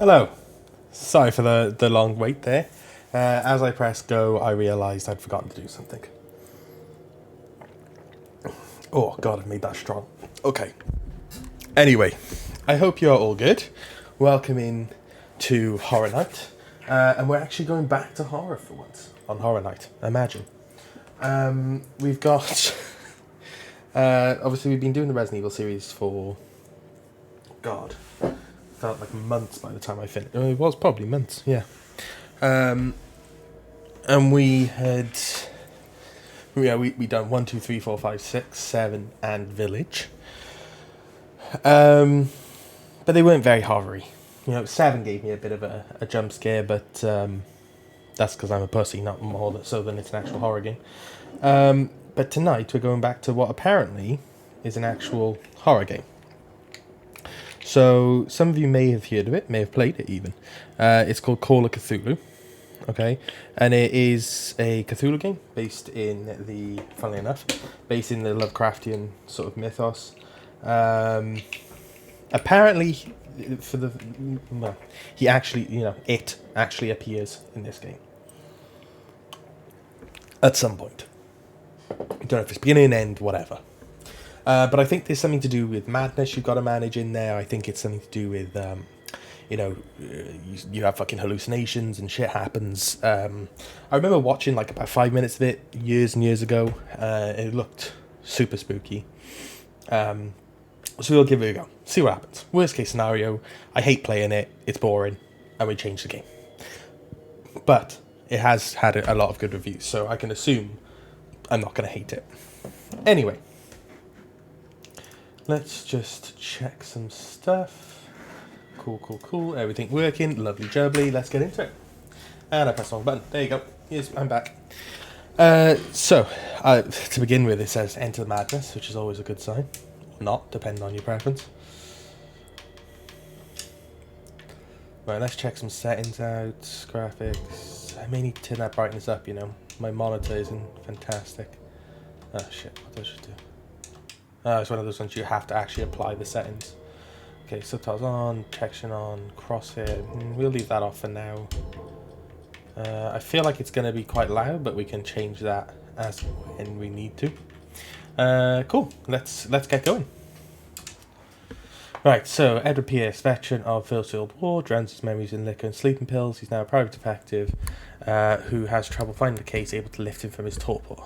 Hello. Sorry for the long wait there. As I pressed go, I realised I'd forgotten to do something. Oh, God, I've made that strong. Okay. Anyway, I hope you're all good. Welcome in to Horror Night. And we're actually going back to horror for once on Horror Night. Imagine. We've got... obviously, we've been doing the Resident Evil series for... God. Felt like months by the time I finished. It was probably months, yeah. And we had... Yeah, we done 1, 2, 3, 4, 5, 6, 7, and Village. But they weren't very horror-y. 7 gave me a bit of a jump scare, but that's because I'm a pussy, not more so than it's an actual horror game. But tonight we're going back to what apparently is an actual horror game. So some of you may have heard of it, may have played it even. It's called Call of Cthulhu. Okay, and it is a Cthulhu game based in funnily enough, based in the Lovecraftian sort of mythos. Apparently, for the well, he actually, it actually appears in this game at some point. I don't know if it's beginning, end, whatever. But I think there's something to do with madness you've got to manage in there. I think it's something to do with you have fucking hallucinations and shit happens. I remember watching like about 5 minutes of it years and years ago. It looked super spooky. So we'll give it a go. See what happens. Worst case scenario, I hate playing it, it's boring, and we change the game. But it has had a lot of good reviews, so I can assume I'm not going to hate it. Anyway, let's just check some stuff. Cool. Everything working. Lovely jubbly. Let's get into it. And I press the wrong button. There you go. Yes, I'm back. To begin with, it says Enter the Madness, which is always a good sign. Or not, depending on your preference. Right, let's check some settings out. Graphics. I may need to turn that brightness up, My monitor isn't fantastic. Oh, shit. What does it do? Oh, it's one of those ones you have to actually apply the settings. Okay, subtitles on, protection on, crosshair. We'll leave that off for now. I feel like it's going to be quite loud, but we can change that as when we need to. Cool. Let's get going. Right, so Edward Pierce, veteran of First World War, drowns his memories in liquor and sleeping pills. He's now a private detective who has trouble finding the case, able to lift him from his torpor.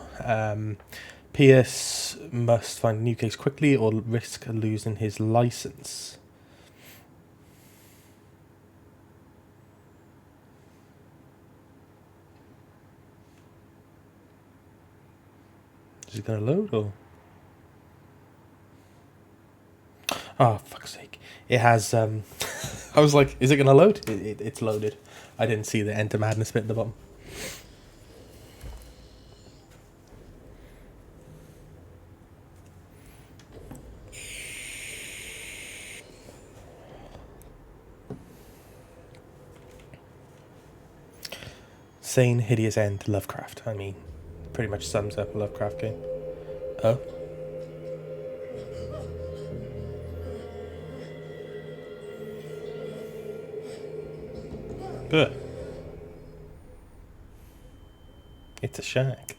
Pierce must find a new case quickly or risk losing his license. Is it going to load or? Oh, fuck's sake. It has, I was like, is it going to load? It's loaded. I didn't see the Enter Madness bit at the bottom. Sane, hideous end, Lovecraft. I mean, pretty much sums up a Lovecraft game. Oh. Good. It's a shack.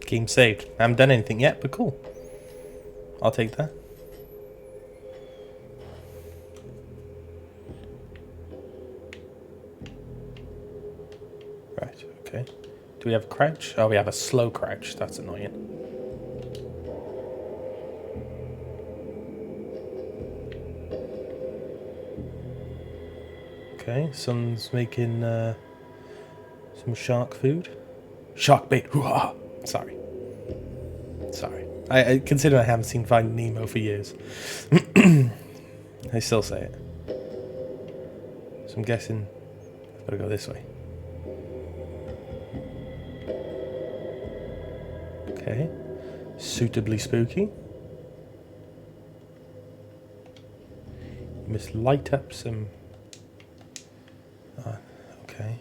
Game saved. I haven't done anything yet, but cool. I'll take that. Right, okay. Do we have a crouch? Oh, we have a slow crouch. That's annoying. Okay, someone's making some shark food. Shark bait. Hoo-ha! Sorry. I consider I haven't seen Finding Nemo for years. I still say it. So I'm guessing I've got to go this way. Okay. Suitably spooky. You must light up some... okay.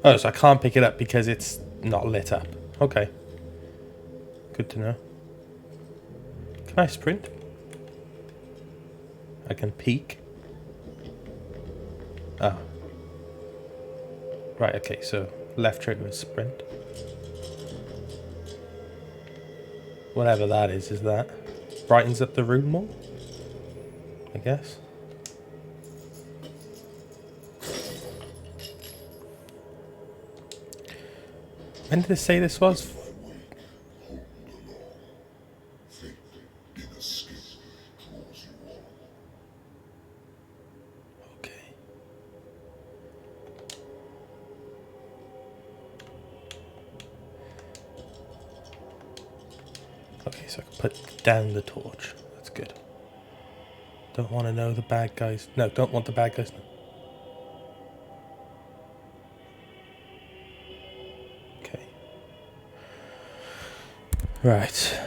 Oh, so I can't pick it up because it's not lit up. Okay. Good to know. Can I sprint? I can peek. Oh. Right, okay, so left trigger is sprint. Whatever that is that? Brightens up the room more? I guess. When did it say this was? Okay. Okay, so I can put down the torch. That's good. Don't want to know the bad guys. No, don't want the bad guys. No. Okay. Right.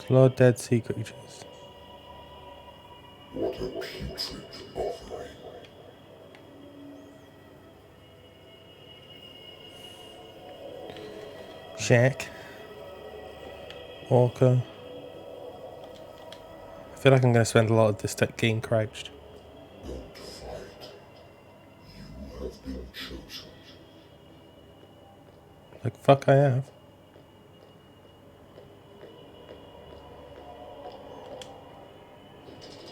Slow dead sea creatures. What a putrid offering. Shack. Orca. I feel like I'm going to spend a lot of this game crouched. Don't fight. You have been chosen. Like, fuck I have.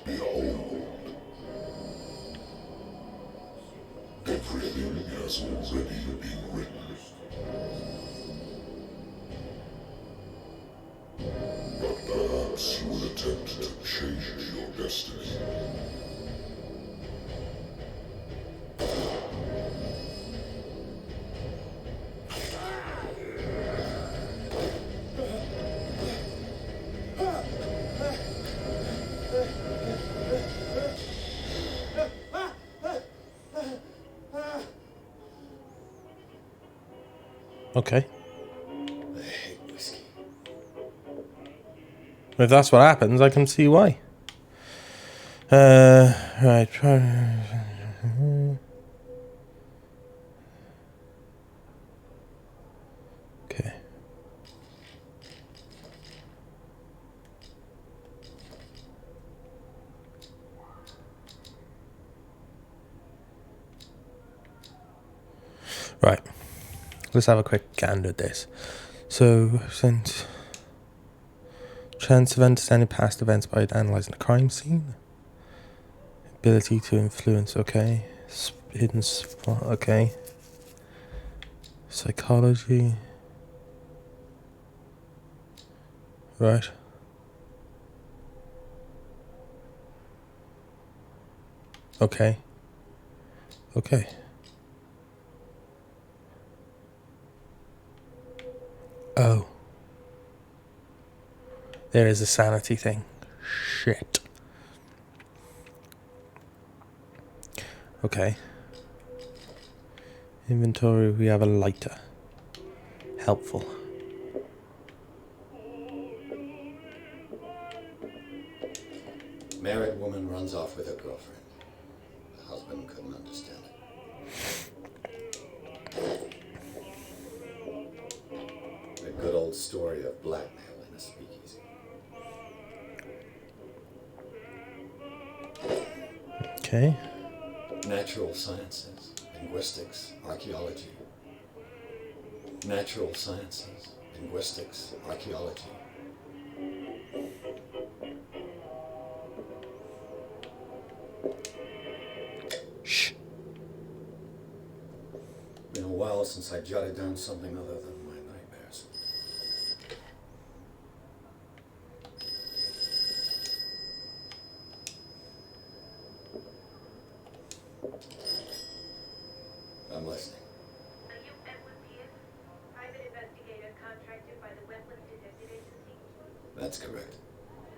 Behold. Everything has already been written. But perhaps you will attempt to change your destiny. Okay. I hate whiskey. If that's what happens, I can see why. Right. Okay. Right. Let's have a quick gander at this. So, since chance of understanding past events by analyzing a crime scene. Ability to influence, okay. Hidden spot, okay. Psychology. Right. Okay. Okay. Oh. There is a sanity thing. Shit. Okay. Inventory, we have a lighter. Helpful. Married woman runs off with her girlfriend. The husband couldn't understand it. A good old story of blackmail in a speakeasy. Okay. Natural sciences, linguistics, archaeology. Natural sciences, linguistics, archaeology. Shh. Been a while since I jotted down something other than my nightmares. I'm listening. Are you Edward Pierce, private investigator contracted by the Wetlands Detective Agency? That's correct.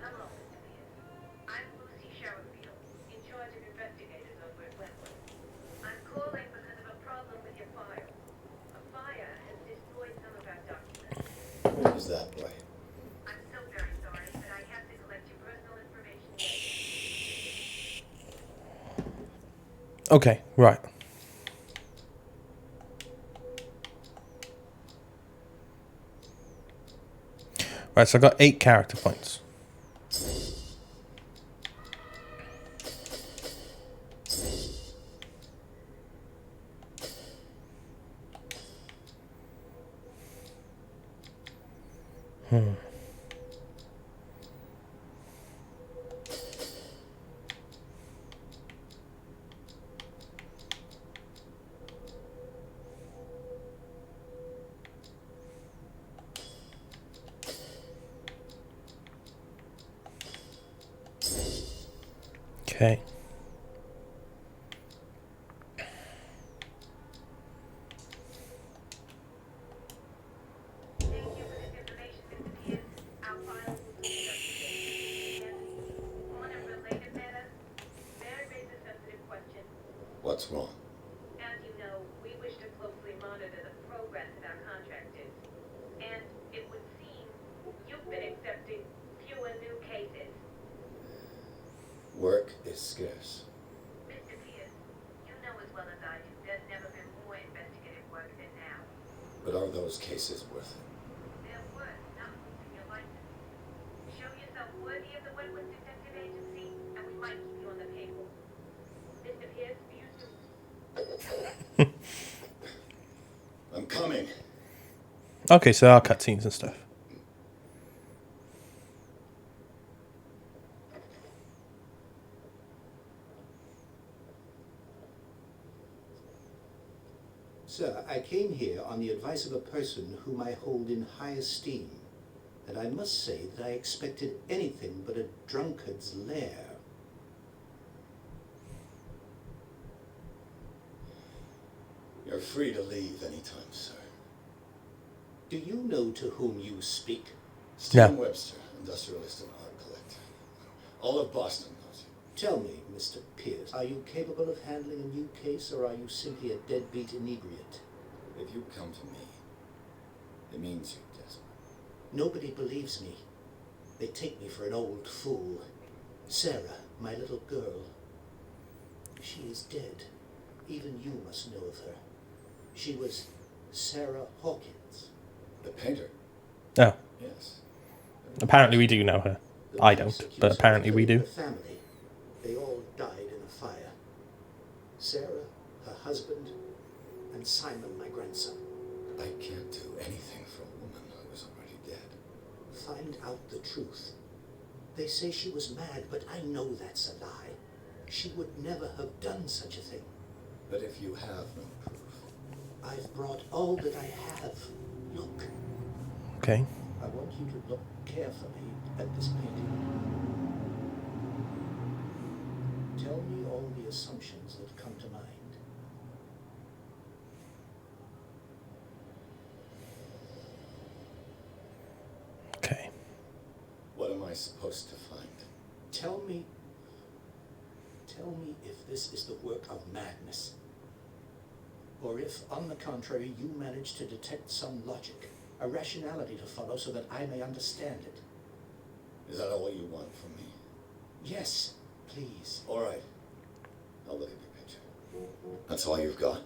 Hello, Mr. Pierce. I'm Lucy Sherrifield, in charge of investigators over at Wetlands. I'm calling because of a problem with your file. A fire has destroyed some of our documents. Is that right? I'm so very sorry Okay, right. Right, so I got 8 character points. Okay. Thank you for this information, Mr. Pierce. Our files will soon be up to date. And on a related matter, may I raise a sensitive question? What's wrong? As you know, we wish to closely monitor the progress of our contractors. And it would seem you've been accepting fewer new cases. Work is scarce. Mr. Pierce, you know as well as I do, there's never been more investigative work than now. But are those cases worth it? They're worth not losing your license. Show yourself worthy of the Wentworth Detective Agency, and we might keep you on the payroll. Mr. Pierce, you too. I'm coming. Okay, so there are cutscenes and stuff. Sir, I came here on the advice of a person whom I hold in high esteem, and I must say that I expected anything but a drunkard's lair. You're free to leave anytime, sir. Do you know to whom you speak? Stephen Yeah. Webster, industrialist and art collector. All of Boston knows you. Tell me, Mr. Pierce, are you capable of handling a new case, or are you simply a deadbeat inebriate? If you come to me, it means you're desperate. Nobody believes me. They take me for an old fool. Sarah, my little girl, she is dead. Even you must know of her. She was Sarah Hawkins. The painter? Oh, Yes. apparently we do know her. The I police don't, accuse but her of apparently we killing do. the family. They all died in a fire. Sarah, her husband, and Simon, my grandson. I can't do anything for a woman who is already dead. Find out the truth. They say she was mad, but I know that's a lie. She would never have done such a thing. But if you have no proof, I've brought all that I have. Look. Okay. I want you to look carefully at this painting. Tell me all the assumptions that come to mind. Okay. what am I supposed to find? Tell me if this is the work of madness, or if, on the contrary, you manage to detect some logic, a rationality to follow so that I may understand it. Is that all you want from me? Yes, please. All right. I'll look at your picture. That's all you've got?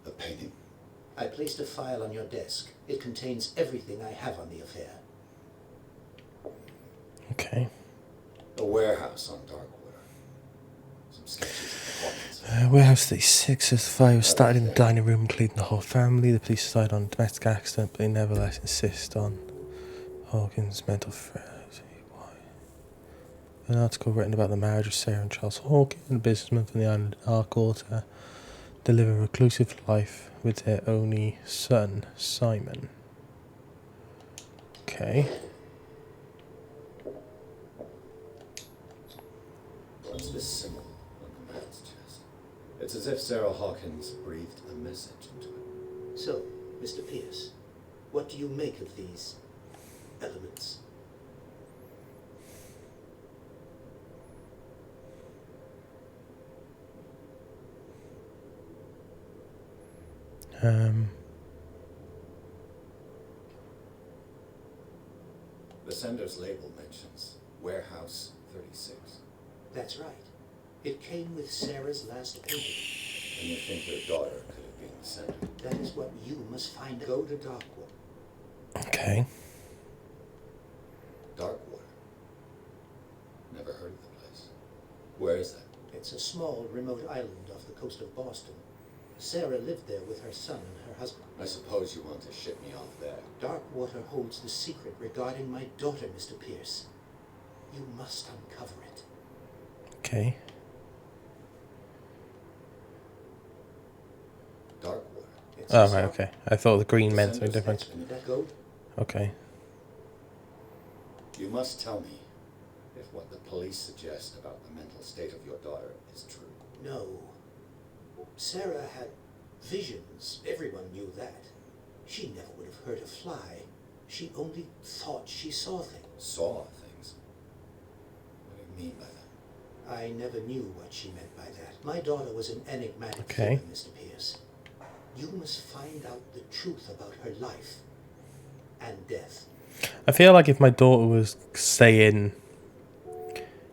A painting? I placed a file on your desk. It contains everything I have on the affair. Okay. A warehouse on Darkwater. Some sketches of the Hawkins. Warehouse 36 says the fire was started in the dining room, including the whole family. The police decided on domestic accident, but they nevertheless insist on Hawkins' mental frailty. An article written about the marriage of Sarah and Charles Hawkins, a businessman from the island of Darkwater, they live a reclusive life with their only son, Simon. Okay. What's this symbol on the man's chest? It's as if Sarah Hawkins breathed a message into it. So, Mr. Pierce, what do you make of these elements? The sender's label mentions Warehouse 36. That's right. It came with Sarah's last painting. And you think your daughter could have been the sender? That is what you must find. Go to Darkwater. Okay. Darkwater. Never heard of the place. Where is that? It's a small, remote island off the coast of Boston. Sarah lived there with her son and her husband. I suppose you want to ship me off there. Darkwater holds the secret regarding my daughter, Mr. Pierce. You must uncover it. Okay. Darkwater. It's Oh, a right, small- okay. I thought the green meant something Sender's different. next. That go? Okay. You must tell me if what the police suggest about the mental state of your daughter is true. No. Sarah had visions. Everyone knew that. She never would have hurt a fly. She only thought she saw things. Saw things? What do you mean by that? I never knew what she meant by that. My daughter was an enigmatic Okay. figure, Mr. Pierce. You must find out the truth about her life and death. I feel like if my daughter was saying,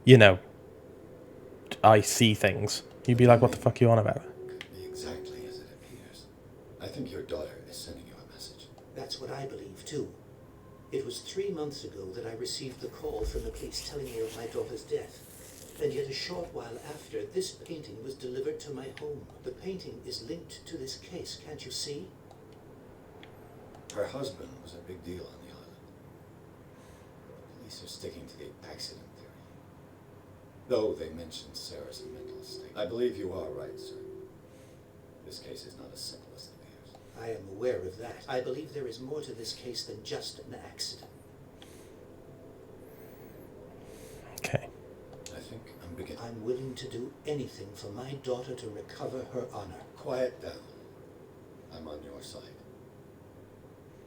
you know, I see things, you'd be like, what the fuck are you on about? Could be exactly as it appears. I think your daughter is sending you a message. That's what I believe, too. It was 3 months ago that I received the call from the police telling me of my daughter's death. And yet a short while after, this painting was delivered to my home. The painting is linked to this case, can't you see? Her husband was a big deal on the island. The police are sticking to the accident theory. Though they mentioned Sarah's mental state. I believe you are right, sir. This case is not as simple as it appears. I am aware of that. I believe there is more to this case than just an accident. Okay. I think I'm beginning. I'm willing to do anything for my daughter to recover her honor. Quiet down. I'm on your side.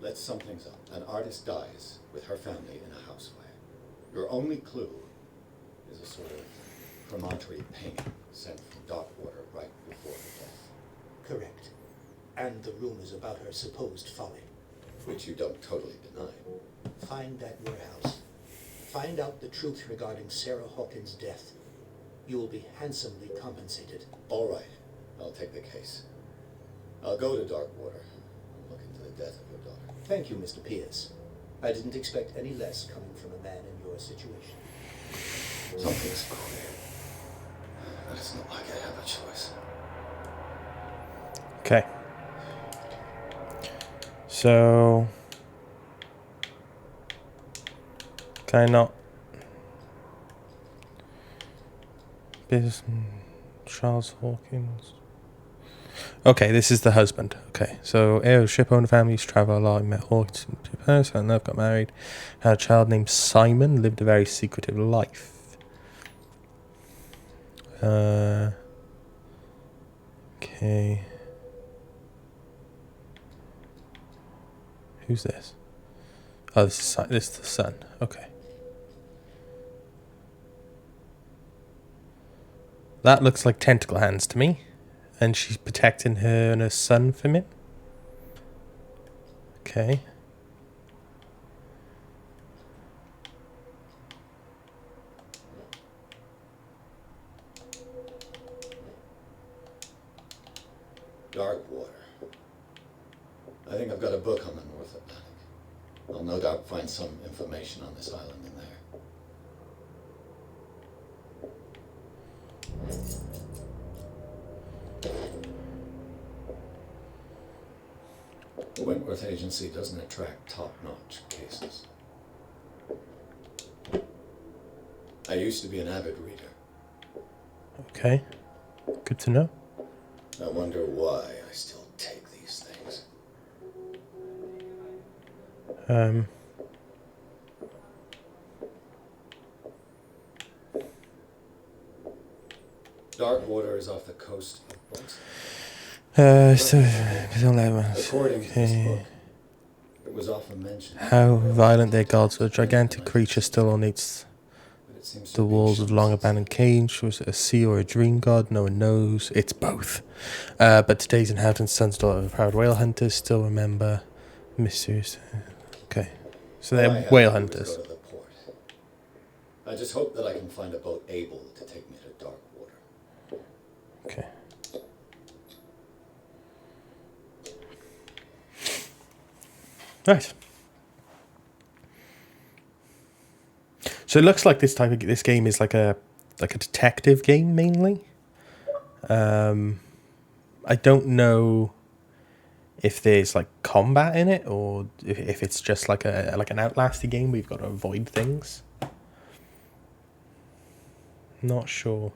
Let's sum things up. An artist dies with her family in a house fire. Your only clue is a sort of promontory painting sent from Darkwater right before her death. Correct. And the rumors about her supposed folly. Which you don't totally deny. Find that warehouse. Find out the truth regarding Sarah Hawkins' death. You will be handsomely compensated. All right. I'll take the case. I'll go to Darkwater and look into the death of your daughter. Thank you, Mr. Pierce. I didn't expect any less coming from a man in your situation. Something's clear. But it's not like I have a choice. Okay. So... Can I not... Business... Charles Hawkins... Okay, this is the husband. Okay, so ship owner families travel a lot. Met Hawkins in Japan, so love, got married. Had a child named Simon, lived a very secretive life. Okay. Who's this? Oh, this is the son. Okay. That looks like tentacle hands to me. And she's protecting her and her son from him. Okay. Darkwater. I think I've got a book on the North Atlantic. I'll no doubt find some information on this island in there. The Wentworth Agency doesn't attract top-notch cases. I used to be an avid reader. Okay. Good to know. I wonder why I still take these things. Darkwater is off the coast of Boston. According to this book, it was often mentioned. How violent their gods were. A gigantic creature still on its But it seems to the be walls of long abandoned cage. Was it a sea or a dream god? No one knows. It's both. But today's inhabitants, sons and daughters of proud whale hunters, still remember mysteries. Okay. So All I they're have whale to do is hunters. go to the port. I just hope that I can find a boat able to take me to Darkwater. Okay. Right. So it looks like this game is like a detective game mainly. I don't know if there's like combat in it or if it's just like an Outlasty game where you've got to avoid things. Not sure.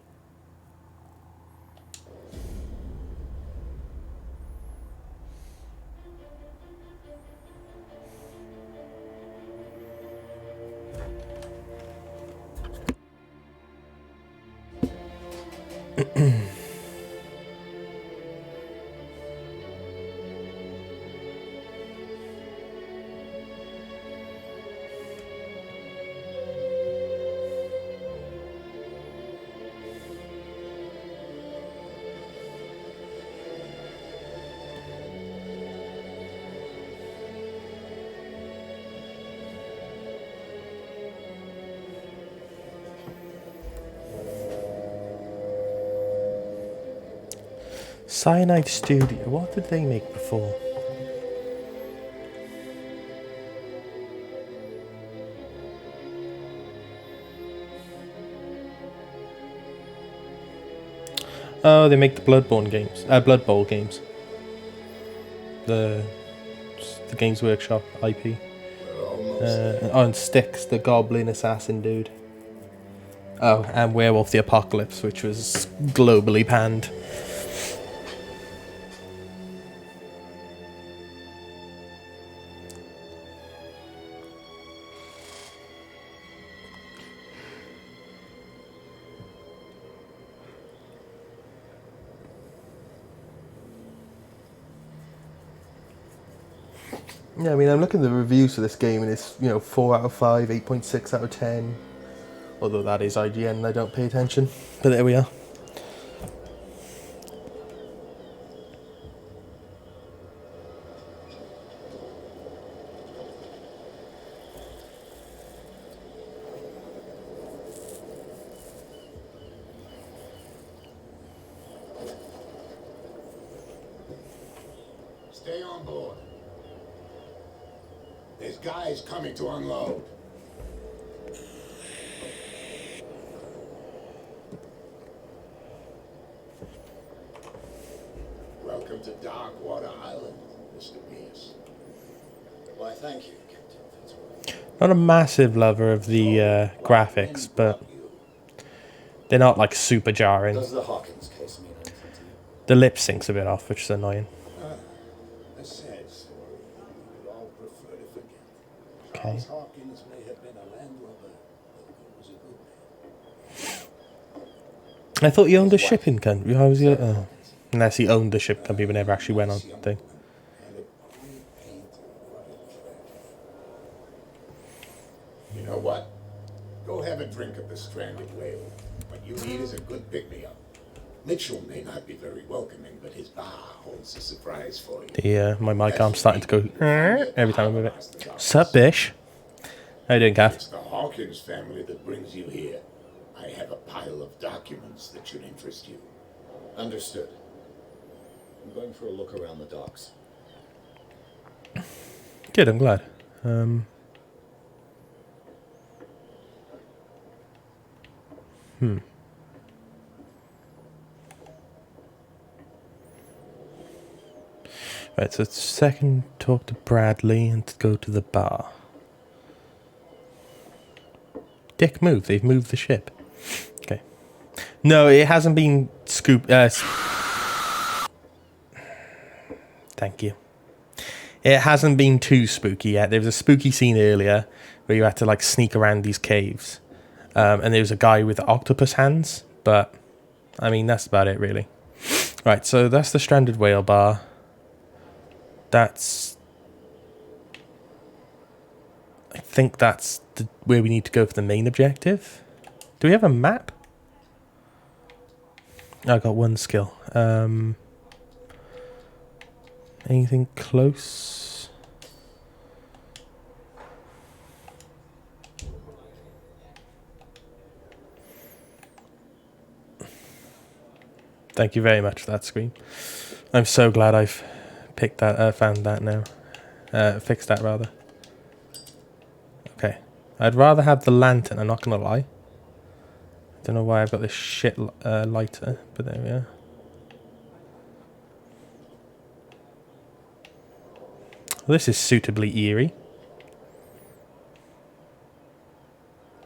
Cyanide Studio. What did they make before? Oh, they make the Bloodborne games. Blood Bowl games. The Games Workshop IP. We're almost there. On Styx, the Goblin Assassin dude. Oh, and Werewolf the Apocalypse, which was globally panned. Yeah, I mean, I'm looking at the reviews for this game, and it's 4 out of 5, 8.6 out of 10. Although that is IGN, and I don't pay attention. But there we are. Stay on board. There's guys coming to unload. Welcome to Darkwater Island, Mr. Pierce. Why, thank you, Captain Fitzroy. Not a massive lover of the graphics, but they're not like super jarring. Does the Hawkins case mean anything to you? The lip sync's a bit off, which is annoying. A sad story. We all prefer to forget. Okay. Charles Hawkins may have been a land robber, but he was a good man. I thought he owned a shipping company. How was he? Oh. Unless he owned the shipping company but never actually went on the thing. And a pretty painted white trash. You know what? Go have a drink at the Stranded Whale. What you need is a good pick-me-up. Mitchell may not be very welcoming, but his bar holds a surprise for you. My mic arm's starting to go every time I move it. Sup, Bish? How you doing, Kath? It's the Hawkins family that brings you here. I have a pile of documents that should interest you. Understood. I'm going for a look around the docks. Good, I'm glad. Right, so second, talk to Bradley and go to the bar. Dick, move. They've moved the ship. Okay. No, it hasn't been Thank you. It hasn't been too spooky yet. There was a spooky scene earlier where you had to like sneak around these caves. And there was a guy with octopus hands. But, I mean, that's about it, really. Right, so that's the Stranded Whale bar. I think that's where we need to go for the main objective. Do we have a map? I got one skill. Anything close? Thank you very much for that screen. I'm so glad I've picked that, found that now. Fixed that, rather. Okay. I'd rather have the lantern, I'm not going to lie. I don't know why I've got this shit lighter, but there we are. Well, this is suitably eerie.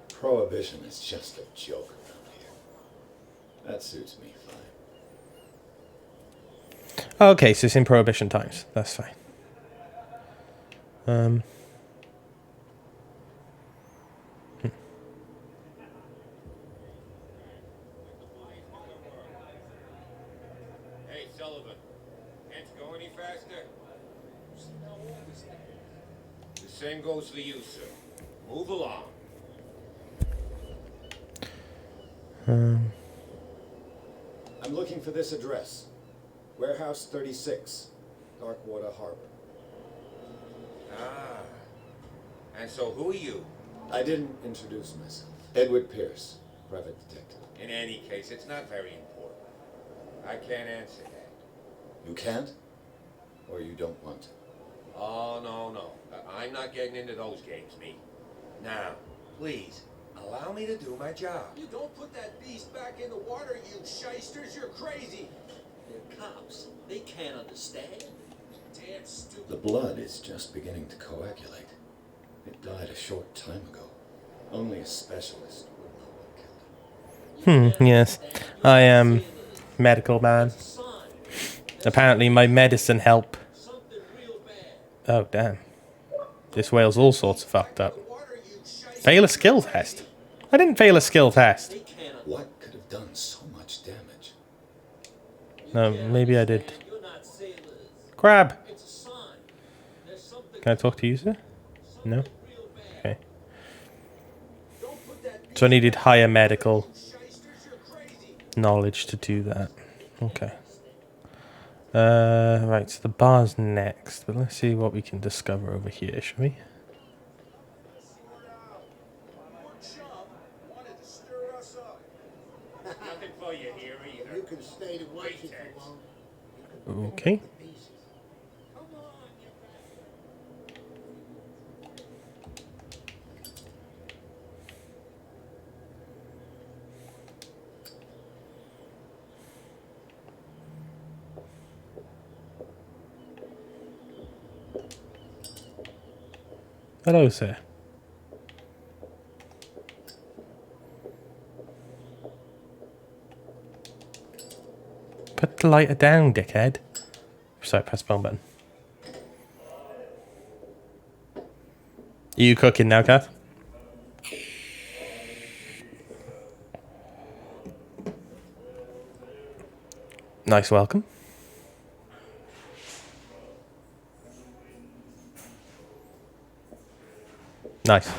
Prohibition is just a joke around here. That suits me fine. Okay, so it's in Prohibition times. That's fine. Hey, Sullivan. Can't you go any faster? The same goes for you, sir. Move along. I'm looking for this address. Warehouse 36, Darkwater Harbor. Ah. And so who are you? I didn't introduce myself. Edward Pierce, private detective. In any case, it's not very important. I can't answer that. You can't? Or you don't want to? Oh, no. I'm not getting into those games, me. Now, please, allow me to do my job. You don't put that beast back in the water, you shysters. You're crazy. They're cops. They can't understand. Damn stupid. The blood is just beginning to coagulate. It died a short time ago. Only a specialist would know what killed it. Yes. I am medical man. Apparently my medicine help. Something real bad. Oh, damn. This whale's all sorts of fucked up. Fail a skill test? I didn't fail a skill test. They can't understand. What could have done so much damage? No, maybe I did. You're not sailors. Crab! It's a sign. There's something Can I talk to you, sir? No? real bad. Okay. Don't put that beast So I needed higher medical shysters. You're crazy. knowledge to do that. Okay. Right, so the bar's next, but let's see what we can discover over here, shall we? Poor chum wanted to stir us up. Nothing for you here either. You can stay to watch if you Pretense. want. You can pick Okay. up the pieces. Come on, you bastard. Hello, sir. Put the lighter down, dickhead. Sorry, press the button. Are you cooking now, Kath? Nice welcome. Nice.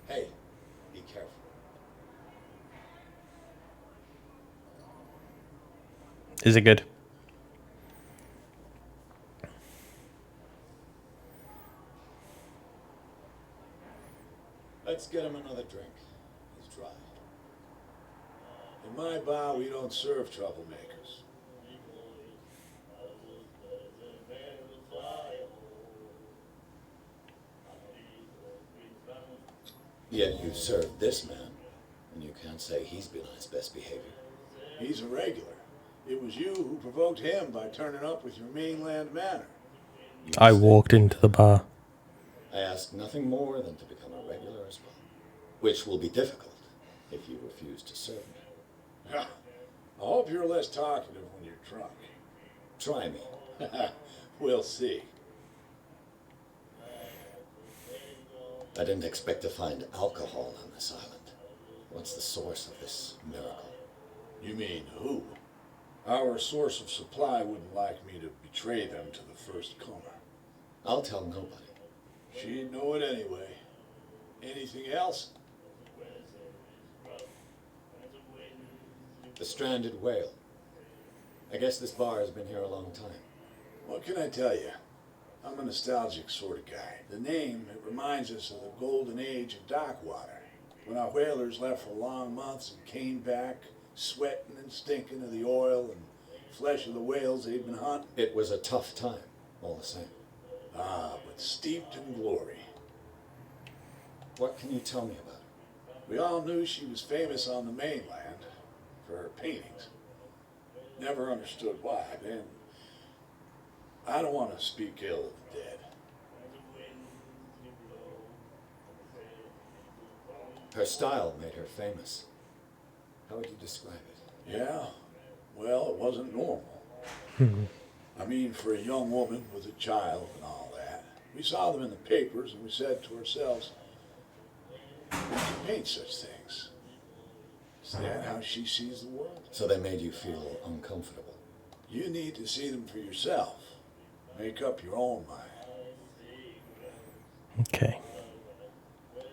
Hey, be careful. Is it good? Let's get him another drink. He's dry. In my bar, we don't serve troublemakers. Yet you served this man, and you can't say he's been on his best behavior. He's a regular. It was you who provoked him by turning up with your mainland manner. You I mistake. walked into the bar. I ask nothing more than to become a regular as well, which will be difficult if you refuse to serve me. I hope you're less talkative when you're drunk. Try me. We'll see. I didn't expect to find alcohol on this island. What's the source of this miracle? You mean who? Our source of supply wouldn't like me to betray them to the first comer. I'll tell nobody. She'd know it anyway. Anything else? The stranded whale. I guess this bar has been here a long time. What can I tell you? I'm a nostalgic sort of guy. The name, it reminds us of the golden age of Darkwater. When our whalers left for long months and came back, sweating and stinking of the oil and flesh of the whales they'd been hunting. It was a tough time, all the same. Ah, but steeped in glory. What can you tell me about her? We all knew she was famous on the mainland for her paintings. Never understood why then. I don't want to speak ill of the dead. Her style made her famous. How would you describe it? Yeah, well, it wasn't normal. I mean, for a young woman with a child and all that. We saw them in the papers and we said to ourselves, we can paint such things. Is that how she sees the world? So they made you feel uncomfortable. You need to see them for yourself. Make up your own mind. Okay.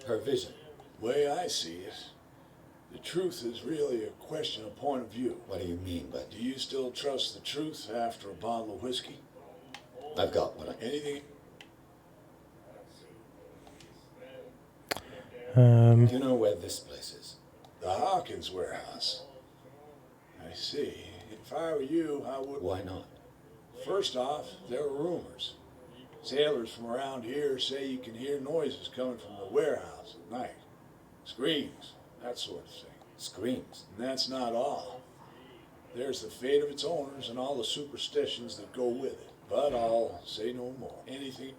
Her vision. The way I see it, the truth is really a question of point of view. What do you mean by Do you still trust the truth after a bottle of whiskey? I've got what I... Anything? Do you know where this place is? The Hawkins Warehouse. I see. If I were you, I would... Why not? First off, there are rumors. Sailors from around here say you can hear noises coming from the warehouse at night. Screams, that sort of thing. Screams. And that's not all. There's the fate of its owners and all the superstitions that go with it. But I'll say no more. Anything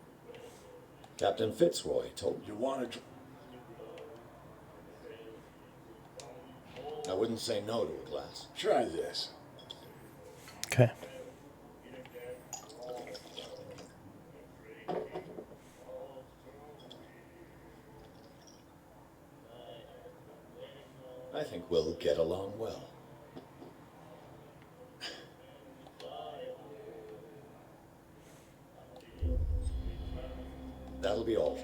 Captain Fitzroy told you want to... I wouldn't say no to a glass. Try this. Okay. I think we'll get along well. That'll be all.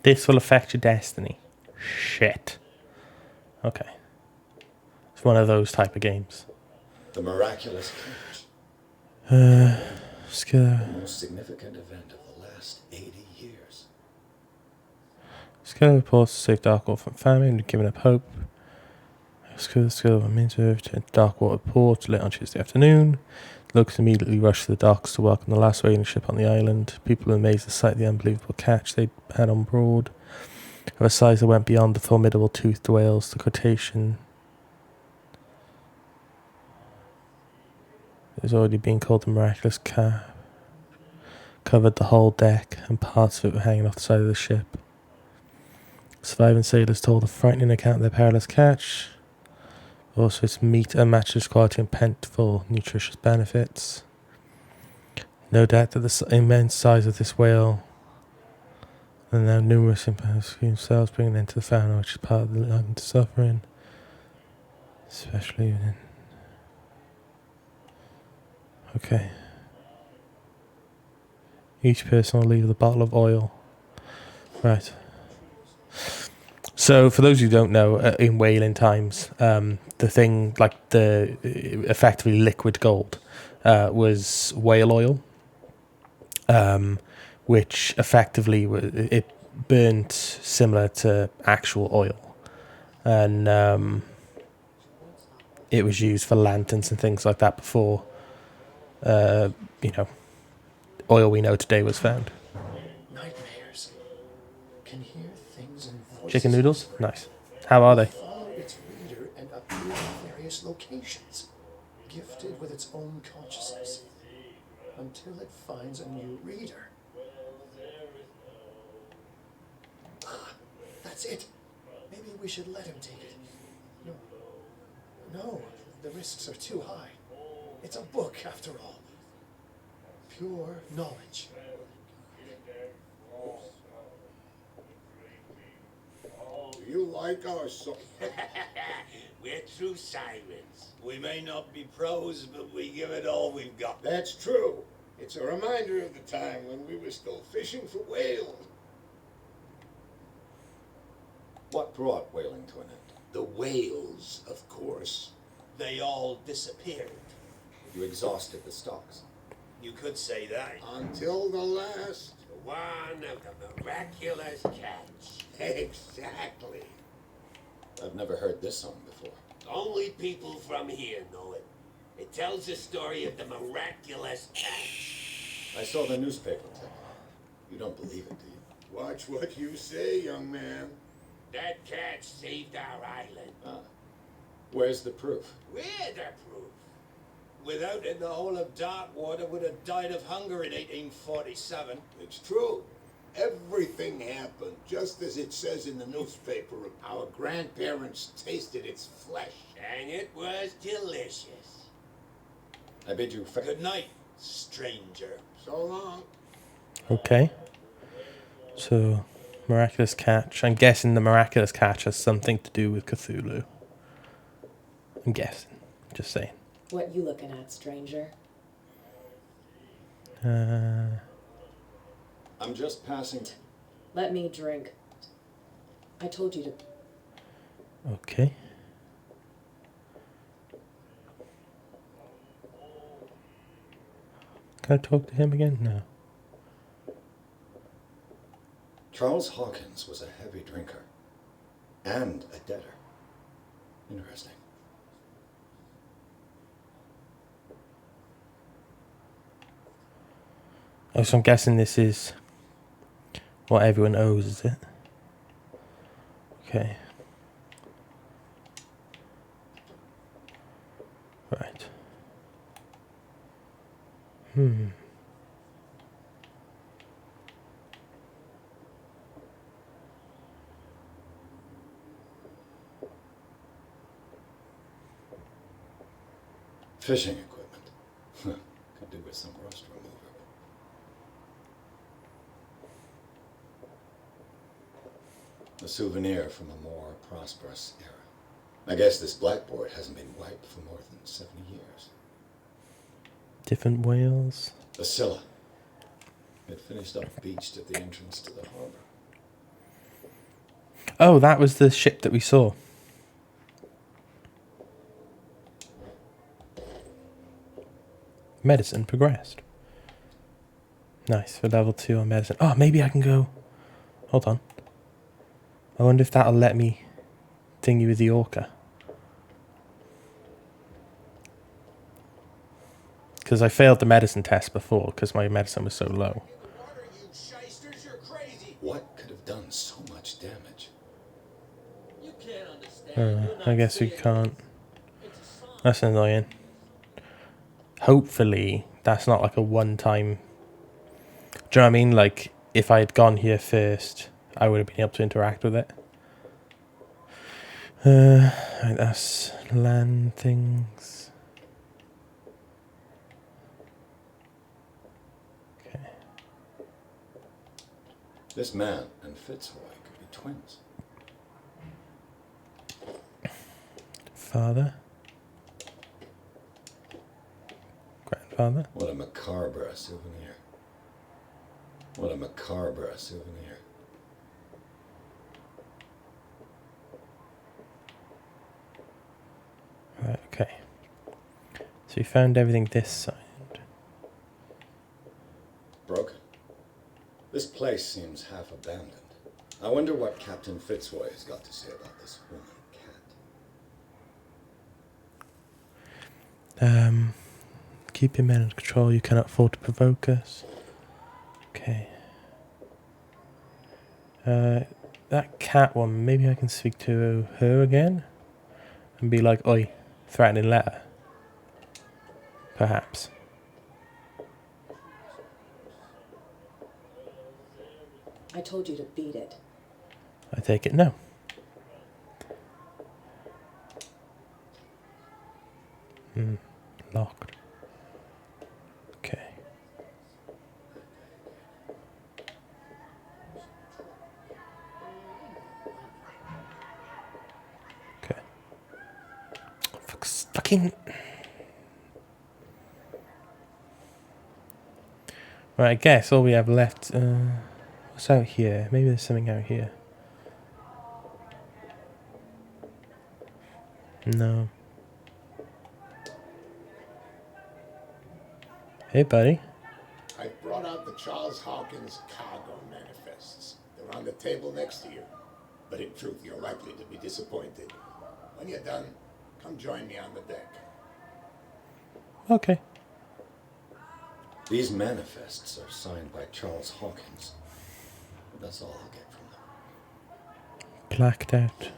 This will affect your destiny. Shit. Okay. It's one of those type of games. The miraculous catch. Skill. The most significant event of the last 80 years. Skill reports to save Darkwater from famine, giving up hope. Skill of a Minter to Darkwater port lit on Tuesday afternoon. Locals immediately rushed to the docks to welcome the last whaling ship on the island. People were amazed at the sight of the unbelievable catch they'd had on board. Of a size that went beyond the formidable toothed whales. The quotation is already being called the miraculous catch. Covered the whole deck, and parts of it were hanging off the side of the ship. Surviving sailors told a frightening account of their perilous catch. Also, its meat and matchless quality and plentiful nutritious benefits. No doubt that the immense size of this whale and now numerous impacts themselves bring an end to the fauna, which is part of the island's suffering. Especially in... Okay. Each person will leave with a bottle of oil. Right. So, for those who don't know, in whaling times, the thing, like the effectively liquid gold, was whale oil, which effectively it burnt similar to actual oil, and it was used for lanterns and things like that before, oil we know today was found. Nightmares. Can hear things and voices. Chicken noodles? Nice. How are they? Follow its reader and appear in various locations, gifted with its own consciousness, until it finds a new reader. Ah, that's it. Maybe we should let him take it. No, the risks are too high. It's a book, after all. Pure knowledge. Do you like our song? We're true sirens. We may not be pros, but we give it all we've got. That's true. It's a reminder of the time when we were still fishing for whales. What brought whaling to an end? The whales, of course. They all disappeared. You exhausted the stocks. You could say that. Until the last one of the miraculous cats. Exactly. I've never heard this song before. Only people from here know it. It tells the story of the miraculous cat. I saw the newspaper clip. You don't believe it, do you? Watch what you say, young man. That cat saved our island. Ah. Where's the proof? We're the proof. Without it, the whole of Darkwater would have died of hunger in 1847. It's true. Everything happened just as it says in the newspaper. Our grandparents tasted its flesh. And it was delicious. I bid you Good night, stranger. So long. Okay. So, miraculous catch. I'm guessing the miraculous catch has something to do with Cthulhu. I'm guessing. Just saying. What you looking at, stranger? I'm just passing. Let me drink. I told you to... Okay. Can I talk to him again? No. Charles Hawkins was a heavy drinker and a debtor. Interesting. Oh, so I'm guessing this is what everyone owes, is it? Okay. Right. Fishing equipment. Could do with some rust remover. A souvenir from a more prosperous era. I guess this blackboard hasn't been wiped for more than 70 years. Different whales. The Scylla. It finished up beached at the entrance to the harbor. Oh, that was the ship that we saw. Medicine progressed. Nice, for level 2 on medicine. Oh, maybe I can go... Hold on. I wonder if that'll let me thingy with the orca. Because I failed the medicine test before because my medicine was so low. Water, you shysters, you're crazy. What could have done so much damage? You can't understand. You're not I guess we seeing it. can't. It's a sign. That's annoying. Hopefully, that's not like a one-time... Do you know what I mean? Like, if I had gone here first, I would have been able to interact with it. Right, that's land things. Okay. This man and Fitzroy could be twins. Father. Grandfather. What a macabre souvenir. What a macabre souvenir. Right, okay. So you found everything this side. Broken. This place seems half abandoned. I wonder what Captain Fitzroy has got to say about this woman cat. Keep your men under control. You cannot afford to provoke us. Okay. That cat one, maybe I can speak to her again? And be like, oi, threatening letter. Perhaps. I told you to beat it. I take it no. Locked. Okay. Okay. Fucking... Right, I guess all we have left... what's out here? Maybe there's something out here. No. Hey, buddy. I brought out about the Charles Hawkins cargo manifests. They're on the table next to you. But in truth, you're likely to be disappointed. When you're done, come join me on the deck. Okay. These manifests are signed by Charles Hawkins. That's all I'll get from them. Blacked out.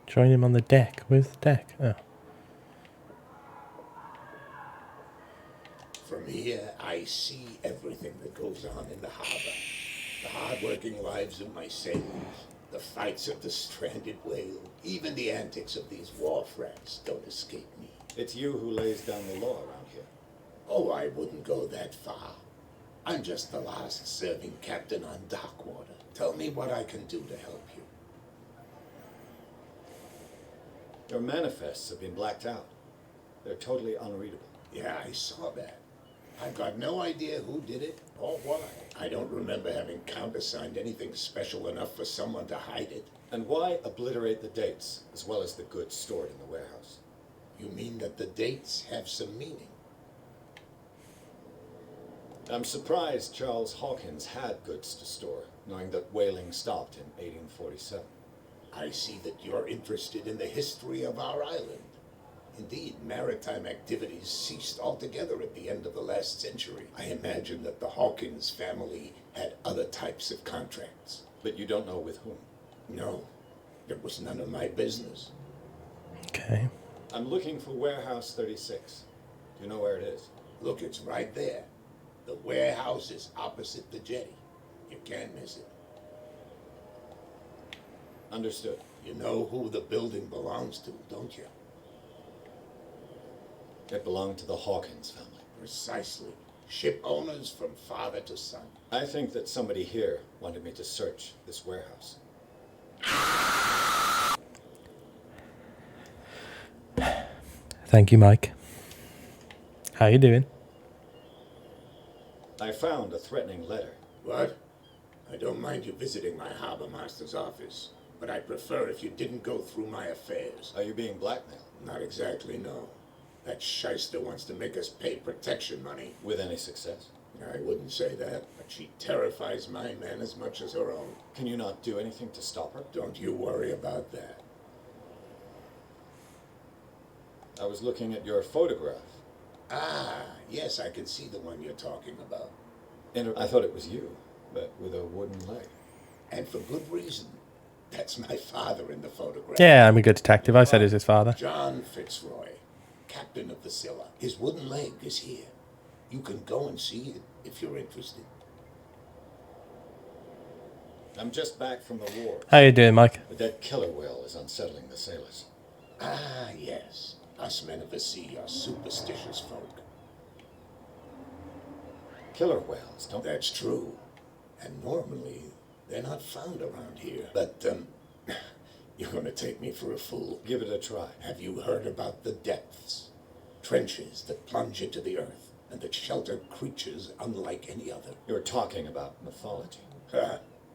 Join him on the deck. Where's the deck? Oh. From here, I see everything that goes on in the harbor. The hard-working lives of my sailors, the fights of the stranded whale, even the antics of these wharf rats don't escape me. It's you who lays down the law around here. Oh, I wouldn't go that far. I'm just the last serving captain on Darkwater. Tell me what I can do to help you. Your manifests have been blacked out. They're totally unreadable. Yeah, I saw that. I've got no idea who did it or why. I don't remember having countersigned anything special enough for someone to hide it. And why obliterate the dates, as well as the goods stored in the warehouse? You mean that the dates have some meaning? I'm surprised Charles Hawkins had goods to store, knowing that whaling stopped in 1847. I see that you're interested in the history of our island. Indeed, maritime activities ceased altogether at the end of the last century. I imagine that the Hawkins family had other types of contracts. But you don't know with whom? No, it was none of my business. Okay. I'm looking for Warehouse 36. Do you know where it is? Look, it's right there. The warehouse is opposite the jetty. You can't miss it. Understood. You know who the building belongs to, don't you? It belonged to the Hawkins family. Precisely. Ship owners from father to son. I think that somebody here wanted me to search this warehouse. Thank you, Mike. How you doing? I found a threatening letter. What? I don't mind you visiting my harbor master's office, but I'd prefer if you didn't go through my affairs. Are you being blackmailed? Not exactly, no. That shyster wants to make us pay protection money. With any success? I wouldn't say that, but she terrifies my men as much as her own. Can you not do anything to stop her? Don't you worry about that. I was looking at your photograph. Ah, yes, I can see the one you're talking about. And I thought it was you, but with a wooden leg. And for good reason. That's my father in the photograph. Yeah, I'm a good detective. I said it was his father. John Fitzroy, captain of the Scylla. His wooden leg is here. You can go and see it if you're interested. I'm just back from the war. How you doing, Mike? The dead killer whale is unsettling the sailors. Ah, yes. Us men of the sea are superstitious folk. Killer whales, don't they? That's true. And normally, they're not found around here. But, you're gonna take me for a fool. Give it a try. Have you heard about the depths? Trenches that plunge into the earth and that shelter creatures unlike any other. You're talking about mythology.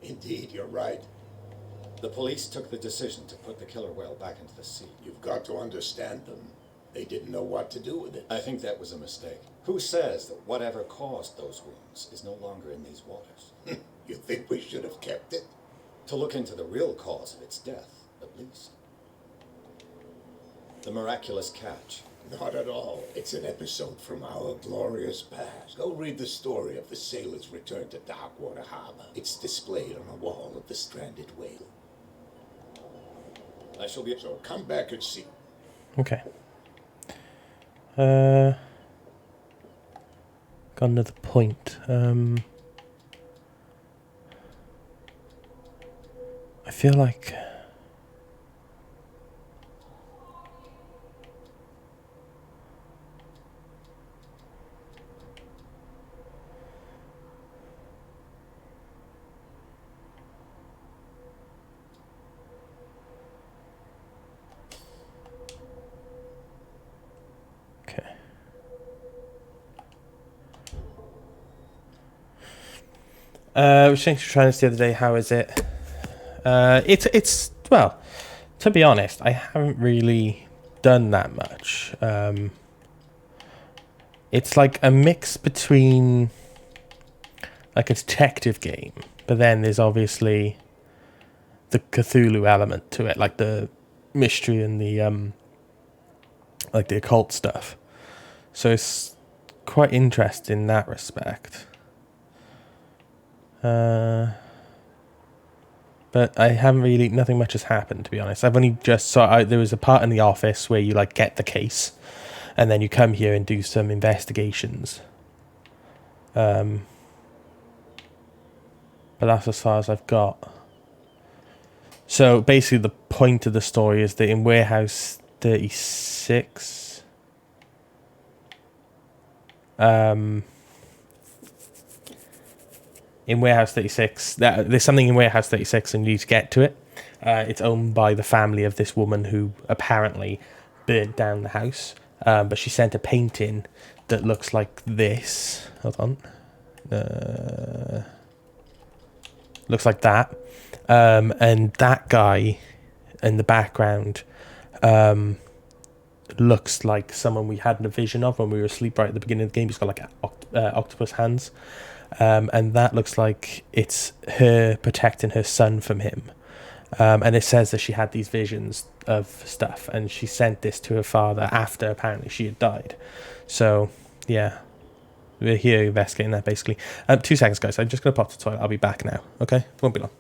Indeed, you're right. The police took the decision to put the killer whale back into the sea. You've got to understand them. They didn't know what to do with it. I think that was a mistake. Who says that whatever caused those wounds is no longer in these waters? You think we should have kept it? To look into the real cause of its death, at least. The miraculous catch. Not at all. It's an episode from our glorious past. Go read the story of the sailor's return to Darkwater Harbor. It's displayed on a wall of the stranded whale. I shall be... So come back and see. Okay. Got another point. I feel like... Okay. I was thinking trying this the other day. How is it? It's well, to be honest, I haven't really done that much. It's like a mix between like a detective game, but then there's obviously the Cthulhu element to it, like the mystery and the like the occult stuff. So it's quite interesting in that respect. But I haven't really, nothing much has happened, to be honest. I've only just saw there was a part in the office where you like get the case, and then you come here and do some investigations. But that's as far as I've got. So basically, the point of the story is that in Warehouse 36, there's something in Warehouse 36, and you need to get to it. It's owned by the family of this woman who apparently burnt down the house. But she sent a painting that looks like this. Hold on. Looks like that. And that guy in the background looks like someone we had a vision of when we were asleep right at the beginning of the game. He's got like octopus hands. And that looks like it's her protecting her son from him. And it says that she had these visions of stuff, and she sent this to her father after apparently she had died. So, yeah. We're here investigating that, basically. 2 seconds, guys. I'm just going to pop to the toilet. I'll be back now. Okay? Won't be long.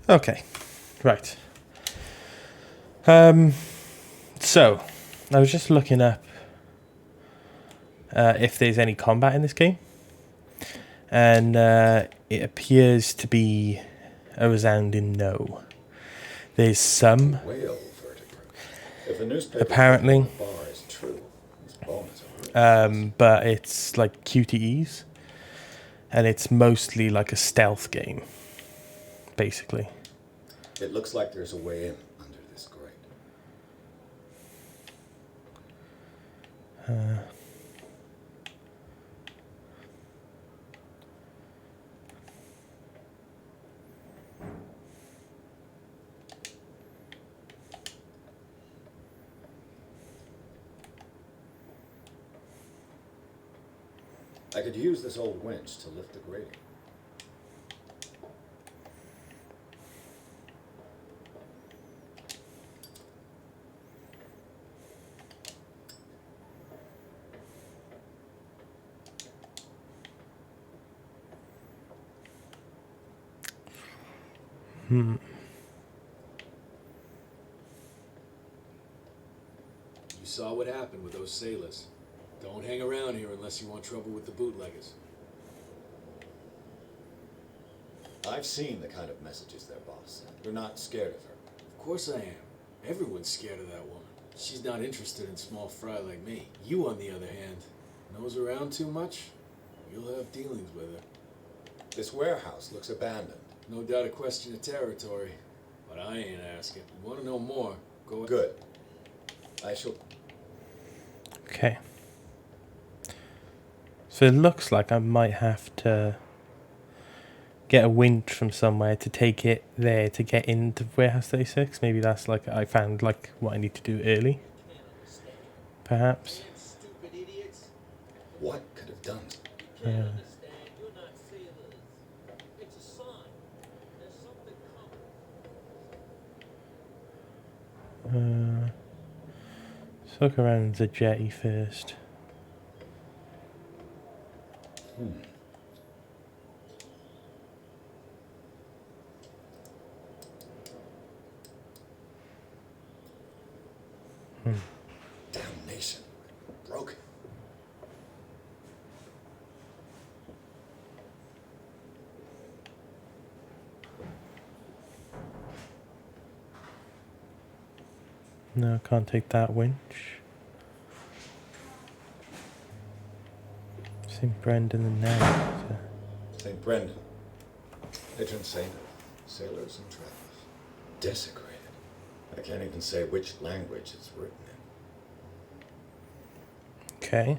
Okay, right. So, I was just looking up if there's any combat in this game. And it appears to be a resounding no. There's some, Whale vertebrate. If the newspaper apparently, on the bar is true, these bones are really but it's like QTEs. And it's mostly like a stealth game, basically. It looks like there's a way in under this grate. I could use this old winch to lift the grating. You saw what happened with those sailors. Don't hang around here unless you want trouble with the bootleggers. I've seen the kind of messages their boss sent. You're not scared of her. Of course I am. Everyone's scared of that woman. She's not interested in small fry like me. You, on the other hand, nose around too much, you'll have dealings with her. This warehouse looks abandoned. No doubt a question of territory, but I ain't asking. You want to know more? Go ahead. Good. I shall... Okay. So it looks like I might have to get a winch from somewhere to take it there to get into Warehouse 36. Maybe that's like I found like what I need to do early. Perhaps. Stupid idiots. What could have done? You can't understand. You're not sailors. It's a sign. There's something coming. Let's look around the jetty first. Damnation. Broken. No, can't take that winch. St. Brendan and now. St. Brendan. Patron saint of sailors and travelers. Desecrated. I can't even say which language it's written in. Okay.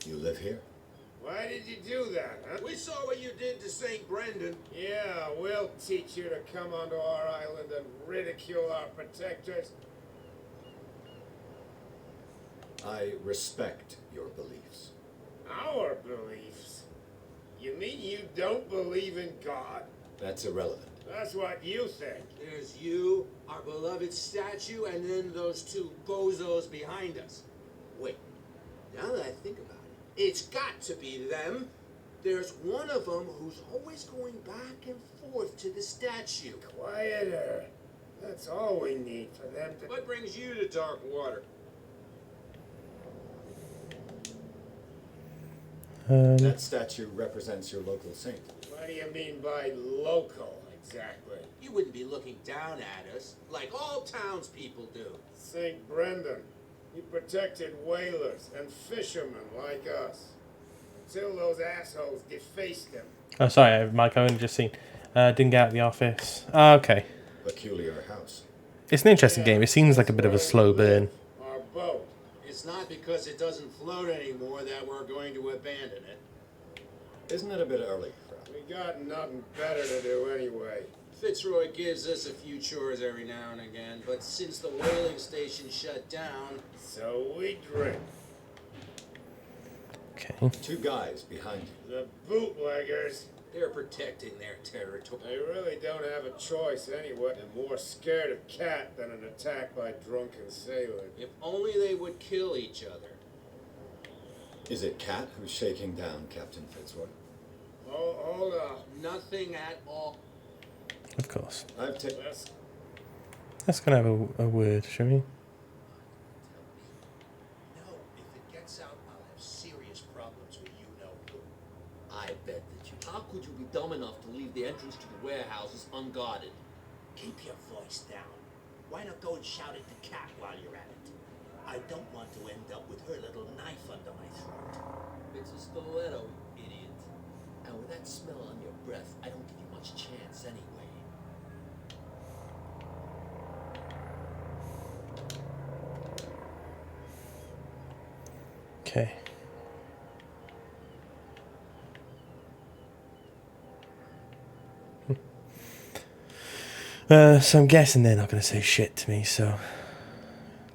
You live here? Why did you do that, huh? We saw what you did to St. Brendan. Yeah, we'll teach you to come onto our island and ridicule our protectors. I respect your beliefs. Our beliefs? You mean you don't believe in God? That's irrelevant. That's what you think. There's you, our beloved statue, and then those two bozos behind us. Wait, now that I think about it, it's got to be them. There's one of them who's always going back and forth to the statue. Quieter. That's all we need for them to... What brings you to dark water? That statue represents your local saint. What do you mean by local, exactly? You wouldn't be looking down at us, like all townspeople do. St. Brendan. He protected whalers and fishermen like us. Until those assholes defaced him. Oh, sorry, Mike, I only just seen. Didn't get out of the office. Okay. Peculiar house. It's an interesting game. It seems like a bit of a slow burn. Our boat. It's not because it doesn't float anymore that we're going to abandon it. Isn't it a bit early for We got nothing better to do anyway. Fitzroy gives us a few chores every now and again, but since the whaling station shut down, So we drink. Okay. 2 guys behind you. The bootleggers. They're protecting their territory. They really don't have a choice anyway. They're more scared of Cat than an attack by drunken sailors. If only they would kill each other. Is it Cat who's shaking down Captain Fitzroy? Oh, hold up. Nothing at all. Of course. I've taken... Let's gonna have a word, shall we? No, if it gets out, I'll have serious problems with you know who. I bet that you. How could you be dumb enough to leave the entrance to the warehouses unguarded? Keep your voice down. Why not go and shout at the Cat while you're at it? I don't want to end up with her little knife under my throat. It's a stiletto, you idiot. And with that smell on your breath, I don't give you much chance anyway. Okay. So I'm guessing they're not going to say shit to me, so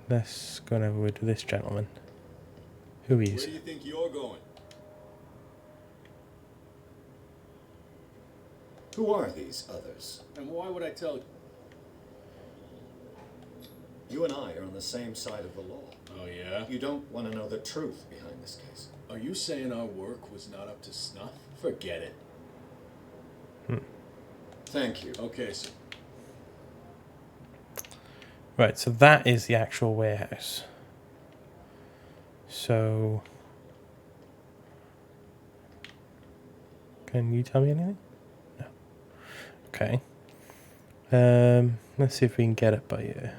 let's go and have a word with this gentleman. Who he Where is. do you think you're going? Who are these others? And why would I tell you? You and I are on the same side of the law. Oh, yeah? You don't want to know the truth behind this case. Are you saying our work was not up to snuff? Forget it. Thank you. Okay, sir. Right, so that is the actual warehouse. So, can you tell me anything? No. Okay. Let's see if we can get it by ear.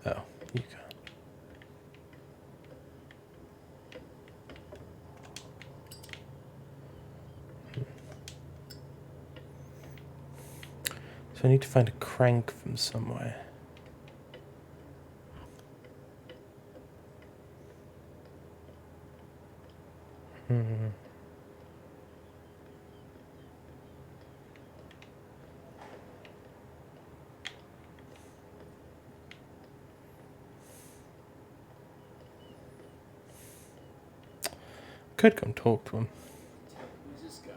Oh, you can't. So I need to find a crank from somewhere. Could come talk to him. Who's this guy?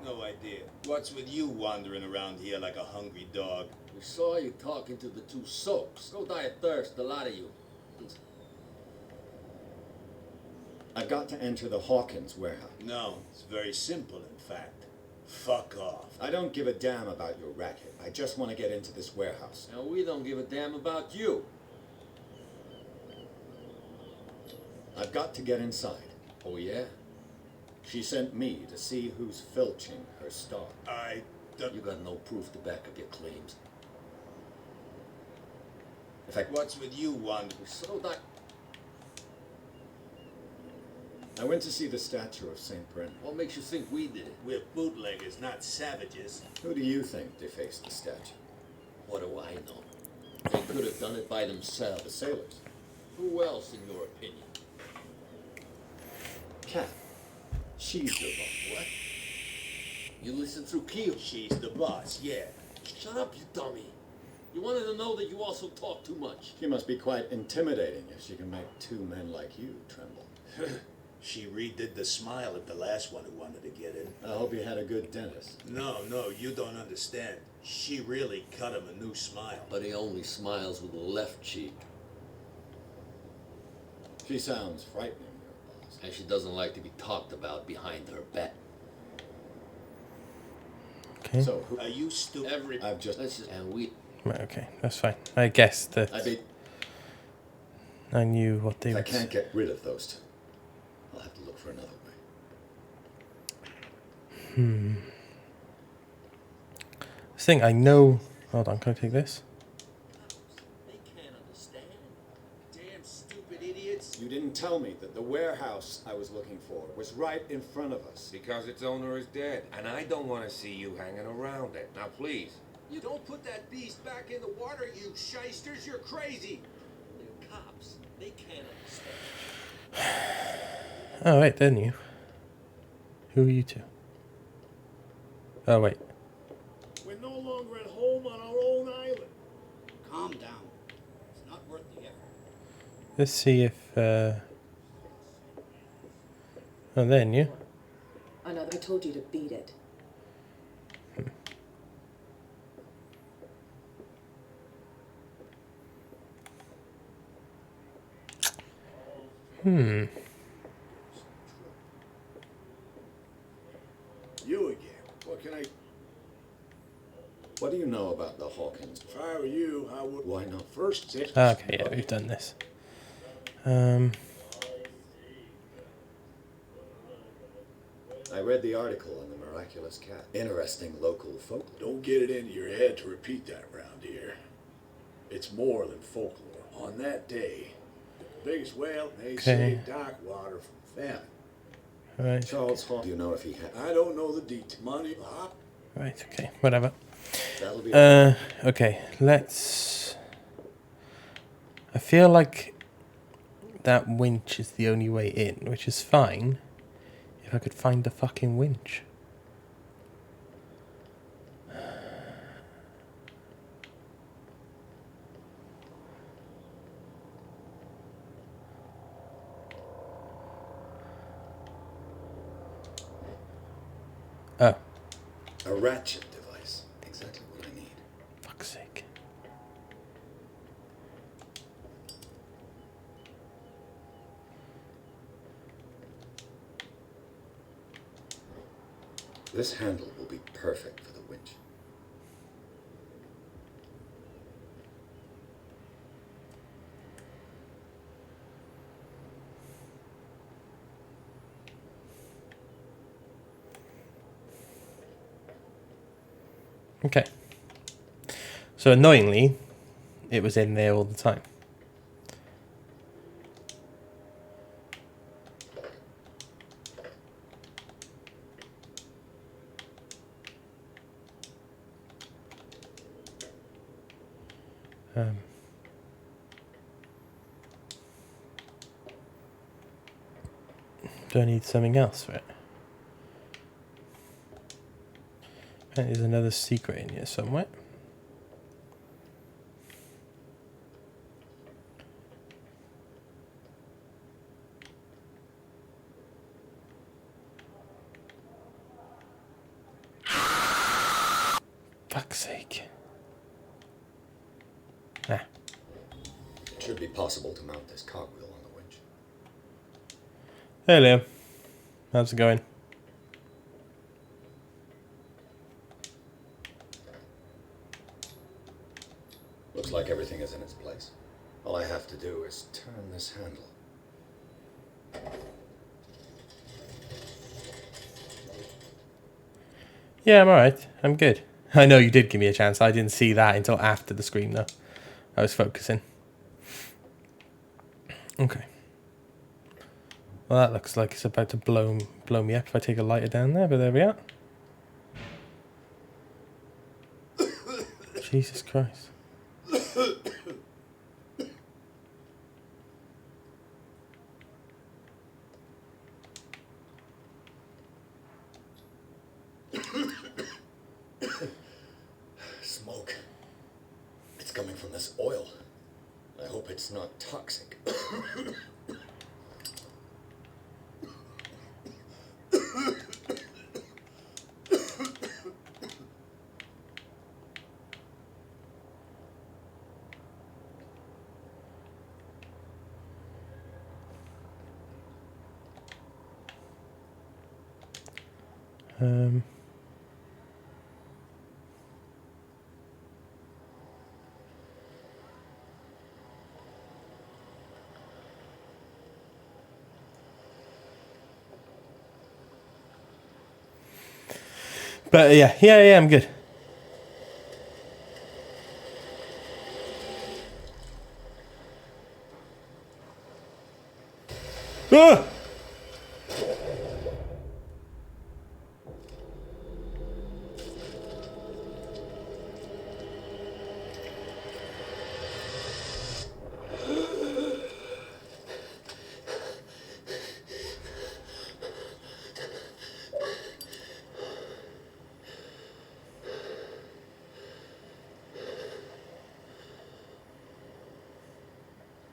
No idea. What's with you wandering around here like a hungry dog? We saw you talking to the 2 soaks. Go die of thirst, the lot of you. I've got to enter the Hawkins warehouse. No, it's very simple, in fact. Fuck off. I don't give a damn about your racket. I just want to get into this warehouse. And we don't give a damn about you. I've got to get inside. Oh, yeah? She sent me to see who's filching her stock. You got no proof to back up your claims. In fact, What's with you wandering? So that... I went to see the statue of St. Brennan. What makes you think we did it? We're bootleggers, not savages. Who do you think defaced the statue? What do I know? They could have done it by The themselves. sailors. Who else, in your opinion? Cat. She's your boss. What? You listen through Keel. She's the boss, yeah. Shut up, you dummy. You wanted to know that you also talk too much. She must be quite intimidating if she can make 2 men like you tremble. She redid the smile at the last one who wanted to get in. I hope you had a good dentist. No, you don't understand. She really cut him a new smile. But he only smiles with the left cheek. She sounds frightening, your boss. And she doesn't like to be talked about behind her back. Okay. So, who... Are you stupid? I've just... And we... Right, okay, that's fine. I guessed that I knew what they If I would can't get rid of those 2, I'll have to look for another way. This thing I know. Hold on, can I take this? They can't understand. Damn stupid idiots. You didn't tell me that the warehouse I was looking for was right in front of us. Because its owner is dead, and I don't want to see you hanging around it. Now, please. You don't put that beast back in the water, you shysters. You're crazy. They're cops. They can't understand. Oh, wait, then you. Who are you 2? Oh, wait. We're no longer at home on our own island. Calm down. Let's see if... Oh, they're new. Another. I told you to beat it. Hmm. You again. What can I... What do you know about the Hawkins? If I were you, I would... Why not? First six... Okay, yeah, we've done this. I read the article on the miraculous cat. Interesting local folklore. Don't get it into your head to repeat that around here. It's more than folklore. On that day, the biggest whale, they saved dock water from famine. Right. Charles Hawkins. Do you know if he had... I don't know the details. Money, Right, okay, whatever. That'll be... Okay, let's... I feel like that winch is the only way in, which is fine if I could find the fucking winch. Oh. A ratchet device. Exactly what I need. Fuck's sake. This handle will be perfect for the winch. Okay. So annoyingly, it was in there all the time. Do I need something else for it? There's another secret in here somewhere. Fuck's sake. Ah. It should be possible to mount this cogwheel on the winch. Hey Liam. How's it going? Looks like everything is in its place. All I have to do is turn this handle. Yeah, I'm alright. I'm good. I know you did give me a chance. I didn't see that until after the scream though. I was focusing. Okay. Well, that looks like it's about to blow me up if I take a lighter down there, but there we are. Jesus Christ. Smoke. It's coming from this oil. I hope it's not toxic. But yeah, I'm good. Ah!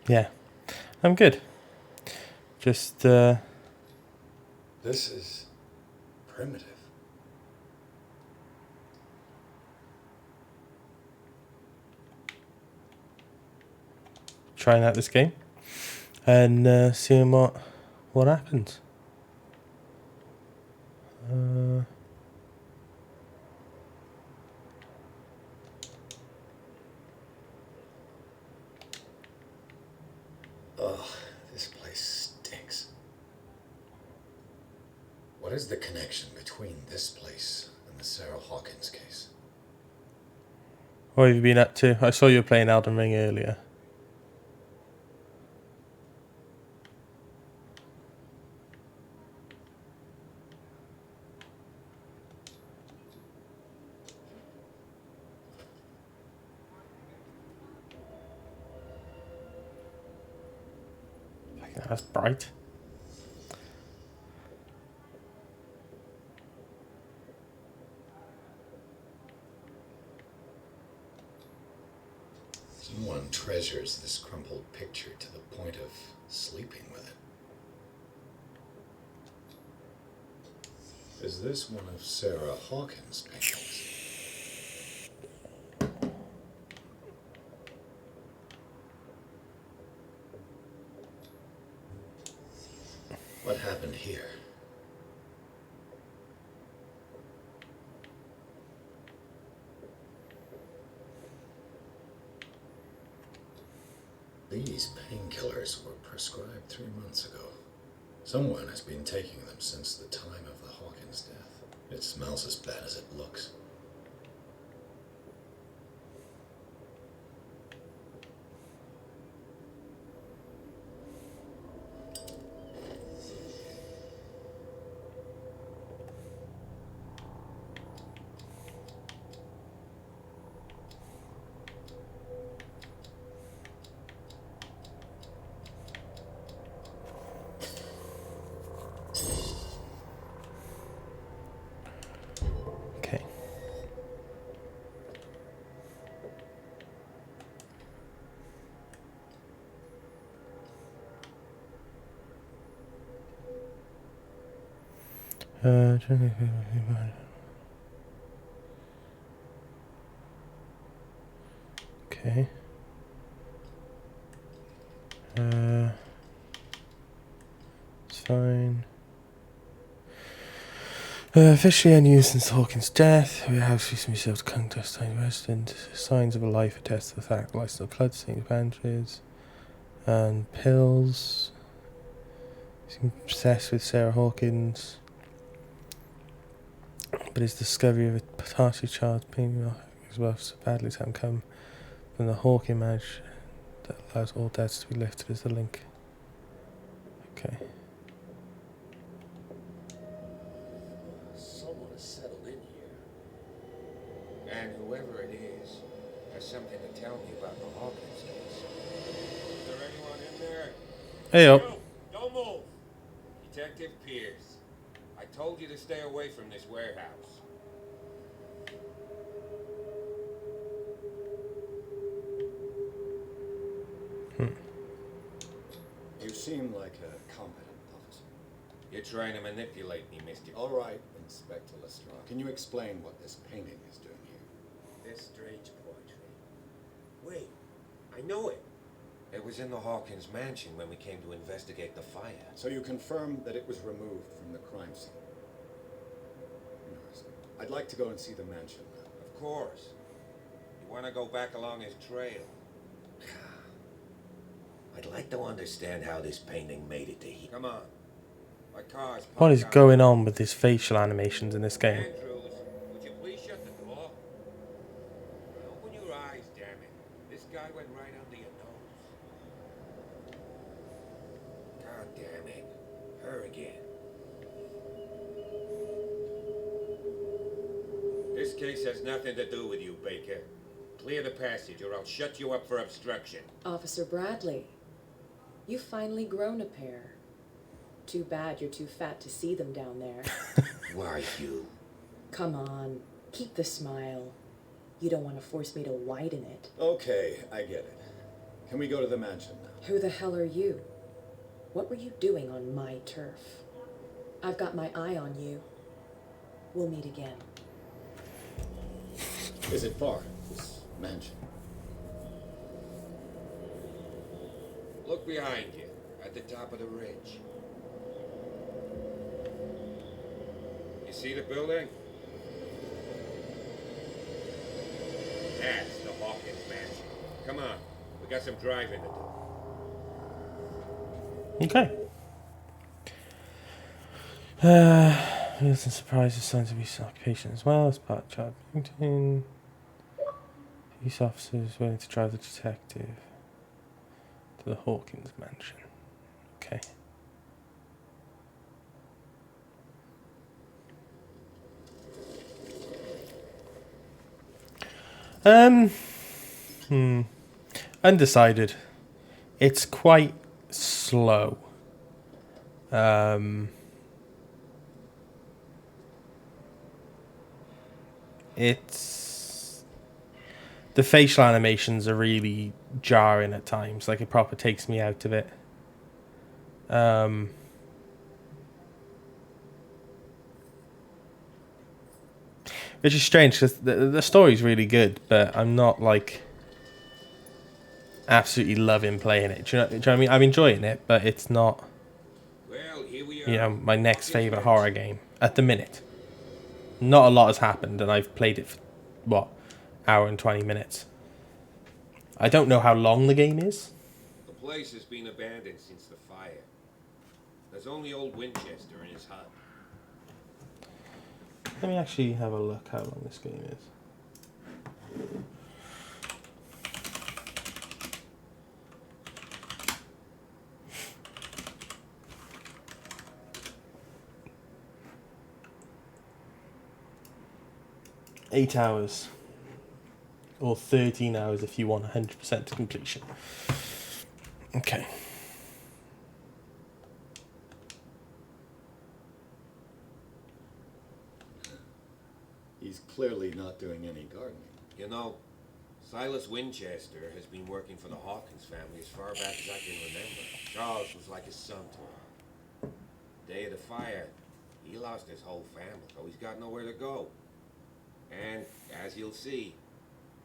Yeah, I'm good. Just, This is primitive. trying out this game and seeing what happens. Ugh, this place stinks. What is the connection between this place and the Sarah Hawkins case? What have you been up to? I saw you were playing Elden Ring earlier. That's bright. Someone treasures this crumpled picture to the point of sleeping with it. Is this one of Sarah Hawkins' paintings? What happened here? These painkillers were prescribed 3 months ago. Someone has been taking them since the time of the Hawkins death. It smells as bad as it looks. Okay. Okay. It's fine. Officially unused since Hawkins' death. We have recently served clandestine resident. Signs of a life attest to the fact. License of blood, stains, bandages, and pills. He's obsessed with Sarah Hawkins. But his discovery of a partially charged painting as well so badly has come from the Hawkins Mansion that allows all deaths to be lifted as the link. Okay. Someone has settled in here. And whoever it is has something to tell me about the Hawkins case. Is there anyone in there? Hey up. No, don't move. Detective Pierce, I told you to stay away from this warehouse. You seem like a competent officer. You're trying to manipulate me, Mr. All right, Inspector Lestrade. Can you explain what this painting is doing here? This strange portrait. Wait, I know it. It was in the Hawkins Mansion when we came to investigate the fire. So you confirm that it was removed from the crime scene? Interesting. I'd like to go and see the mansion now. Of course. You want to go back along his trail? I'd like to understand how this painting made it to here. Come on. My car's What is parked going on with these facial animations in this game? Andrews, would you please shut the door? Open your eyes, damn it. This guy went right under your nose. God damn it. Her again. This case has nothing to do with you, Baker. Clear the passage or I'll shut you up for obstruction. Officer Bradley, you've finally grown a pair. Too bad you're too fat to see them down there. Why, you? Come on, keep the smile. You don't want to force me to widen it. Okay, I get it. Can we go to the mansion now? Who the hell are you? What were you doing on my turf? I've got my eye on you. We'll meet again. Is it far, this mansion? Look behind you, at the top of the ridge. You see the building? That's the Hawkins Mansion. Come on, we got some driving to do. Okay. There's a surprise assigned to be occupation as well as part of child meeting. Police officers willing to drive the detective to the Hawkins Mansion. Okay. Undecided. It's quite slow. It's the facial animations are really jarring at times. Like, it proper takes me out of it. Which is strange because the story's really good, but I'm not like absolutely loving playing it. Do you know what I mean? I'm enjoying it, but it's not, Well, here we are. you know, my next favorite horror game at the minute. Not a lot has happened, and I've played it for what, hour and 20 minutes. I don't know how long the game is. The place has been abandoned since the fire. There's only old Winchester in his hut. Let me actually have a look how long this game is. Eight hours. Or 13 hours if you want 100% to completion. Okay. He's clearly not doing any gardening. You know, Silas Winchester has been working for the Hawkins family as far back as I can remember. Charles was like his son to him. Day of the fire, he lost his whole family, so he's got nowhere to go. And, as you'll see,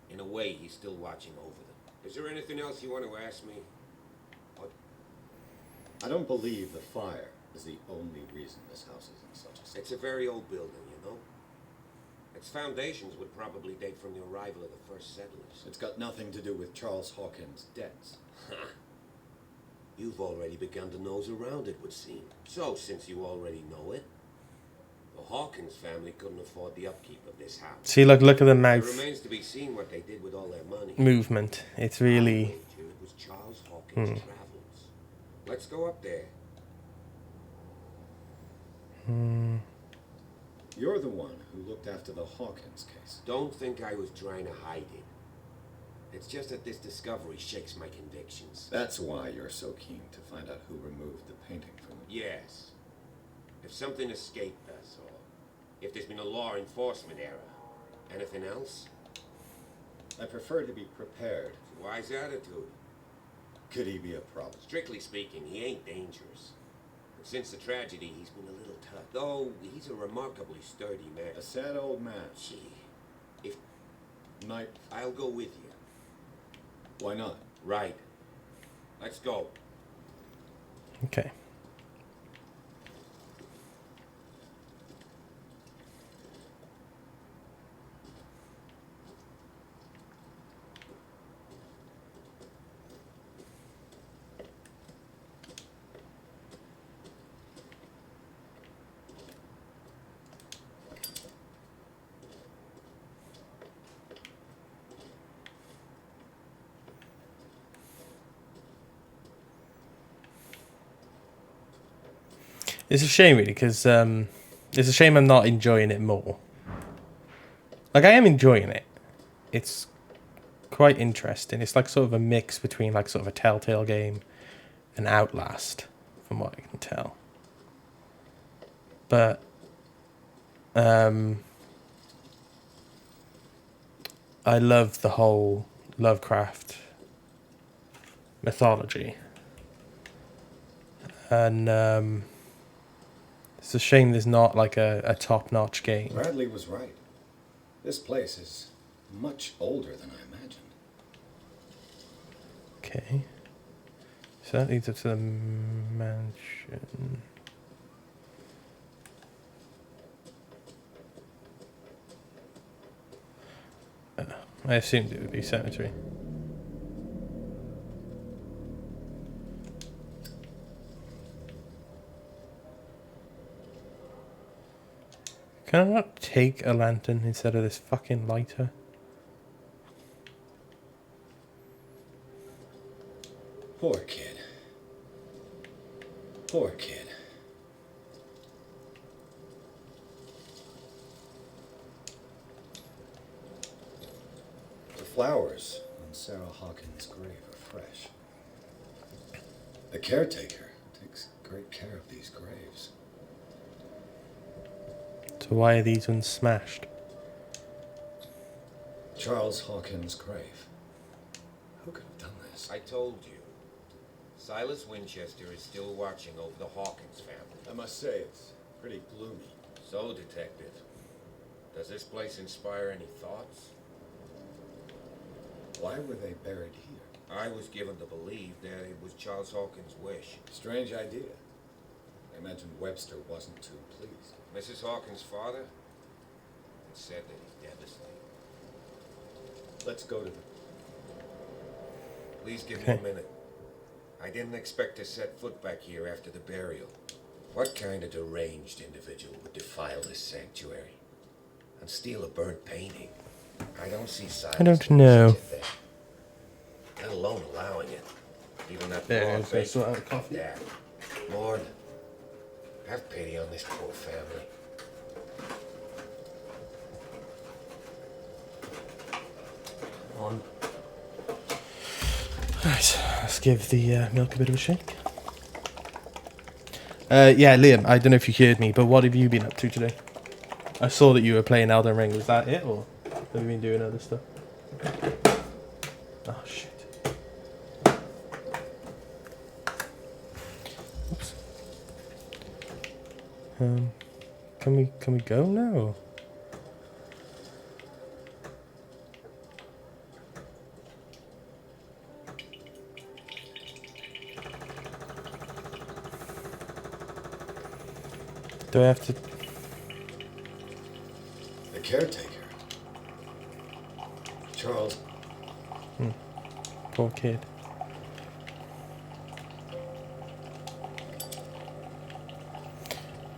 in a way, he's still watching over them. Is there anything else you want to ask me? What? I don't believe the fire is the only reason this house is in such a state. It's a very old building, you know? Its foundations would probably date from the arrival of the first settlers. It's got nothing to do with Charles Hawkins' debts. You've already begun to nose around, it would seem. So, since you already know it, the Hawkins family couldn't afford the upkeep of this house. See, look at the It mouth remains to be seen what they did with all their money. movement. It's really... It was Charles Hawkins' travels. Let's go up there. You're the one who looked after the Hawkins case. Don't think I was trying to hide it. It's just that this discovery shakes my convictions. That's why you're so keen to find out who removed the painting from the... Yes. If something escaped us, or if there's been a law enforcement error. Anything else? I prefer to be prepared. It's a wise attitude. Could he be a problem? Strictly speaking, he ain't dangerous. But since the tragedy, he's been a little tough. Though, he's a remarkably sturdy man. A sad old man. Gee, if... Knight. I'll go with you. Why not? Right. Let's go. Okay. It's a shame, really, because it's a shame I'm not enjoying it more. Like, I am enjoying it. It's quite interesting. It's like sort of a mix between like sort of a Telltale game and Outlast, from what I can tell. But I love the whole Lovecraft mythology. And it's a shame there's not like a top-notch game. Bradley was right. This place is much older than I imagined. Okay. So that leads up to the mansion. I assumed it would be cemetery. Can I not take a lantern instead of this fucking lighter? Poor kid. Poor kid. The flowers on Sarah Hawkins' grave are fresh. The caretaker takes great care of these graves. So why are these ones smashed? Charles Hawkins' grave. Who could have done this? I told you. Silas Winchester is still watching over the Hawkins family. I must say, it's pretty gloomy. So, Detective, does this place inspire any thoughts? Why were they buried here? I was given to believe that it was Charles Hawkins' wish. Strange idea. I imagine Webster wasn't too pleased. Mrs. Hawkins' father said that he's devastated. Let's go to the... Please give me a minute. I didn't expect to set foot back here after the burial. What kind of deranged individual would defile this sanctuary and steal a burnt painting? I don't see Silas. I don't know. Let alone allowing it. Even that There, poor it's baby. sort of coffee. Dad, Lord, have pity on this poor family. On. Right, let's give the milk a bit of a shake. Yeah, Liam, I don't know if you heard me, but what have you been up to today? I saw that you were playing Elden Ring. Was that it, or have you been doing other stuff? Oh shit! Oops. Can we go now? Do I have to? The caretaker. Charles. Poor kid.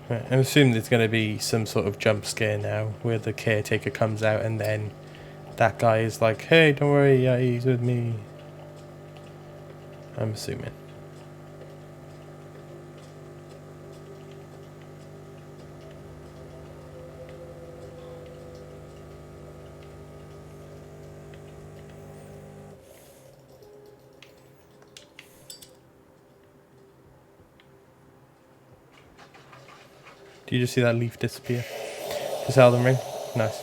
Right, I'm assuming there's going to be some sort of jump scare now, where the caretaker comes out and then that guy is like, "Hey, don't worry, yeah, he's with me." I'm assuming. Do you just see that leaf disappear? Just Elden Ring? Nice.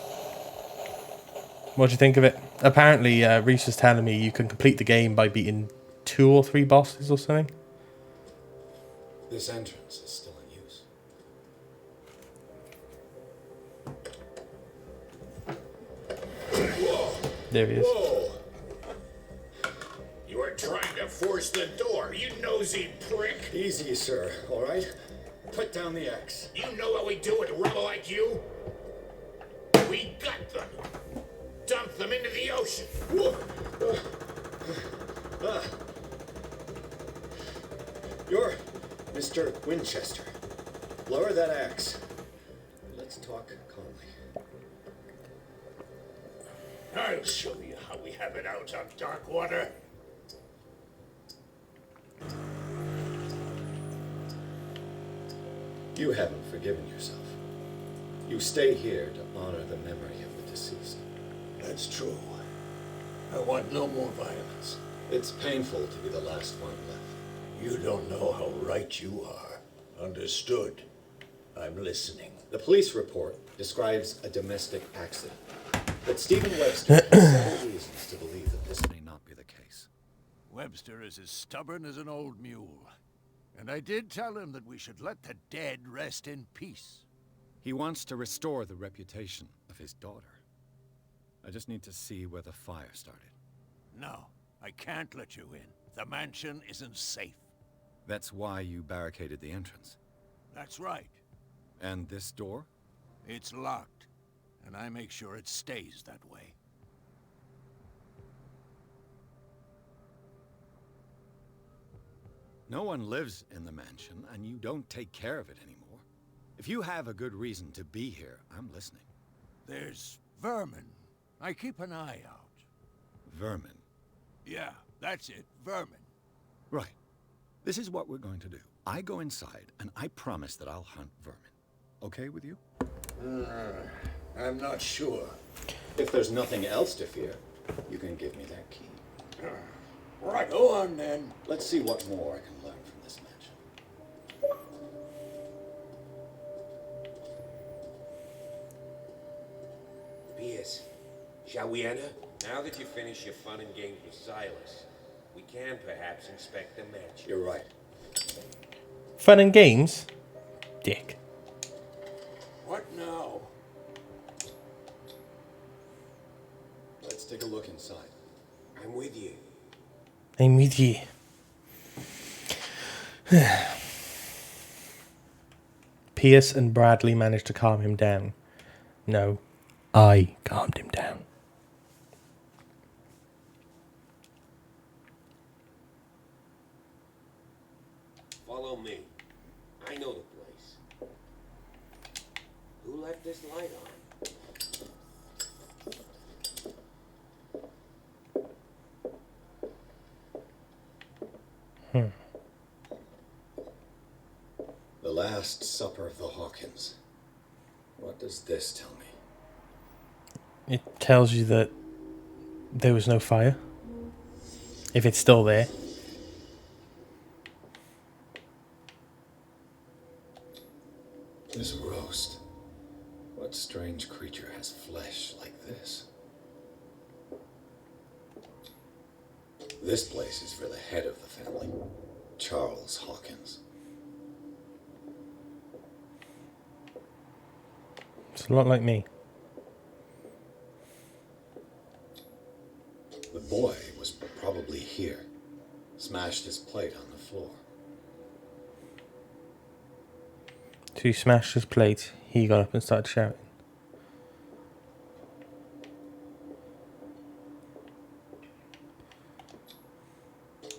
What do you think of it? Apparently, Reese was telling me you can complete the game by beating 2 or 3 bosses or something. This entrance is still in use. Whoa! There he is. Whoa! You were trying to force the door, you nosy prick! Easy, sir, all right? Put down the axe. You know what we do with a rebel like you? We gut them. Dump them into the ocean. You're Mr. Winchester. Lower that axe. Let's talk calmly. I'll show you how we have it out on dark water. You haven't forgiven yourself. You stay here to honor the memory of the deceased. That's true. I want no more violence. It's painful to be the last one left. You don't know how right you are. Understood. I'm listening. The police report describes a domestic accident, but Stephen Webster has several reasons to believe that this may not be the case. Webster is as stubborn as an old mule. And I did tell him that we should let the dead rest in peace. He wants to restore the reputation of his daughter. I just need to see where the fire started. No, I can't let you in. The mansion isn't safe. That's why you barricaded the entrance. That's right. And this door? It's locked, and I make sure it stays that way. No one lives in the mansion, and you don't take care of it anymore. If you have a good reason to be here, I'm listening. There's vermin. I keep an eye out. Vermin? Yeah, that's it, vermin. Right. This is what we're going to do. I go inside, and I promise that I'll hunt vermin. Okay with you? I'm not sure. If there's nothing else to fear, you can give me that key. Right, go on then. Let's see what more I can learn from this mansion. Pierce, shall we enter? Now that you've finished your fun and games with Silas, we can perhaps inspect the mansion. You're right. Fun and games? Dick. What now? Let's take a look inside. I'm with you. I'm with you. Pierce and Bradley managed to calm him down. No, I calmed him down. Follow me. I know the place. Who left this light on? The Last Supper of the Hawkins. What does this tell me? It tells you that there was no fire. If it's still there. This roast. What strange creature has flesh like this? This place is for the head of the family, Charles Hawkins. It's a lot like me. The boy was probably here. Smashed his plate on the floor. So he smashed his plate. He got up and started shouting.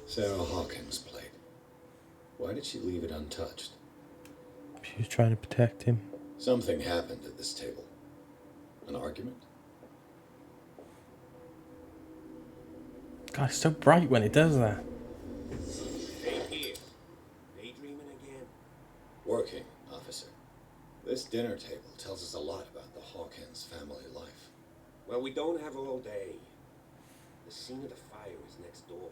Sarah Hawkins' plate. Why did she leave it untouched? She was trying to protect him. Something happened at this table. An argument? God, it's so bright when it does that. Hey, Pierce. Daydreaming again? Working, officer. This dinner table tells us a lot about the Hawkins family life. Well, we don't have all day. The scene of the fire is next door.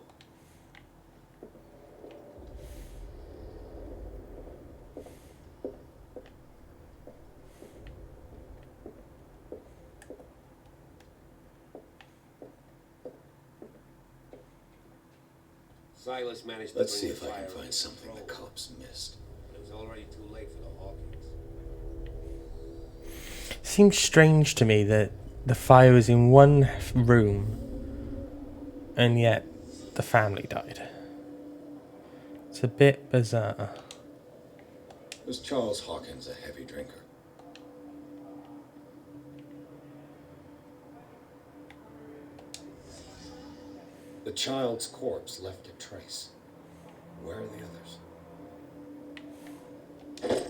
Silas managed to Let's bring see the if I fire can find under something the control, cops missed. but it was already too late for the Hawkins. Seems strange to me that the fire was in one room and yet the family died. It's a bit bizarre. Was Charles Hawkins a heavy drinker? The child's corpse left a trace. Where are the others?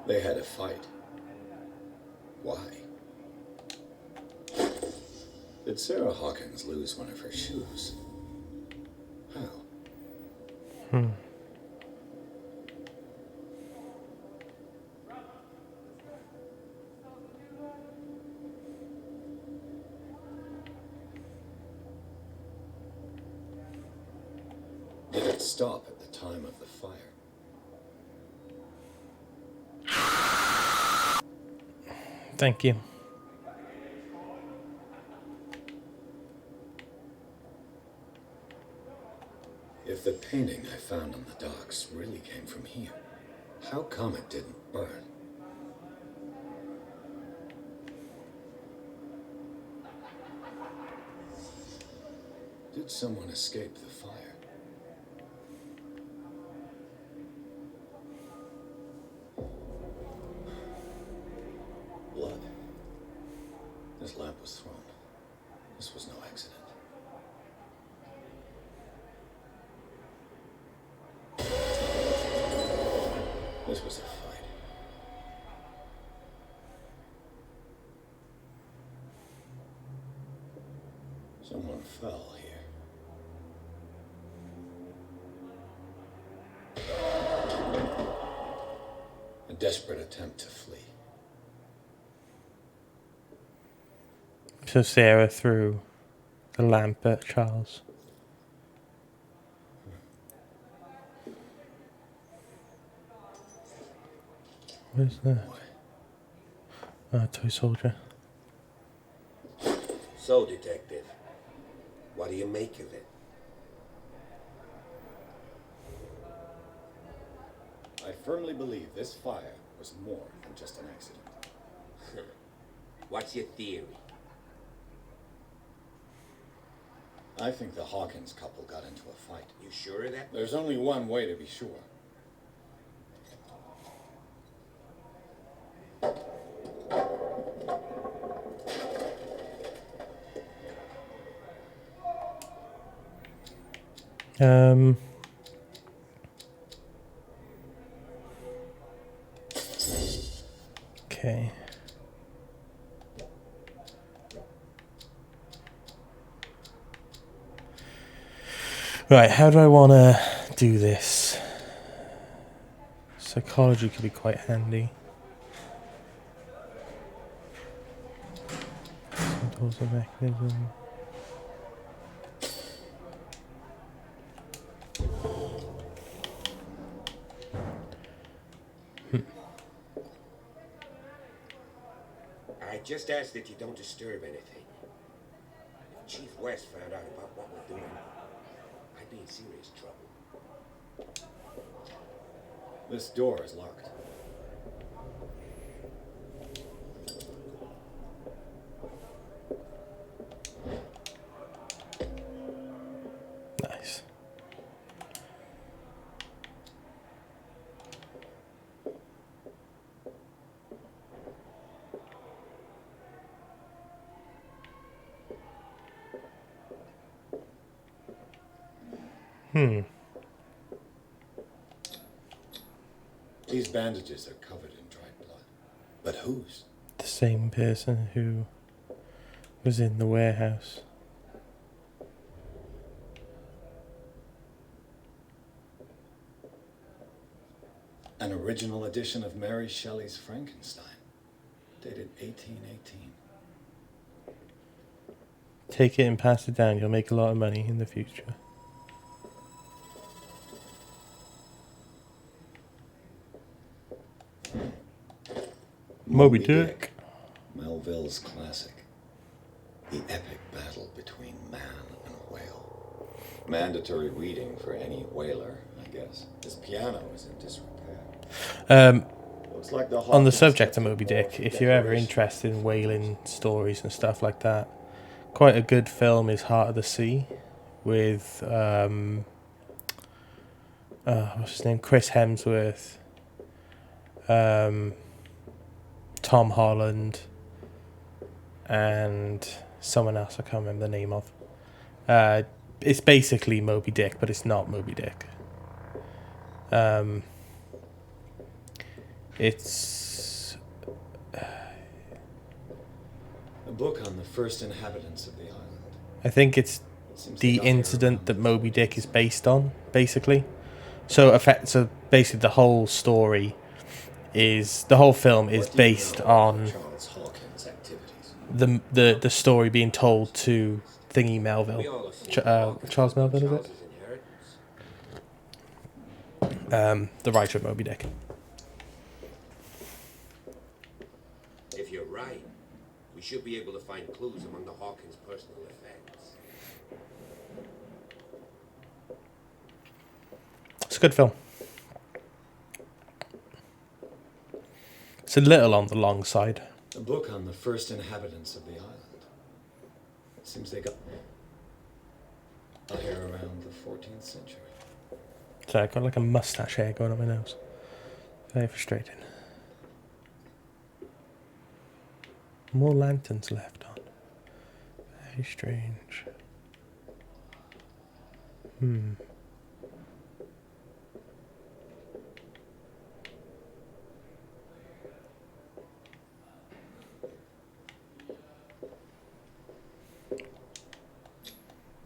They had a fight. Why? Did Sarah Hawkins lose one of her shoes? How? Did it stop at the time of the fire? Thank you. If the painting I found on the dock sparks really came from here. How come it didn't burn? Did someone escape the fire? Blood. This lamp was thrown. This was no accident. This was a fight. Someone fell here. A desperate attempt to flee. So Sarah threw the lamp at Charles. What is that? Oh, toy soldier. So, Detective, what do you make of it? I firmly believe this fire was more than just an accident. What's your theory? I think the Hawkins couple got into a fight. You sure of that? There's only one way to be sure. Okay. Right, how do I want to do this? Psychology could be quite handy. Tools and mechanism. I just ask that you don't disturb anything. If Chief West found out about what we're doing, I'd be in serious trouble. This door is locked. Nice. These bandages are covered in dried blood. But whose? The same person who was in the warehouse. An original edition of Mary Shelley's Frankenstein, dated 1818. Take it and pass it down. You'll make a lot of money in the future. Moby Dick. Melville's classic. The epic battle between man and whale. Mandatory reading for any whaler, I guess. His piano is in disrepair. Looks like the On the subject of Moby Dick, if you're ever interested in whaling stories and stuff like that, quite a good film is Heart of the Sea with what's his name? Chris Hemsworth, Tom Holland, and someone else I can't remember the name of. It's basically Moby Dick, but it's not Moby Dick. It's a book on the first inhabitants of the island. I think it's the incident that Moby Dick is based on, basically. So basically the whole story is, the whole film is based on the story being told to Thingy Melville. Charles Melville, is it? The writer of Moby Dick. If you're right, we should be able to find clues among the Hawkins' personal effects. It's a good film. a little on the long side. A book on the first inhabitants of the island. Seems they got here around the 14th century. So I've got like a mustache hair going on my nose. Very frustrating. More lanterns left on. Very strange.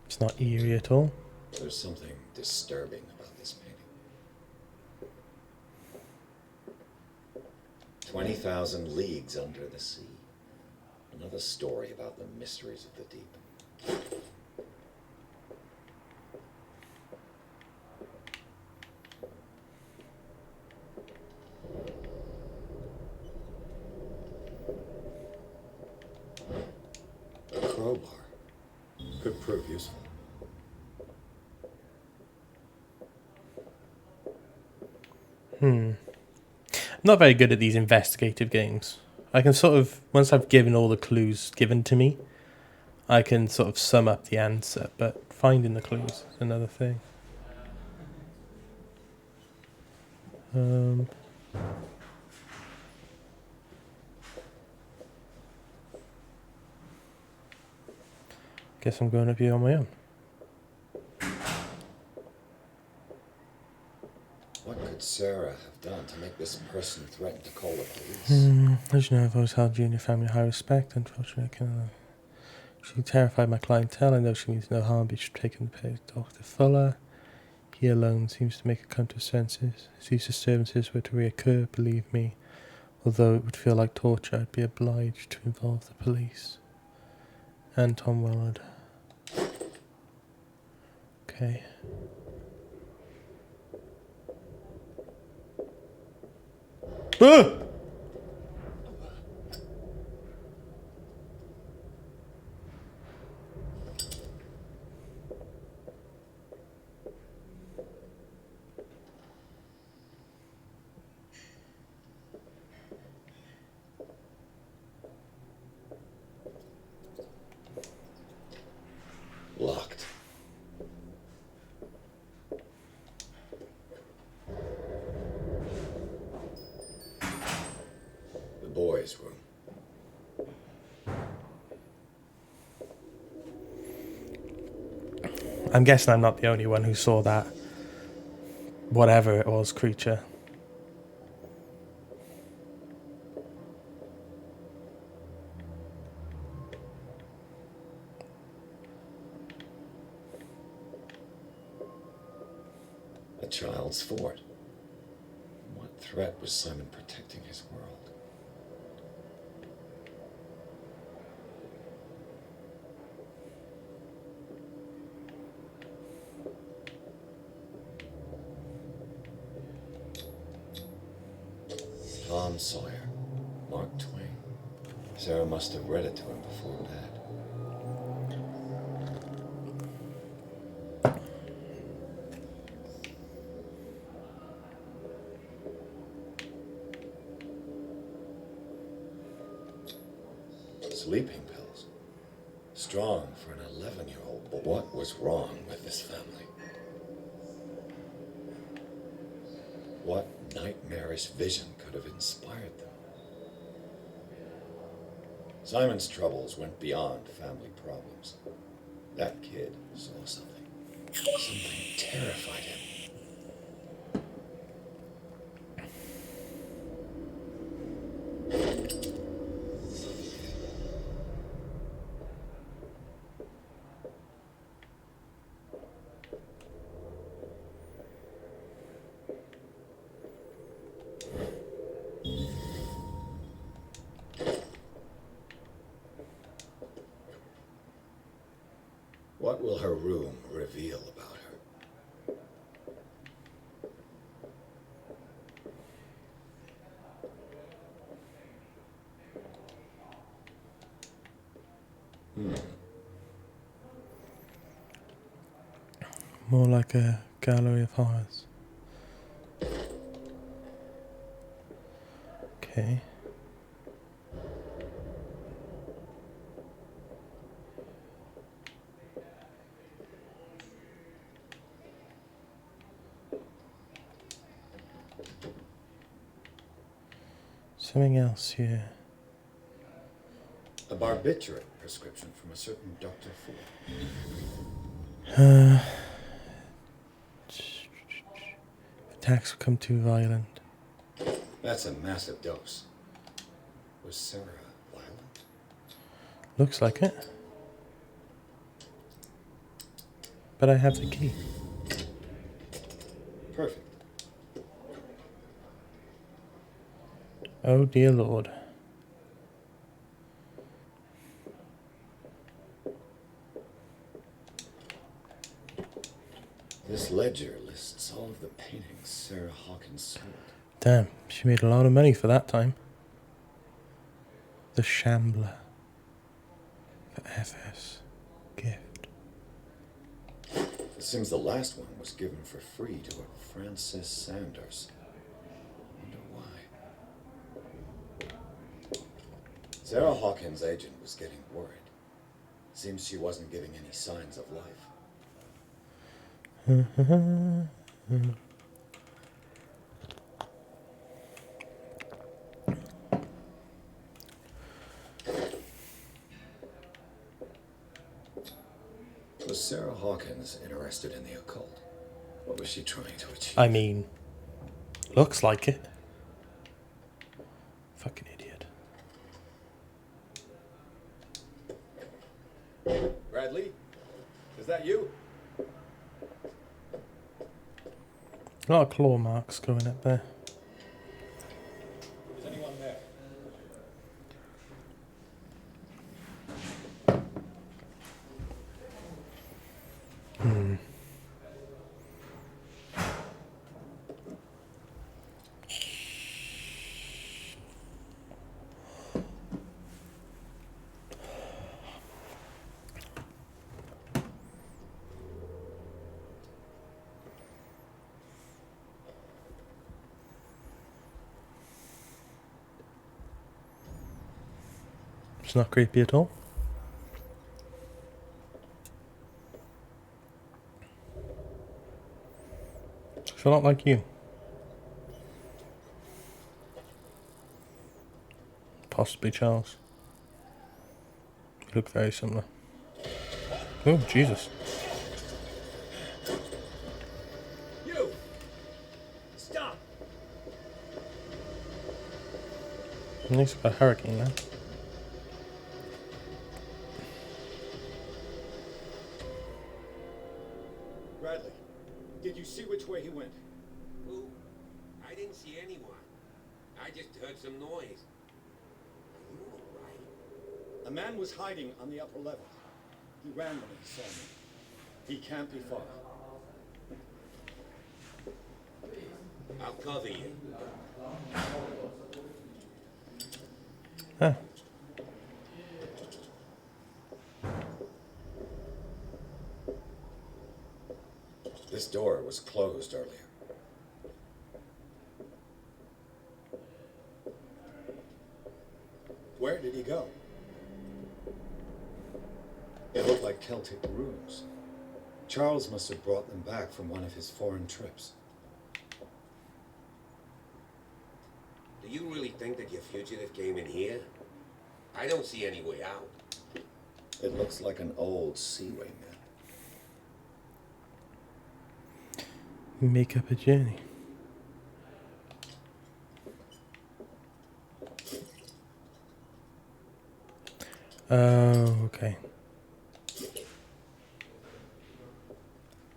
It's not eerie at all. There's something disturbing about this painting. 20,000 leagues under the sea. Another story about the mysteries of the deep. A crowbar could prove useful. I'm not very good at these investigative games. I can sort of, once I've given all the clues given to me, I can sort of sum up the answer, but finding the clues is another thing. Guess I'm going up here on my own. What could Sarah have done to make this person threaten to call the police? As you know, I've always held you and your family in high respect. Unfortunately, I can. She terrified my clientele. I know she means no harm, but she's taken the pay to Dr. Fuller. He alone seems to make her come to her senses. If these disturbances were to reoccur, believe me, although it would feel like torture, I'd be obliged to involve the police. Anton Willard. Okay. Ah! Locked. The boys' room. I'm guessing I'm not the only one who saw that, whatever it was, creature. A child's fort. What threat was Simon protecting his world? Tom Sawyer, Mark Twain. Sarah must have read it to him before bed. Sleeping pills. Strong for an 11-year-old, but what was wrong with this family? What nightmarish vision could have inspired them? Simon's troubles went beyond family problems. That kid saw something. Something terrified him. What will her room reveal about her? More like a gallery of horrors. Okay. Something else here. A barbiturate prescription from a certain Dr. Ford. Attacks become too violent. That's a massive dose. Was Sarah violent? Looks like it. But I have the key. Perfect. Oh dear Lord. This ledger lists all of the paintings Sarah Hawkins sold. Damn, she made a lot of money for that time. The Shambler. For FS. Gift. It seems the last one was given for free to a Frances Sanders. Wonder why. Sarah Hawkins' agent was getting worried. Seems she wasn't giving any signs of life. Was Sarah Hawkins interested in the occult? What was she trying to achieve? I mean, looks like it. Fucking idiot. Bradley? Is that you? A lot of claw marks going up there. Is anyone there? It's not creepy at all. It's a lot like you. Possibly Charles. You look very similar. Oh, Jesus. You! Stop! At least got a hurricane now. Bradley, did you see which way he went? Who? I didn't see anyone. I just heard some noise. Are you all right? A man was hiding on the upper level. He ran when he saw me. He can't be far. I'll cover you. Huh. This door was closed earlier. Where did he go? They looked like Celtic runes. Charles must have brought them back from one of his foreign trips. Do you really think that your fugitive came in here? I don't see any way out. It looks like an old Seaway map. Make up a journey. Oh, okay.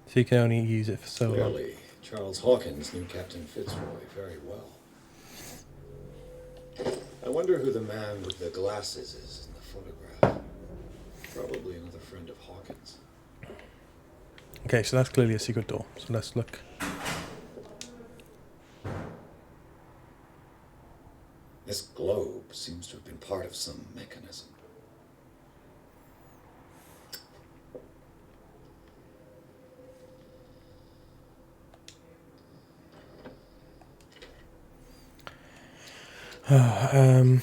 So you can only use it for so long. Clearly, Charles Hawkins knew Captain Fitzroy very well. I wonder who the man with the glasses is in the photograph. Probably another friend of Hawkins. Okay, so that's clearly a secret door. So let's look. This globe seems to have been part of some mechanism. Um,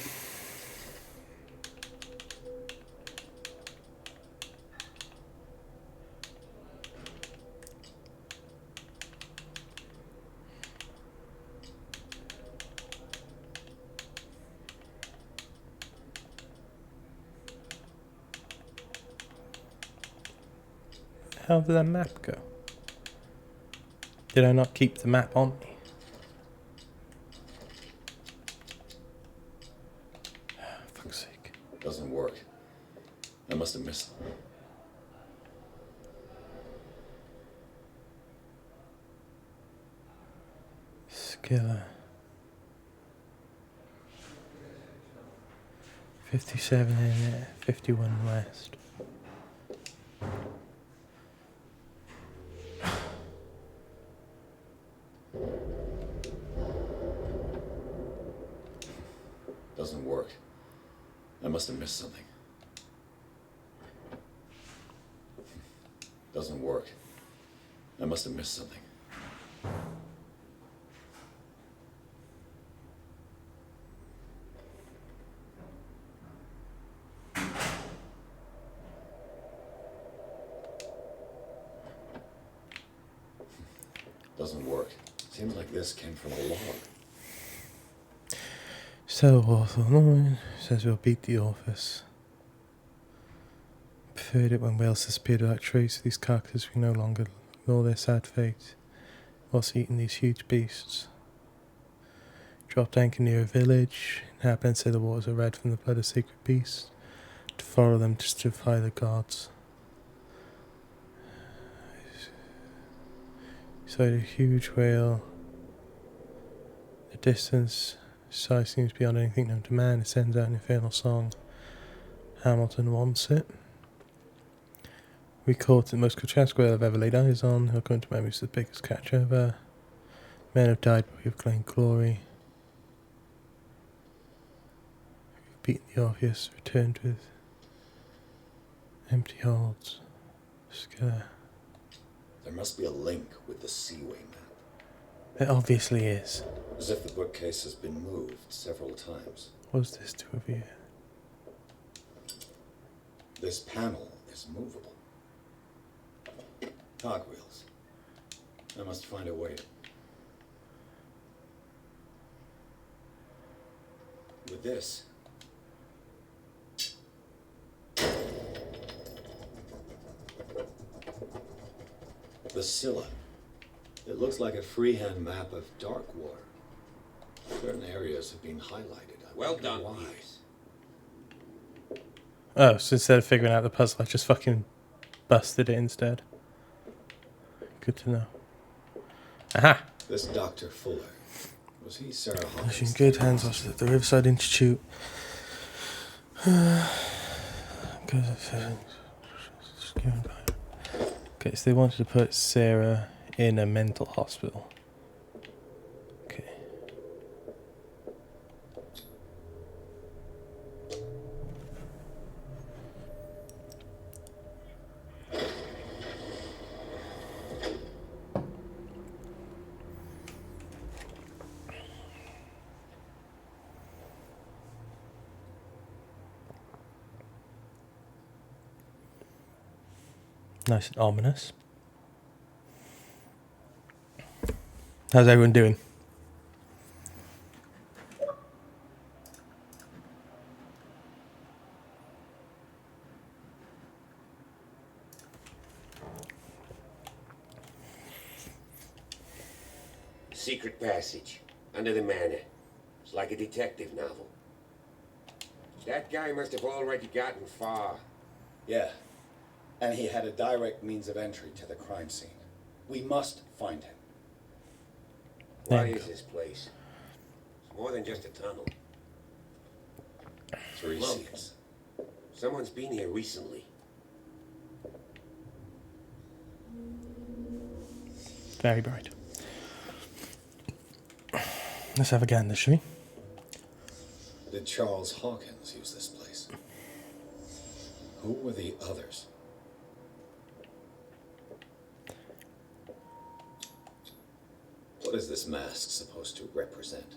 hell did that map go? Did I not keep the map on me? Fuck's sake. Doesn't work. I must have missed. Skiller. 57 in there, 51 west. Doesn't work. I must have missed something. Doesn't work. I must have missed something. Doesn't work. Seems like this came from a log. So Hawthorne says we'll beat the office. Preferred it when Wales disappeared without trace of these carcasses. We no longer ignore their sad fate whilst eating these huge beasts. Dropped anchor near a village. Inhabitants say the waters are red from the blood of sacred beasts. To follow them to defy the gods. Sight a huge whale. The distance size seems beyond anything known to man. It sends out an infernal song. Hamilton wants it. We caught the most grotesque whale I've ever laid eyes on. He'll come to memories the biggest catch ever. Men have died, but we have claimed glory. We've beaten the obvious, returned with empty holds. Skiller. There must be a link with the Seaway map. It obviously is. As if the bookcase has been moved several times. What's this to reveal? This panel is movable. Cogwheels. I must find a way. With this. The Scylla. It looks like a freehand map of dark water. Certain areas have been highlighted. Well done, why. Pierce. Oh, so instead of figuring out the puzzle, I just fucking busted it instead. Good to know. Aha! This Dr. Fuller. Was he Sarah Wishing Hawkins? good hands off at the Riverside Institute. Okay, so they wanted to put Sarah in a mental hospital. Okay. Nice and ominous. How's everyone doing? Secret passage under the manor. It's like a detective novel. That guy must have already gotten far. Yeah. And he had a direct means of entry to the crime scene. We must find him. What is this place? It's more than just a tunnel. 3 Look. seats. Someone's been here recently. Very bright. Let's have a gander, shall we? Did Charles Hawkins use this place? Who were the others? What is this mask supposed to represent?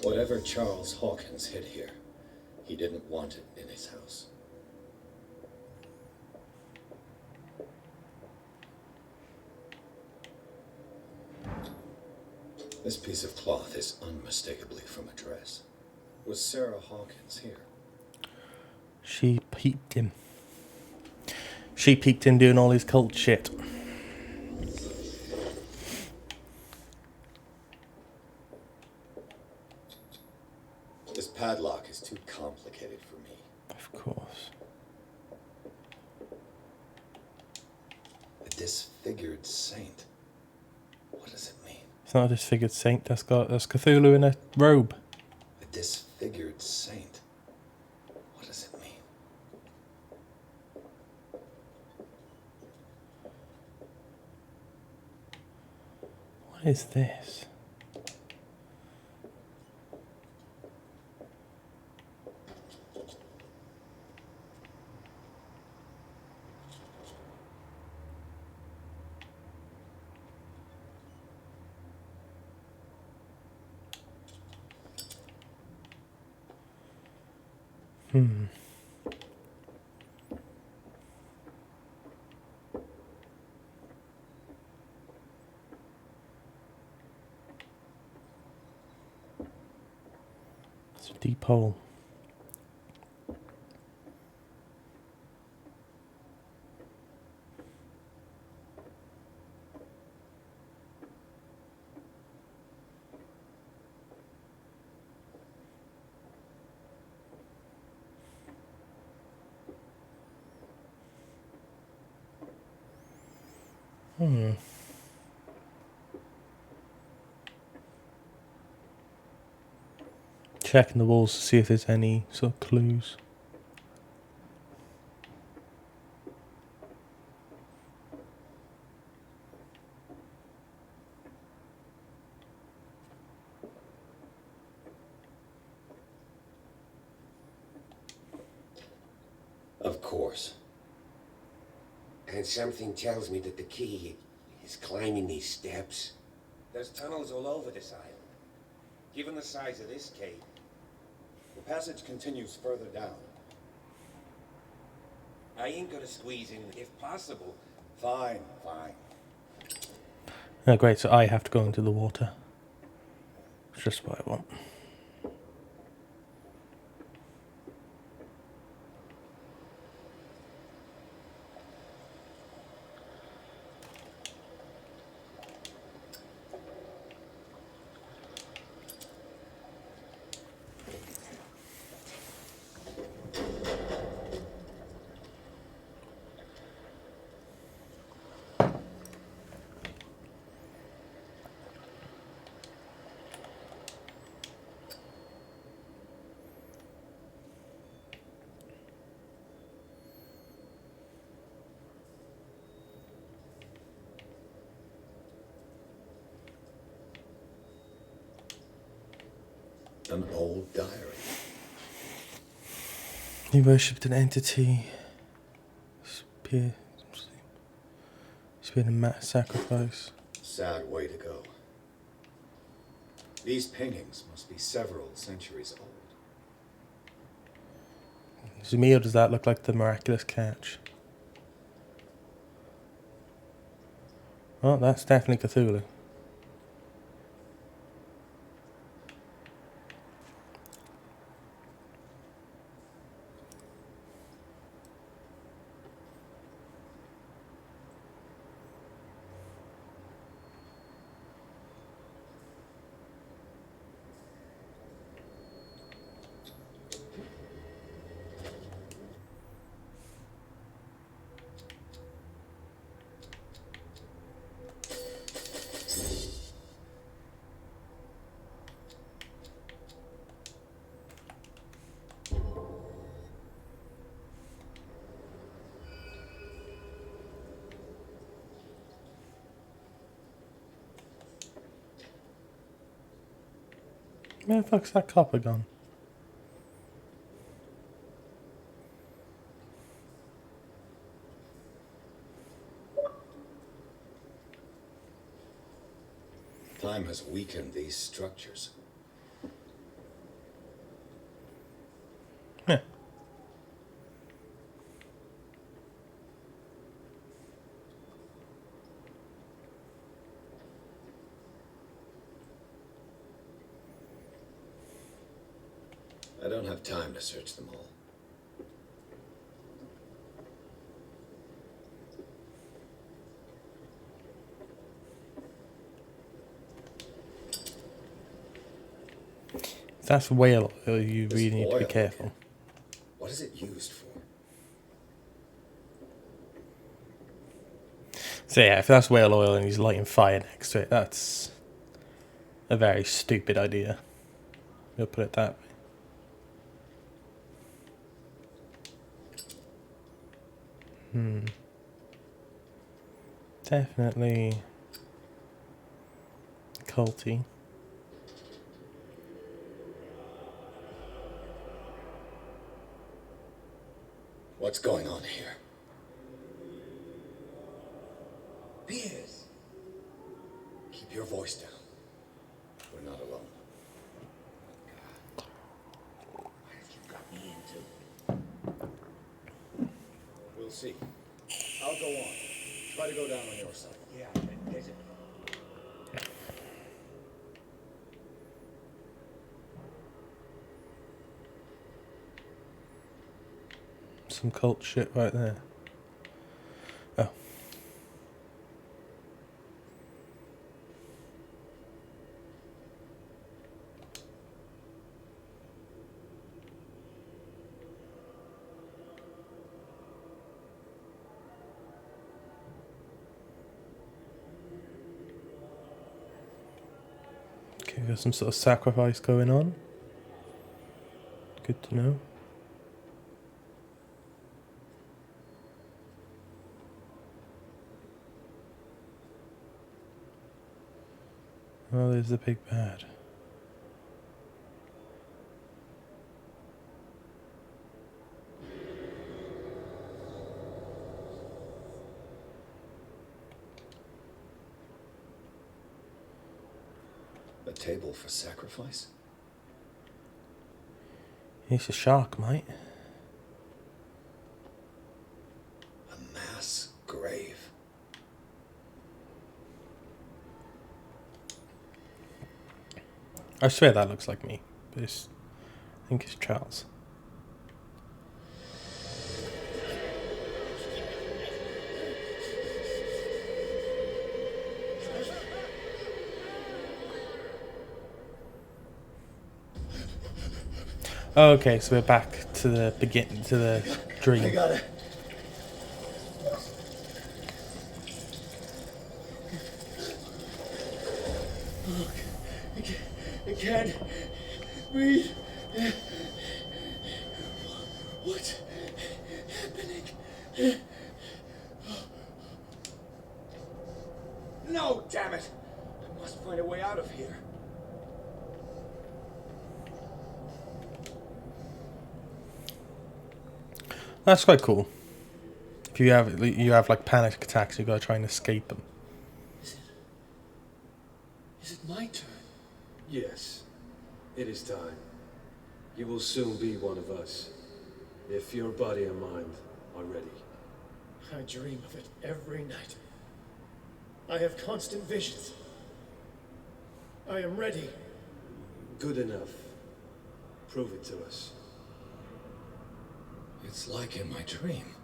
Whatever Charles Hawkins hid here, he didn't want it in his house. This piece of cloth is unmistakably from a dress. Was Sarah Hawkins here? She peeked him. She peeked him doing all his cult shit. This padlock is too complicated for me. Of course. A disfigured saint. What does it mean? It's not a disfigured saint. That's Cthulhu in a robe. A disfigured saint. What does it mean? What is this? It's a deep hole. Checking the walls to see if there's any sort of clues. Of course. And something tells me that the key is climbing these steps. There's tunnels all over this island. Given the size of this cave. The passage continues further down. I ain't gonna squeeze in if possible. Fine, fine. Oh great, so I have to go into the water. It's just what I want. An old diary. He worshipped an entity. Spear. He's been a sacrifice. Sad way to go. These paintings must be several centuries old. To me, or does that look like the miraculous catch? Oh, that's definitely Cthulhu. Where the fuck's that copper gone? Time has weakened these structures. Yeah. I don't have time to search them all. If that's whale oil, you This really need to be oil. careful. What is it used for? So yeah, if that's whale oil and he's lighting fire next to it, that's a very stupid idea. We'll put it that way. Definitely culty. What's going on here? Piers! Keep your voice down. We're not alone. What have you got me into? We'll see. I'll go on. Try to go down on your side. Yeah, there's a... Some cult shit right there. Oh. Okay, there's some sort of sacrifice going on. Good to know. Oh, there's the big bad. A table for sacrifice? He's a shark, mate. A mass grave. I swear that looks like me, but it's, I think it's Charles. Okay, so we're back to the to the dream. I got it. Look, I can't breathe. What's happening? No, damn it! I must find a way out of here. That's quite cool. If you have like panic attacks, you gotta try and escape them. Is it my turn? Yes. It is time. You will soon be one of us. If your body and mind are ready. I dream of it every night. I have constant visions. I am ready. Good enough. Prove it to us. It's like in my dream.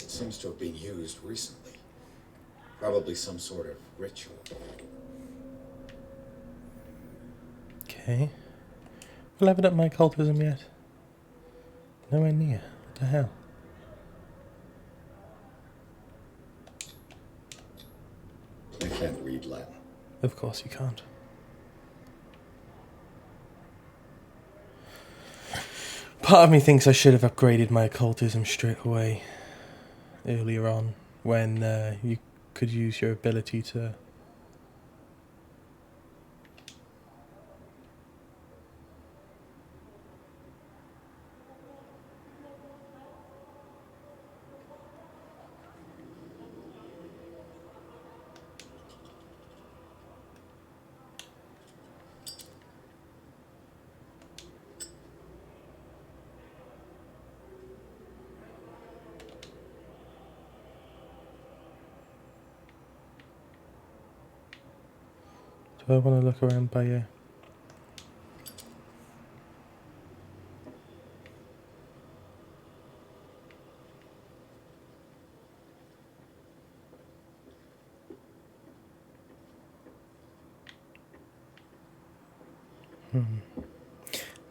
It seems to have been used recently. Probably some sort of ritual. Okay. Leveled up my cultism yet? Nowhere near. What the hell? I can't read Latin. Of course you can't. Part of me thinks I should have upgraded my occultism straight away earlier on when you could use your ability to So I want to look around by here.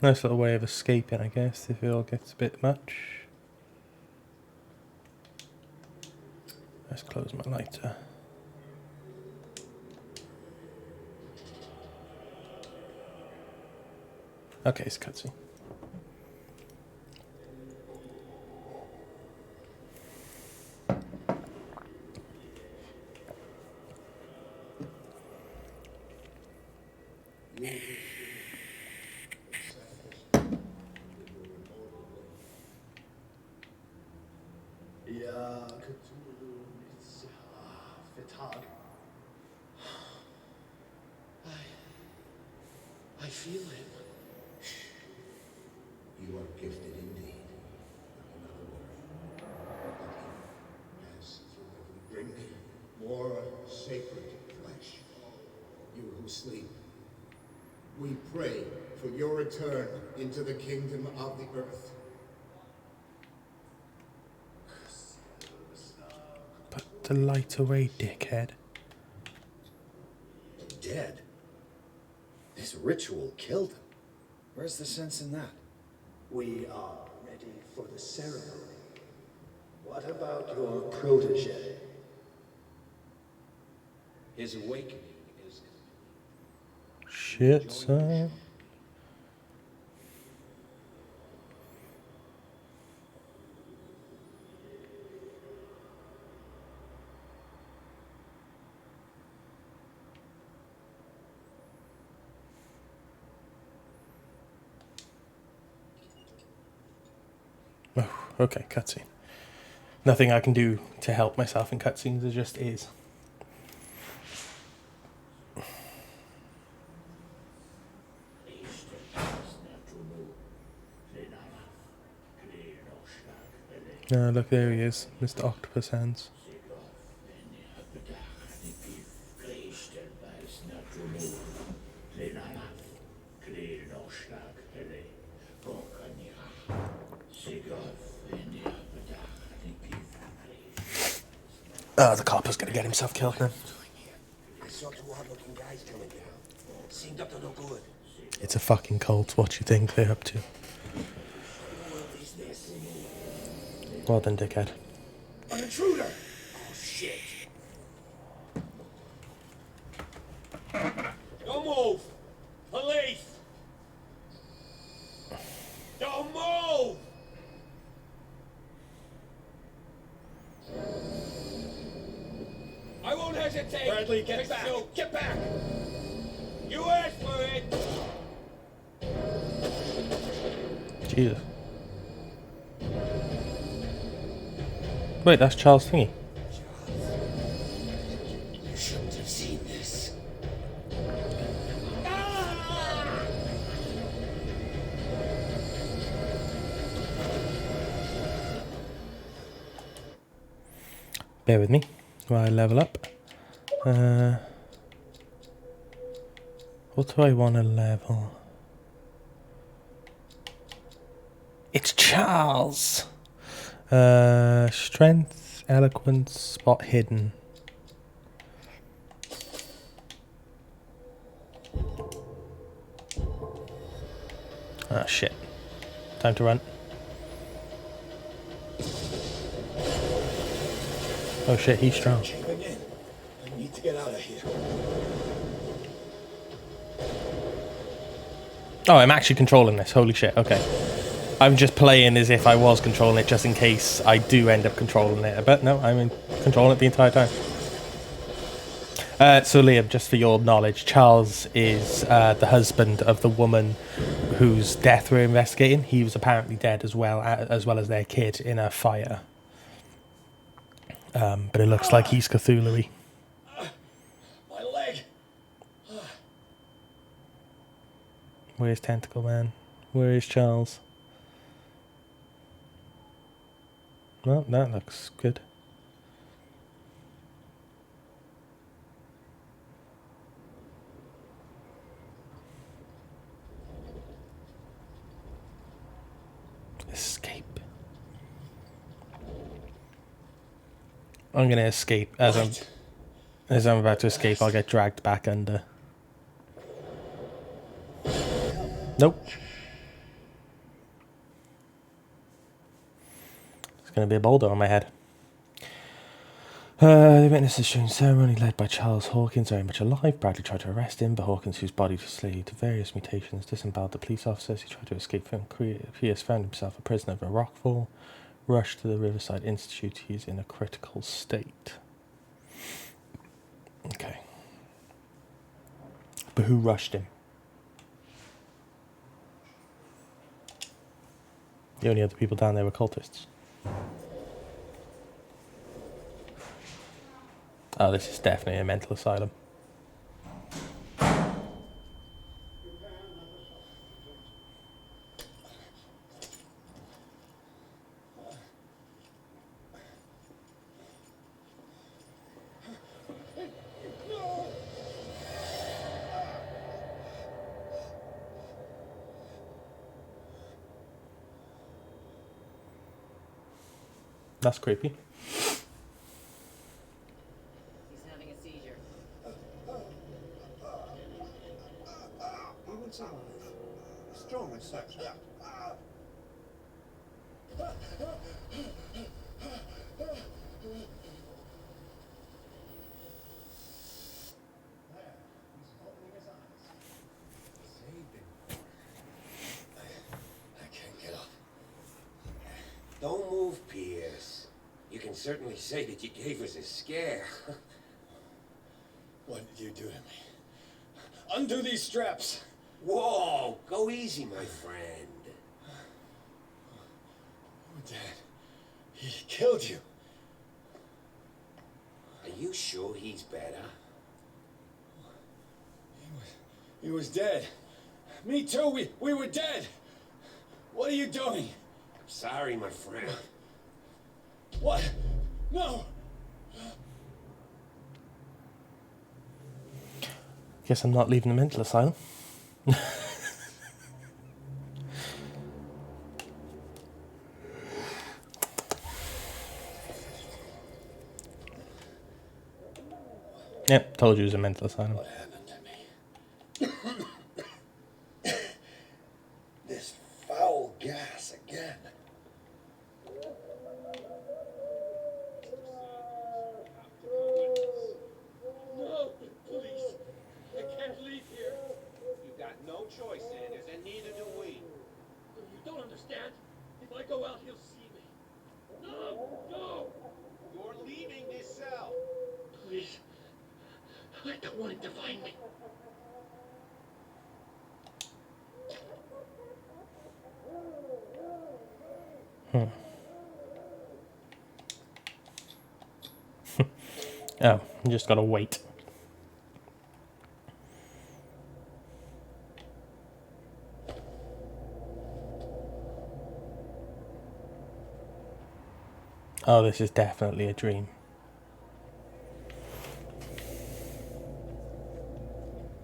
Nice little way of escaping, I guess, if it all gets a bit much. Let's close my lighter. Okay, it's cutscene. I feel him. You are gifted indeed. Another word. As you bring me more sacred flesh. You who sleep, we pray for your return into the kingdom of the earth. Put the light away, dickhead. Dead? This ritual killed him. Where's the sense in that? We are ready for the ceremony. What about your protege? His awakening is Shit, son. Oh, okay, cutscene. Nothing I can do to help myself in cutscenes, it just is. Look, there he is, Mr. Octopus Hands. Oh, the copper's gonna get himself killed now. I saw two odd-looking guys coming down. Seemed up to no good. It's a fucking cult, what you think they're up to? Well done, dickhead. An intruder! Oh, shit. Don't move! Police! Don't move! I won't hesitate! Bradley, get back! So, get back! You asked for it! Jesus. Wait, that's Charles Thingy. You shouldn't have seen this. Bear with me while I level up. What do I want to level? It's Charles! Strength, eloquence, spot hidden. Ah, shit. Time to run. Oh shit, he's strong. Caving in. I need to get out of here. Oh, I'm actually controlling this. Holy shit, okay. I'm just playing as if I was controlling it just in case I do end up controlling it. But no, I'm controlling it the entire time. So Liam, just for your knowledge, Charles is the husband of the woman whose death we're investigating. He was apparently dead as well as their kid in a fire. But it looks like he's Cthulhu-y. My leg! Where's Tentacle Man? Where is Charles? Well, that looks good. . I'm gonna escape as I'm about to escape. I'll get dragged back under. Nope. It's gonna be a boulder on my head. The witness is showing ceremony led by Charles Hawkins, very much alive. Bradley tried to arrest him, but Hawkins, whose body displayed to various mutations, disemboweled the police officers. He tried to escape from Pierce, found himself a prisoner of a rockfall, rushed to the Riverside Institute. He is in a critical state. Okay. But who rushed him? The only other people down there were cultists. Oh, this is definitely a mental asylum. That's creepy. He's having a seizure. He will survive. Strong as such. Don't move, Pierce. You can certainly say that you gave us a scare. What did you do to me? Undo these straps! Whoa, go easy, my friend. Oh, Dad, he killed you. Are you sure he's better? He was dead. Me too, we were dead. What are you doing? Sorry, my friend. What? No! Guess I'm not leaving the mental asylum. Yep, told you it was a mental asylum. What happened to me? This foul gas again. No, please. I can't leave here. You've got no choice, Sanders, and neither do we. You don't understand. If I go out, he'll see me. No, no. You're leaving this cell. Please. I don't want him to find me. Oh, you just gotta wait. Oh, this is definitely a dream.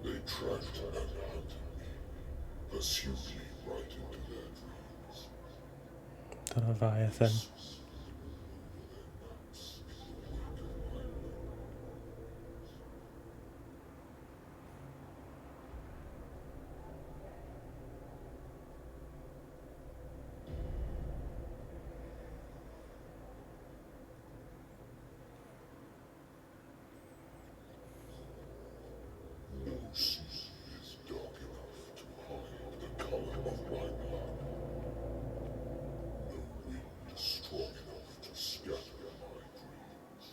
They tracked and hunted me, pursued me right into their dreams. The Leviathan. No sea is dark enough to hide the color of my blood. No wind strong enough to scatter my dreams.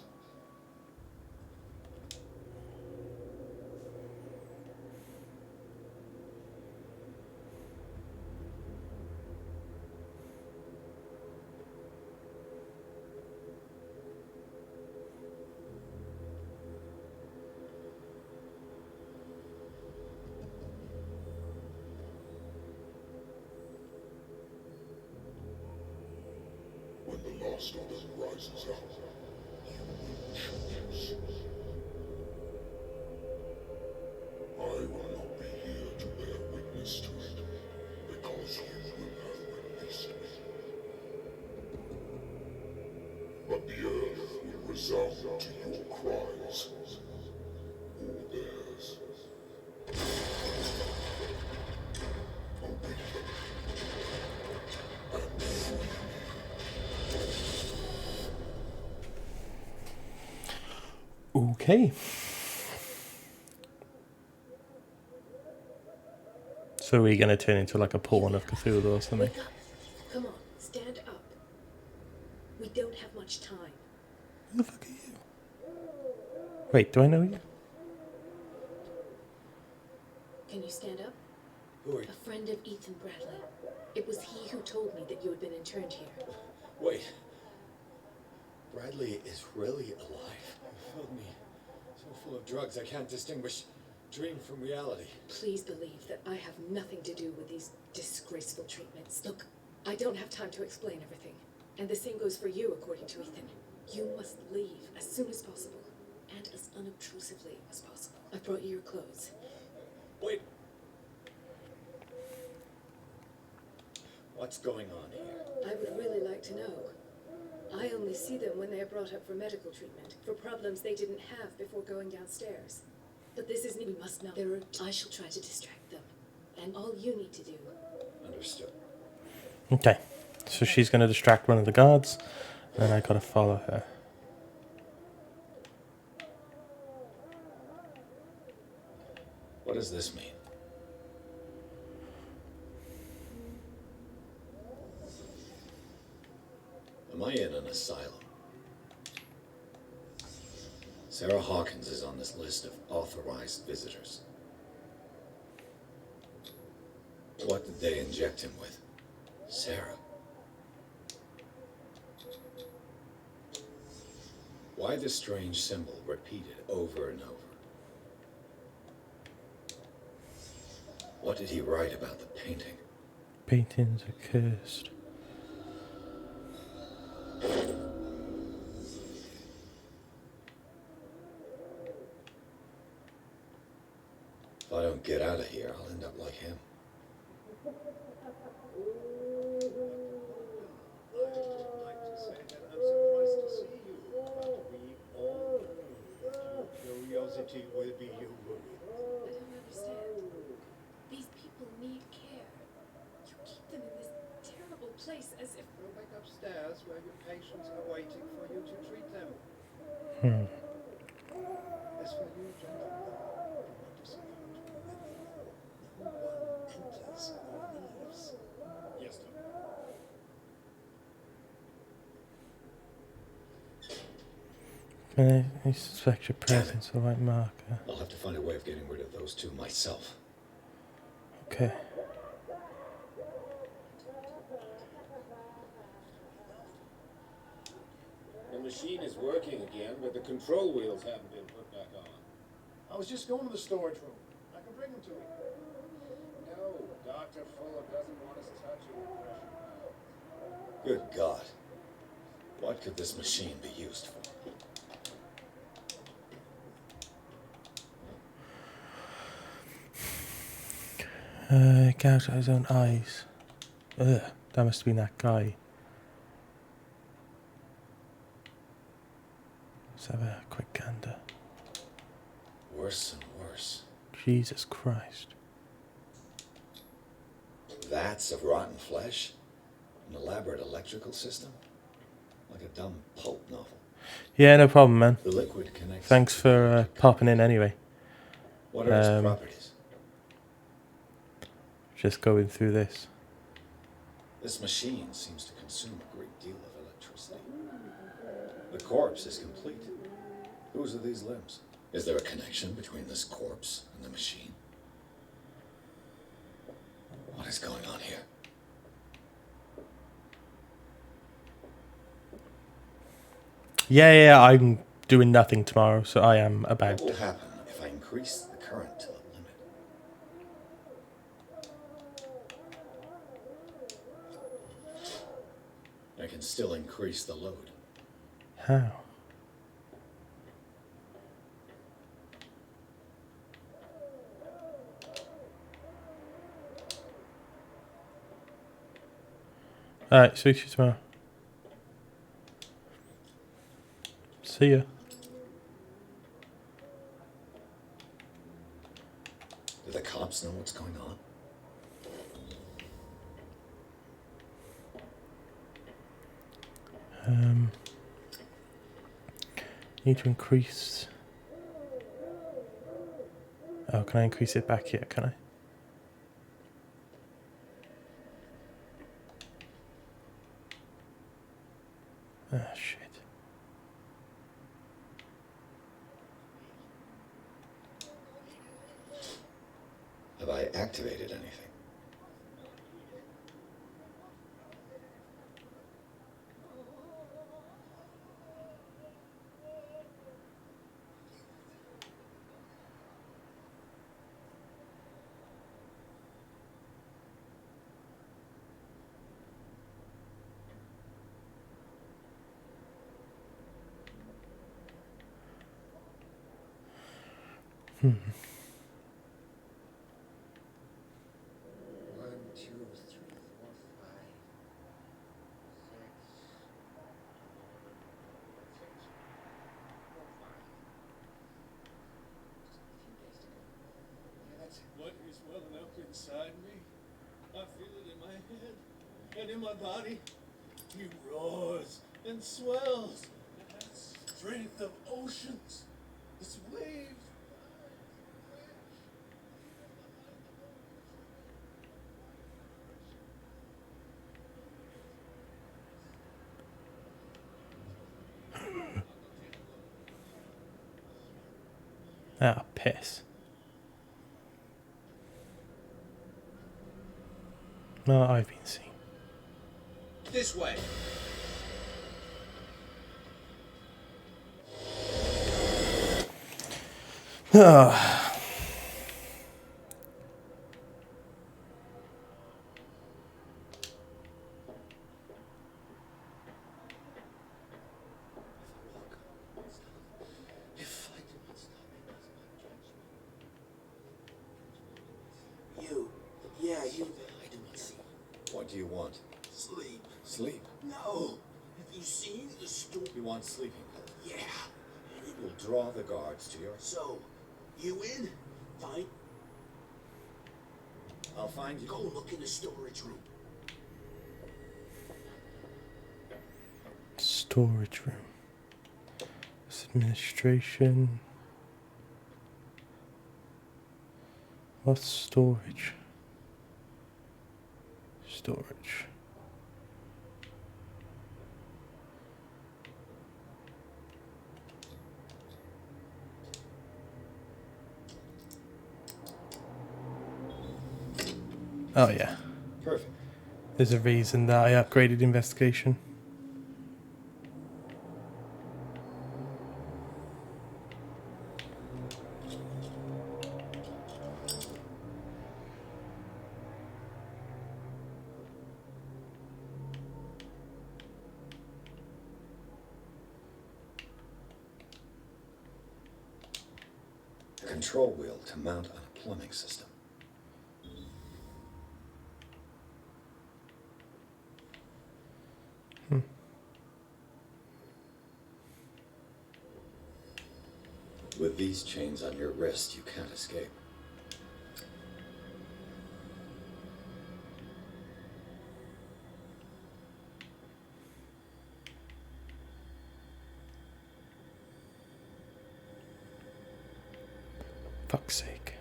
When the last of them rises up, you will choose. I will not be here to bear witness to it, because you will have witnessed me. But the earth will resound to your cries, or theirs. Okay. So we're gonna turn into like a pawn of Cthulhu or something. Wake up. Come on, stand up. We don't have much time. Who the fuck are you? Wait, do I know you? Can you stand up? Who are you? A friend of Ethan Bradley. It was he who told me that you had been interned here. Wait. Bradley is really alive. You filled me so full of drugs I can't distinguish dream from reality. Please believe that I have nothing to do with these disgraceful treatments. Look, I don't have time to explain everything. And the same goes for you, according to Ethan. You must leave as soon as possible, and as unobtrusively as possible. I brought you your clothes. Wait. What's going on here? I would really like to know. I only see them when they are brought up for medical treatment, for problems they didn't have before going downstairs. But this isn't, we must know. I shall try to distract them. And all you need to do. Understood. Okay. So she's gonna distract one of the guards, and I gotta follow her. What does this mean? Am I in an asylum? Sarah Hawkins is on this list of authorized visitors. What did they inject him with? Sarah. Why this strange symbol repeated over and over? What did he write about the painting? Paintings are cursed. If I don't get out of here, I'll end up like him. Curiosity will be your ruin. I don't understand. These people need care. You keep them in this terrible place as if... Go back upstairs where your patients are waiting for you to treat them. As for you, gentlemen, do not disappoint me. No one enters or leaves. Yes, Doctor. I suspect your presence the right marker. I'll have to find a way of getting rid of those two myself. Okay. The machine is working again, but the control wheels haven't been put back on. I was just going to the storage room. I can bring them to you. No, Dr. Fuller doesn't want us touching the pressure valve. Good God. What could this machine be used for? Gouged out his own eyes. Ugh, that must have been that guy. Let's have a quick gander. Worse and worse. Jesus Christ. Vats of rotten flesh? An elaborate electrical system? Like a dumb pulp novel. Yeah, no problem, man. The liquid connects. Thanks for popping in anyway. What are its properties? Just going through this. This machine seems to consume a great deal of electricity. The corpse is complete. Whose are these limbs? Is there a connection between this corpse and the machine? What is going on here? Yeah, I'm doing nothing tomorrow, so I am about. What will happen if I increase the current to the limit? I can still increase the load. How? Alright, speak to you tomorrow. See ya. Do the cops know what's going on? Need to increase. Oh, can I increase it back here? Can I? Ah, shit. Have I activated anything? Hmm. 1, 2, 3, 4, 5, 6. What is welling up inside me? I feel it in my head and in my body. He roars and swells. That strength of oceans. Its waves. Ah, piss. No, I've been seen. This way. Ah. If I do not stop, it does not judge me. You. Yeah, you. I do not see. What do you want? Sleep. Sleep? No. Have you seen the storm? You want sleeping pills? Yeah. It will draw the guards to your... So, you in? Fine. I'll find you. Go look in the storage room. Storage room. This administration. What's storage? Storage. Oh yeah. Perfect. There's a reason that I upgraded investigation. The control wheel to mount on a plumbing system. With these chains on your wrist, you can't escape. Fuck's sake.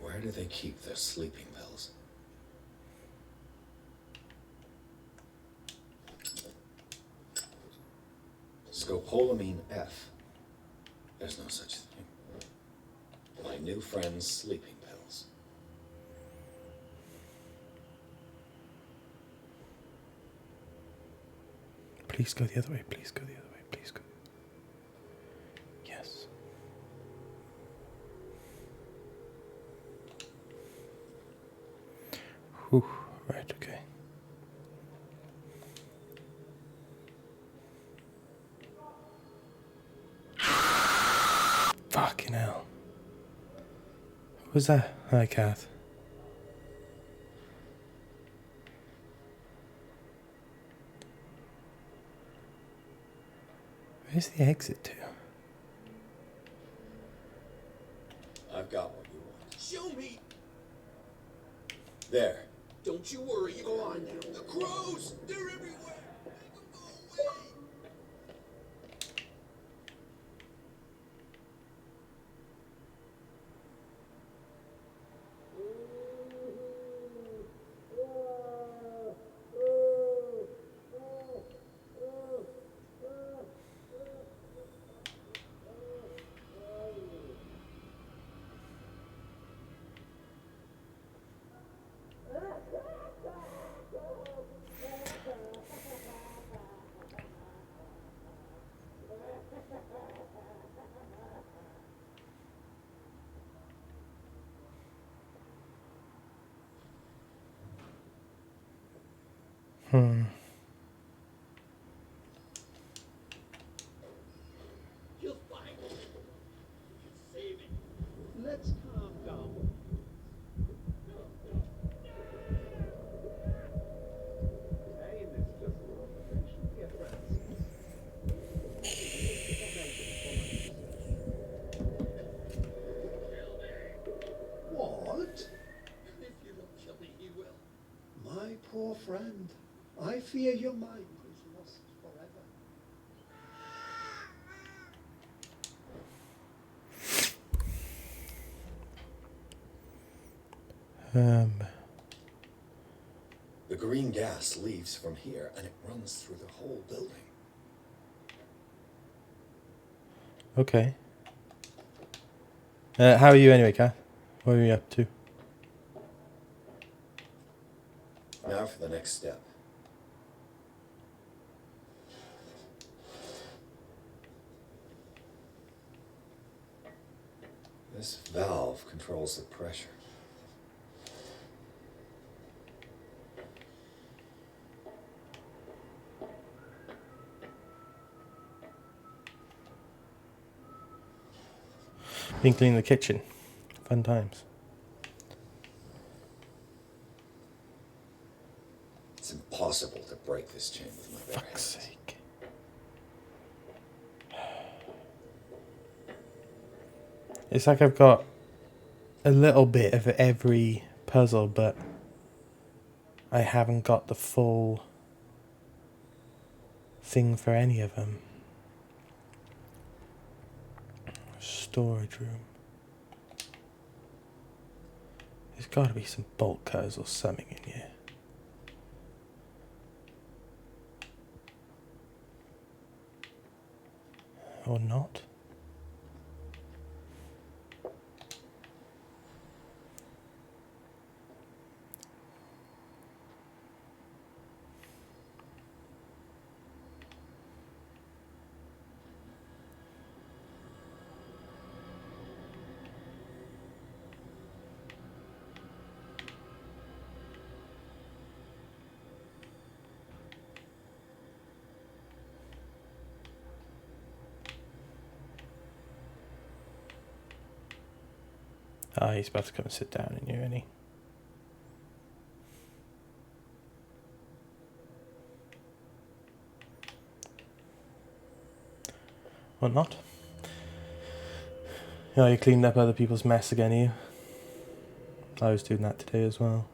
Where do they keep their sleeping pills? Scopolamine F. There's no such thing. My new friend's sleeping pills. Please go the other way, please go the other way, please go. Yes. Whew, right, okay. Fucking hell. What was that? Hi, Kath. Where's the exit to? I've got what you want. Show me! There. Don't you worry, you go on now. The crows! They're everywhere! Make them go away! You'll find it. You can save it. Let's calm down. Hey, this just an observation, dear Francis. What? If you don't kill me, he will. My poor friend, I fear your mind is lost forever. The green gas leaves from here, and it runs through the whole building. Okay. How are you anyway, Kath? What are you up to? Now for the next step. This valve controls the pressure. Been cleaning the kitchen. Fun times. It's impossible to break this chain with my bare Fuck's hands. sake. It's like I've got a little bit of every puzzle, but I haven't got the full thing for any of them. Storage room. There's got to be some bolt cutters or something in here. Or not. Ah, he's about to come and sit down in here, isn't he? Or not? Oh, you cleaned up other people's mess again, are you? I was doing that today as well.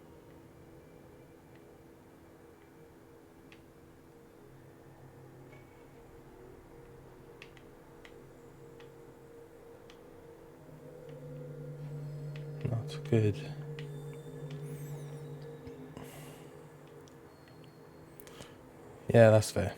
Not good. Yeah, that's fair.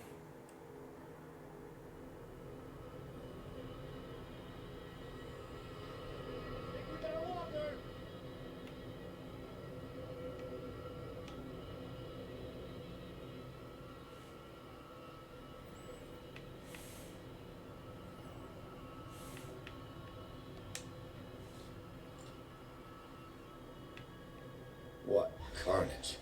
What carnage.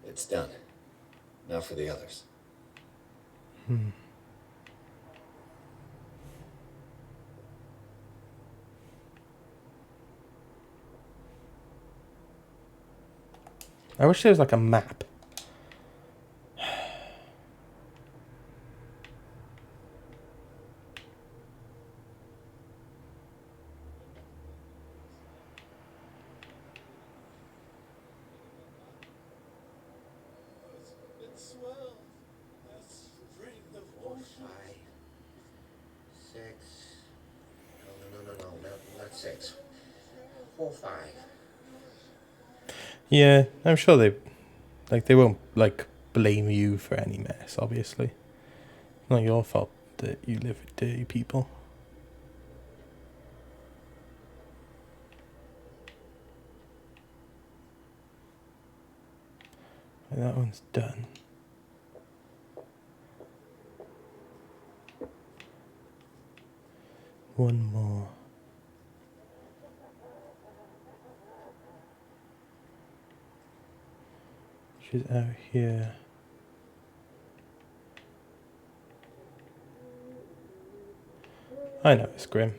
It's done. Now for the others. I wish there was like a map. It swells. The strength of 4, oceans. 5, 6. No, not 6. 4, 5. Yeah, I'm sure they won't like blame you for any mess. Obviously, not your fault that you live with dirty people. That one's done. One more. She's out here. I know it's grim.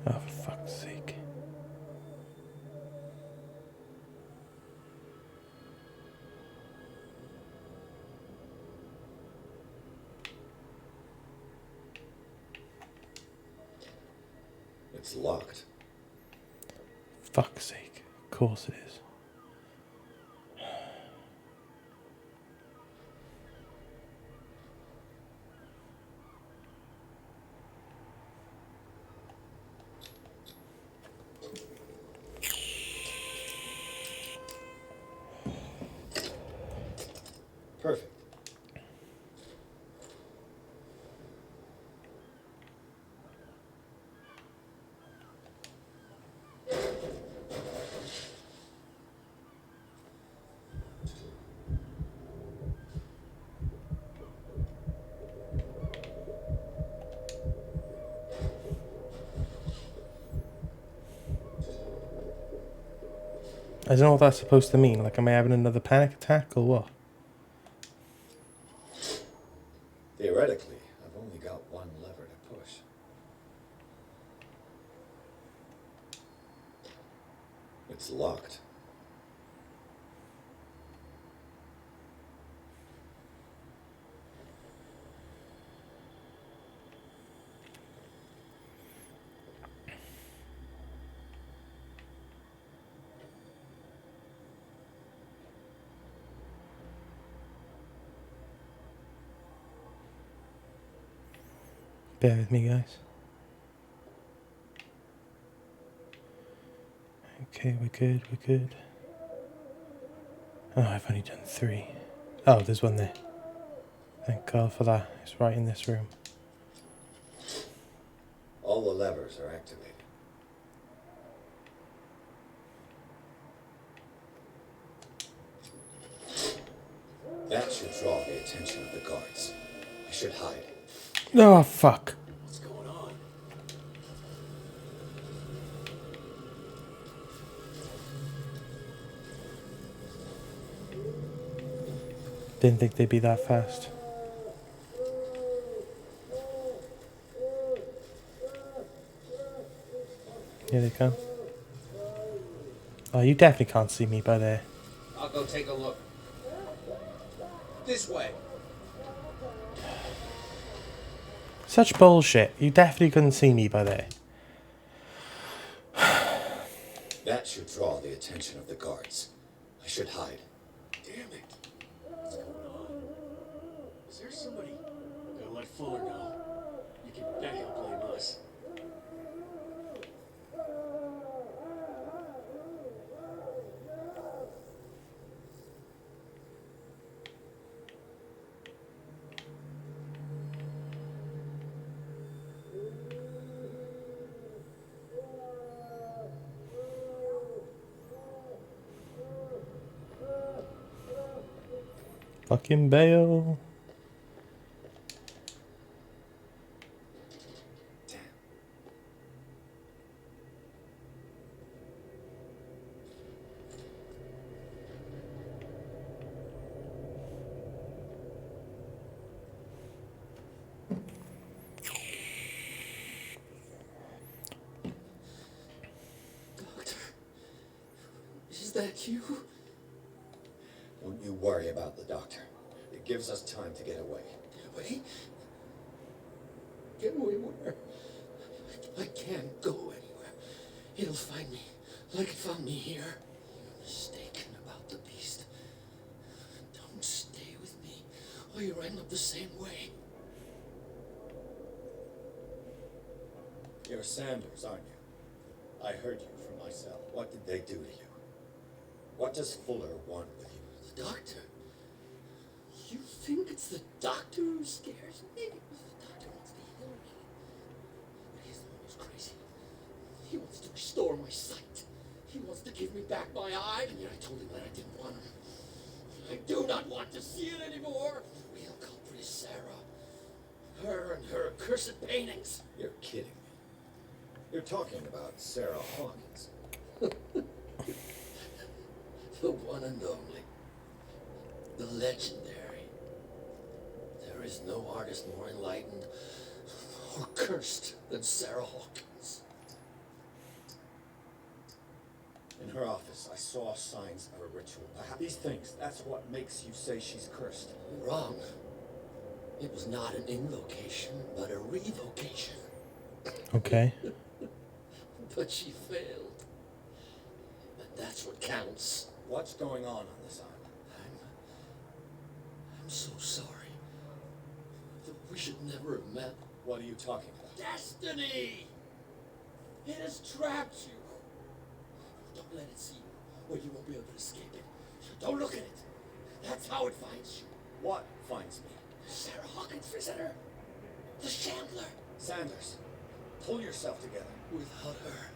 Oh, for fuck's sake. It's locked. Fuck's sake. Of course it is. Perfect. I don't know what that's supposed to mean. Like, am I having another panic attack or what? Theoretically, I've only got one lever to push. It's locked. Bear with me, guys. Okay, we're good, we're good. Oh, I've only done 3. Oh, there's one there. Thank God for that. It's right in this room. All the levers are activated. That should draw the attention of the guards. I should hide. Oh, fuck. What's going on? Didn't think they'd be that fast. Here they come. Oh, you definitely can't see me by there. I'll go take a look. This way. Such bullshit. You definitely couldn't see me by there. That should draw the attention of the guards. I should hide. Damn it. What's going on? Is there somebody? Gotta let Fuller know. You can bet he'll blame us. Fucking bail. that you? Don't you worry about the doctor. It gives us time to get away. Get away? Get away where? I can't go anywhere. It'll find me, like it found me here. You're mistaken about the beast. Don't stay with me, or you'll end up the same way. You're Sanders, aren't you? I heard you from my cell. What did they do to you? What does Fuller want with you? The doctor? You think it's the doctor who scares me? The doctor wants to heal me. But he's the one who's crazy. He wants to restore my sight. He wants to give me back my eye, and yet I told him that I didn't want him. I do not want to see it anymore. The real culprit is Sarah. Her and her accursed paintings. You're kidding me. You're talking about Sarah Hawkins. The one and only. The legendary. There is no artist more enlightened or cursed than Sarah Hawkins. In her office, I saw signs of a ritual. These things, that's what makes you say she's cursed. Wrong. It was not an invocation, but a revocation. Okay. But she failed. But that's what counts. What's going on this island? I'm so sorry. We should never have met. What are you talking about? Destiny! It has trapped you. Don't let it see you, or you won't be able to escape it. Don't look at it. That's how it finds you. What finds me? Sarah Hawkins' visitor. The Shambler. Sanders, pull yourself together. Without her,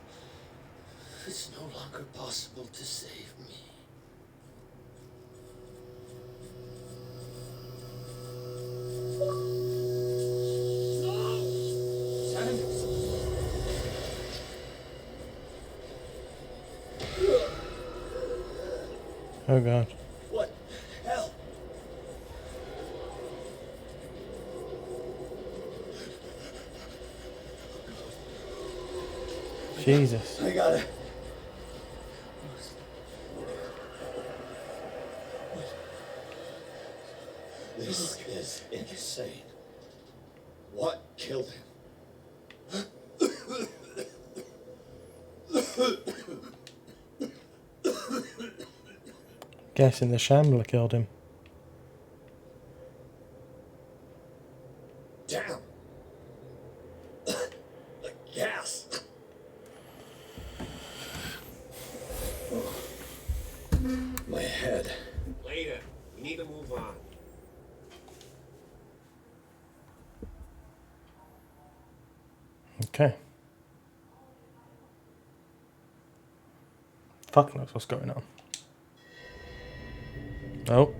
it's no longer possible to save me. Oh god. What hell? Jesus. I got it. This is insane. What killed him? Guessing the Shambler killed him. Damn. The gas. My head. Later. We need to move on. Okay. Fuck knows what's going on. Oh.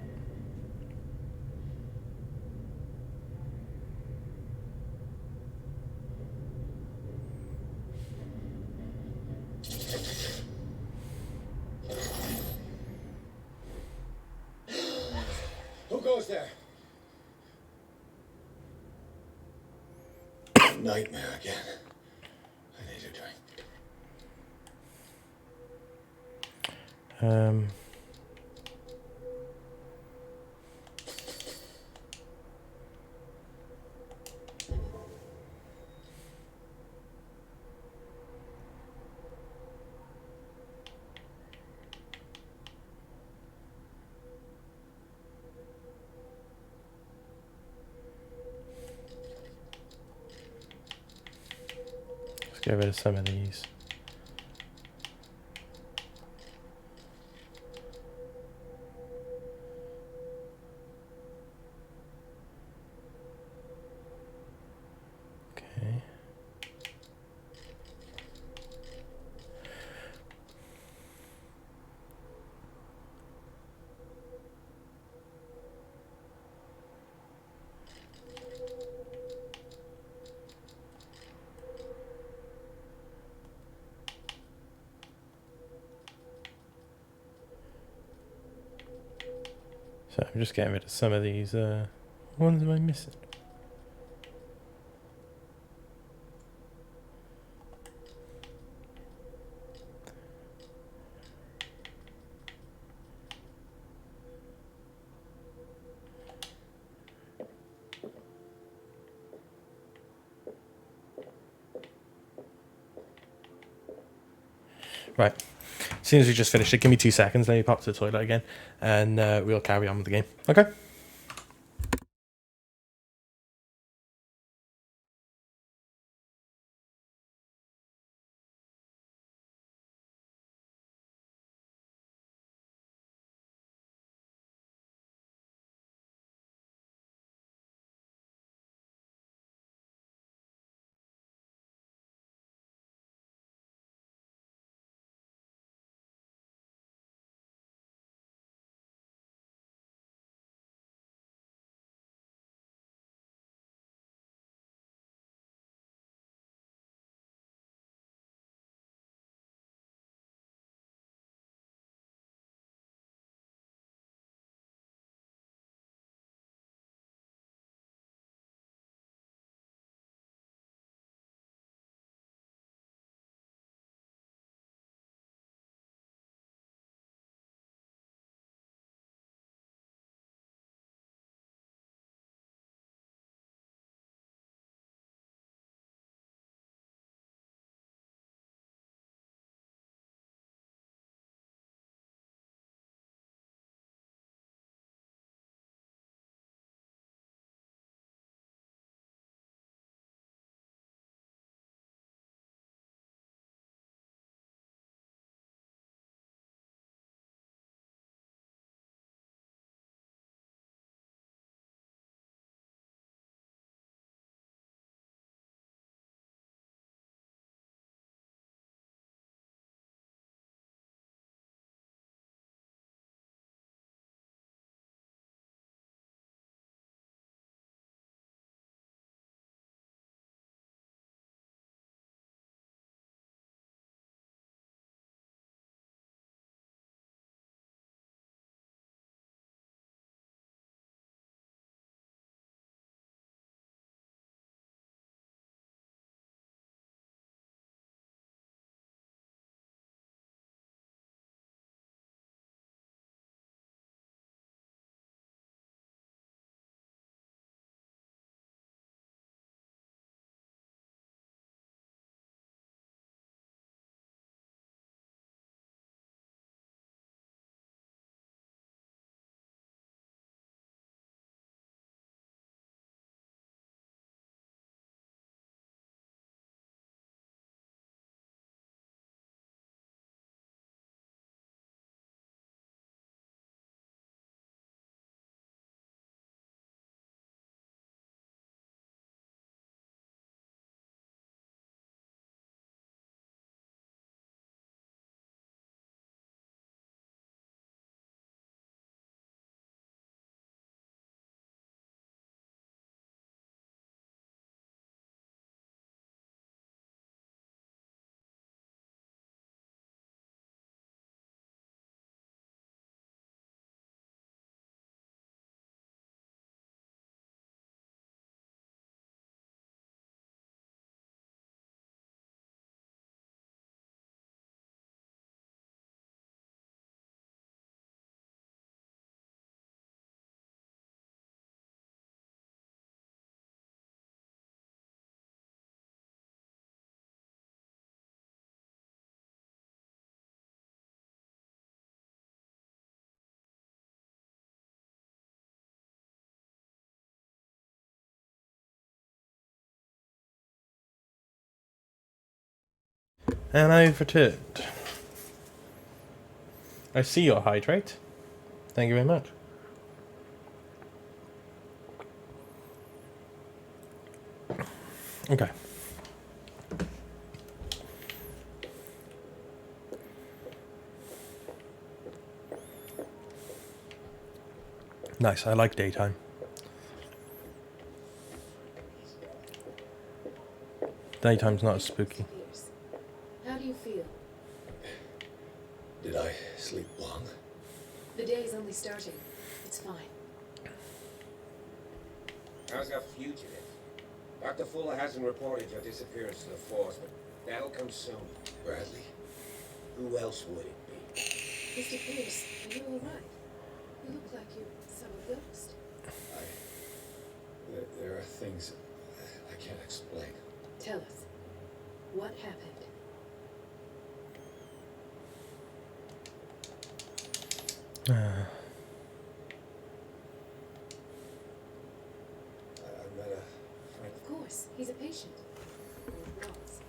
Who goes there? Nightmare again. I need a drink. Let's get rid of some of these. Okay. So I'm just getting rid of some of these. What ones am I missing? Right. As soon as we just finished it, give me 2 seconds, let me pop to the toilet again, and we'll carry on with the game. Okay? And I've returned. I see your hydrate. Thank you very much. Okay. Nice, I like daytime. Daytime's not as spooky. How do you feel? Did I sleep long? The day's only starting. It's fine. How's our fugitive? Dr. Fuller hasn't reported your disappearance to the force, but that'll come soon. Bradley? Who else would it be? Mr. Pierce, are you alright? You look like you saw a ghost. There are things I can't explain. Tell us. What happened? met a friend. Of course, he's a patient. Or was.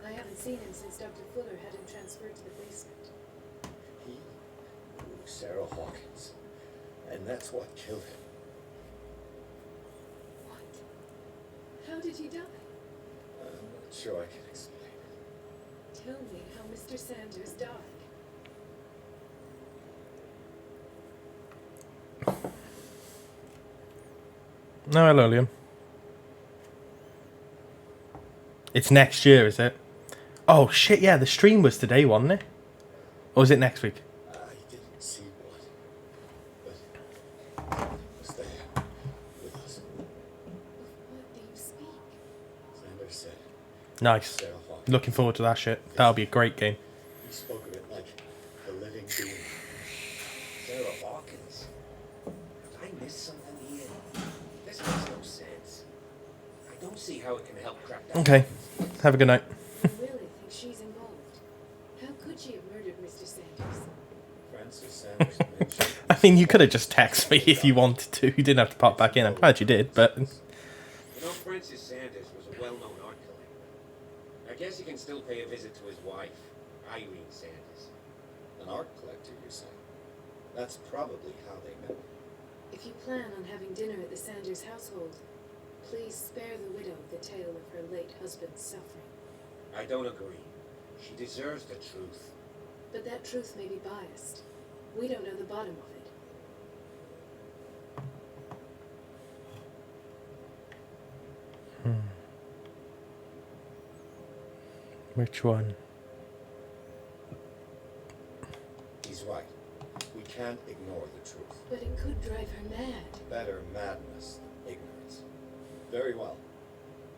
I haven't seen him since Dr. Fuller had him transferred to the basement. He knew Sarah Hawkins, and that's what killed him. What? How did he die? I'm not sure I can explain. Tell me how Mr. Sanders died. No, hello, Liam. It's next year, is it? Oh, shit, yeah, the stream was today, wasn't it? Or was it next week? I didn't see one, but it was there with us. What do you speak? Sanders said Nice. Sarah Hawkins. Looking forward to that shit. That'll be a great game. He spoke of it like the living being. Sarah Hawkins? Did I miss something here? This makes no sense. I don't see how it can help crack down. Okay. Have a good night. You really think she's involved? How could she have murdered Mr. Sanders? Francis Sanders mentioned. I mean, you could have just texted me if you wanted to. You didn't have to pop back in. I'm glad you did, but... You know, Francis Sanders was a well-known art collector. I guess you can still pay a visit to his wife, Irene Sanders. An art collector, you say? That's probably how they met. If you plan on having dinner at the Sanders household, please spare the widow the tale of her late husband's suffering. I don't agree. She deserves the truth. But that truth may be biased. We don't know the bottom of it. Which one? He's right. We can't ignore the truth. But it could drive her mad. Better madness than ignorance. Very well.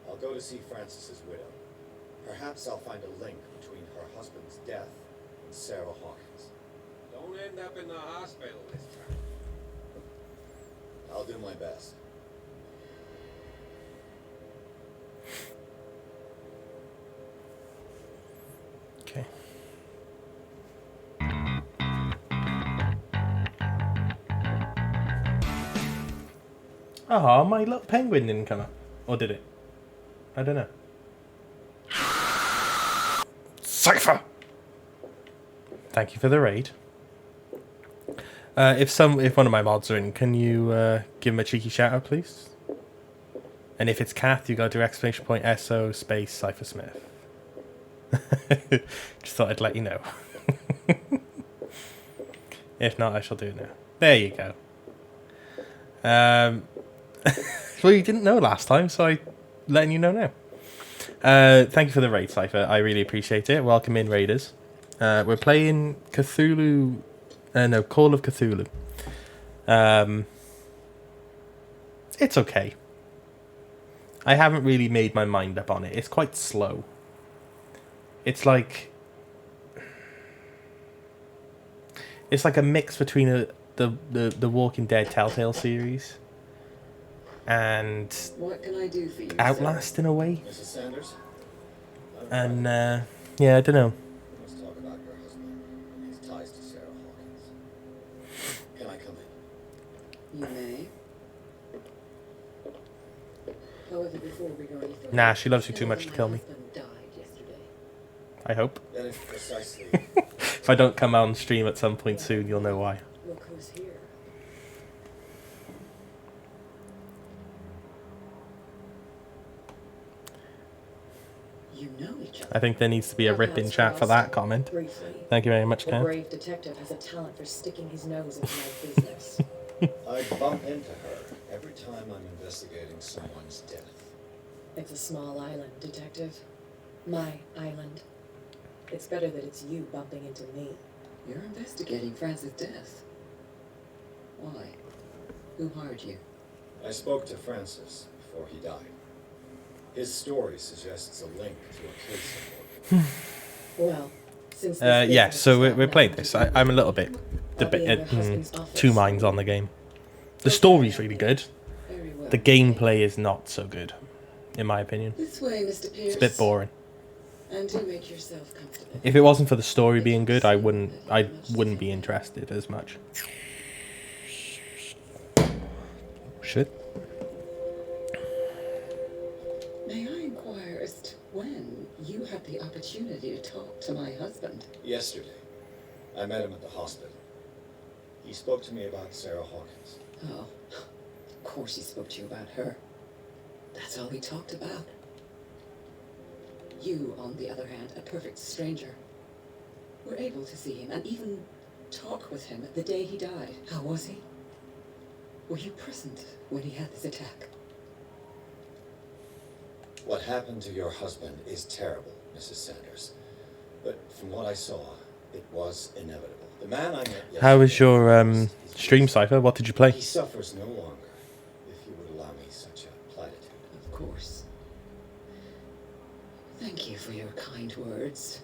I'll go to see Francis's widow. Perhaps I'll find a link between her husband's death and Sarah Hawkins. Don't end up in the hospital this time. I'll do my best. Okay. Oh, my little penguin didn't come up. Or did it? I don't know. Cypher! Thank you for the raid. If one of my mods are in, can you give him a cheeky shout out, please? And if it's Kath, you go to !SO space Cypher Smith. Just thought I'd let you know. If not, I shall do it now. There you go. Well, you didn't know last time, so I'm letting you know now. Thank you for the raid, Cypher. I really appreciate it. Welcome in, raiders. We're playing Cthulhu... Call of Cthulhu. It's okay. I haven't really made my mind up on it. It's quite slow. It's like... It's like a mix between the Walking Dead Telltale series and What can I do for you, Outlast sir? in a way. Mrs. Sanders? And yeah, I don't know. Let's talk about your husband and his ties to Sarah Hawkins. Can I come in? You may. However, before we go any further, Nah, she loves you too know much that to my kill me. husband died yesterday. I hope. That is precisely. If I don't come on stream at some point soon, you'll know why. Look who's here. You know each other. I think there needs to be a rip in chat for that comment. Briefly. Thank you very much, The Ken. brave detective has a talent for sticking his nose into my business. I bump into her every time I'm investigating someone's death. It's a small island, detective. My island. It's better that it's you bumping into me. You're investigating Francis' death. Why? Who hired you? I spoke to Francis before he died. His story suggests a link to a case of murder. Well, since Yeah, so we're playing this. I'm a little bit two minds on the game. The story's really good. Very well. The gameplay is not so good, in my opinion. This way, Mr. Pierce. It's a bit boring. And do make yourself comfortable. If it wasn't for the story being good, I wouldn't be interested as much. Shit. May I inquire as to when you had the opportunity to talk to my husband? Yesterday. I met him at the hospital. He spoke to me about Sarah Hawkins. Oh, of course he spoke to you about her. That's all he talked about. You, on the other hand, a perfect stranger, were able to see him and even talk with him the day he died. How was he? Were you present when he had this attack? What happened to your husband is terrible, Mrs. Sanders. But from what I saw, it was inevitable. The man I met yesterday... How was your stream, Cypher? What did you play? He suffers no longer, if you would allow me such a platitude. Of course. Thank you for your kind words.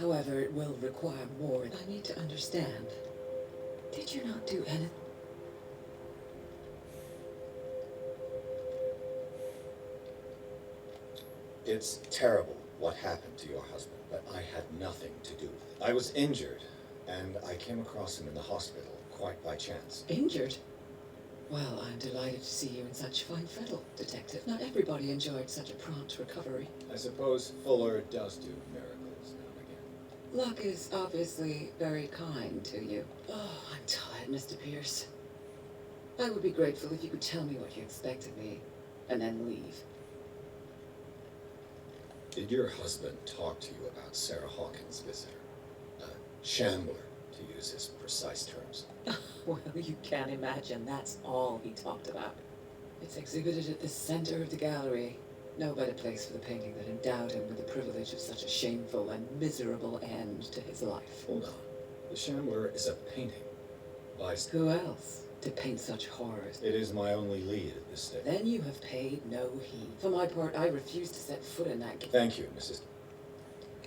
However, it will require more. I need to understand. Did you not do anything? It's terrible what happened to your husband, but I had nothing to do with it. I was injured, and I came across him in the hospital quite by chance. Injured? Well, I'm delighted to see you in such fine fettle, Detective. Not everybody enjoyed such a prompt recovery. I suppose Fuller does do miracles now and again. Luck is obviously very kind to you. Oh, I'm tired, Mr. Pierce. I would be grateful if you could tell me what you expect of me, and then leave. Did your husband talk to you about Sarah Hawkins' visitor? A shambler, to use his precise terms. Well, you can't imagine that's all he talked about. It's exhibited at the center of the gallery. No better place for the painting that endowed him with the privilege of such a shameful and miserable end to his life. Hold on. The shambler is a painting by... Who else to paint such horrors? It is my only lead at this stage. Then you have paid no heed. For my part, I refuse to set foot in that... Thank you, Mrs.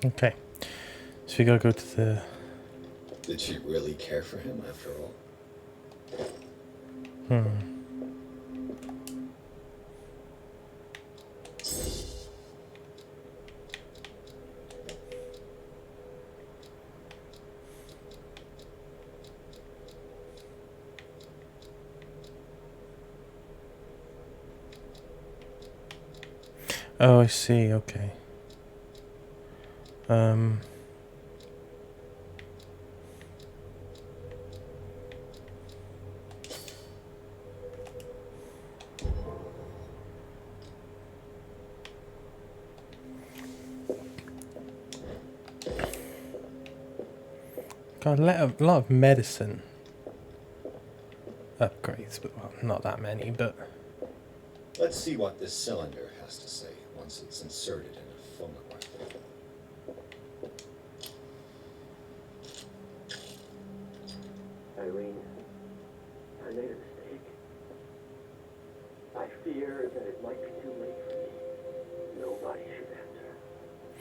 Okay. So we gotta go to the... Did she really care for him after all? Oh, I see, okay. Got a lot of medicine upgrades, but well, not that many, but... Let's see what this cylinder has to say once it's inserted in a phonograph. Irene, I made a mistake. I fear that it might be too late for me. Nobody should answer,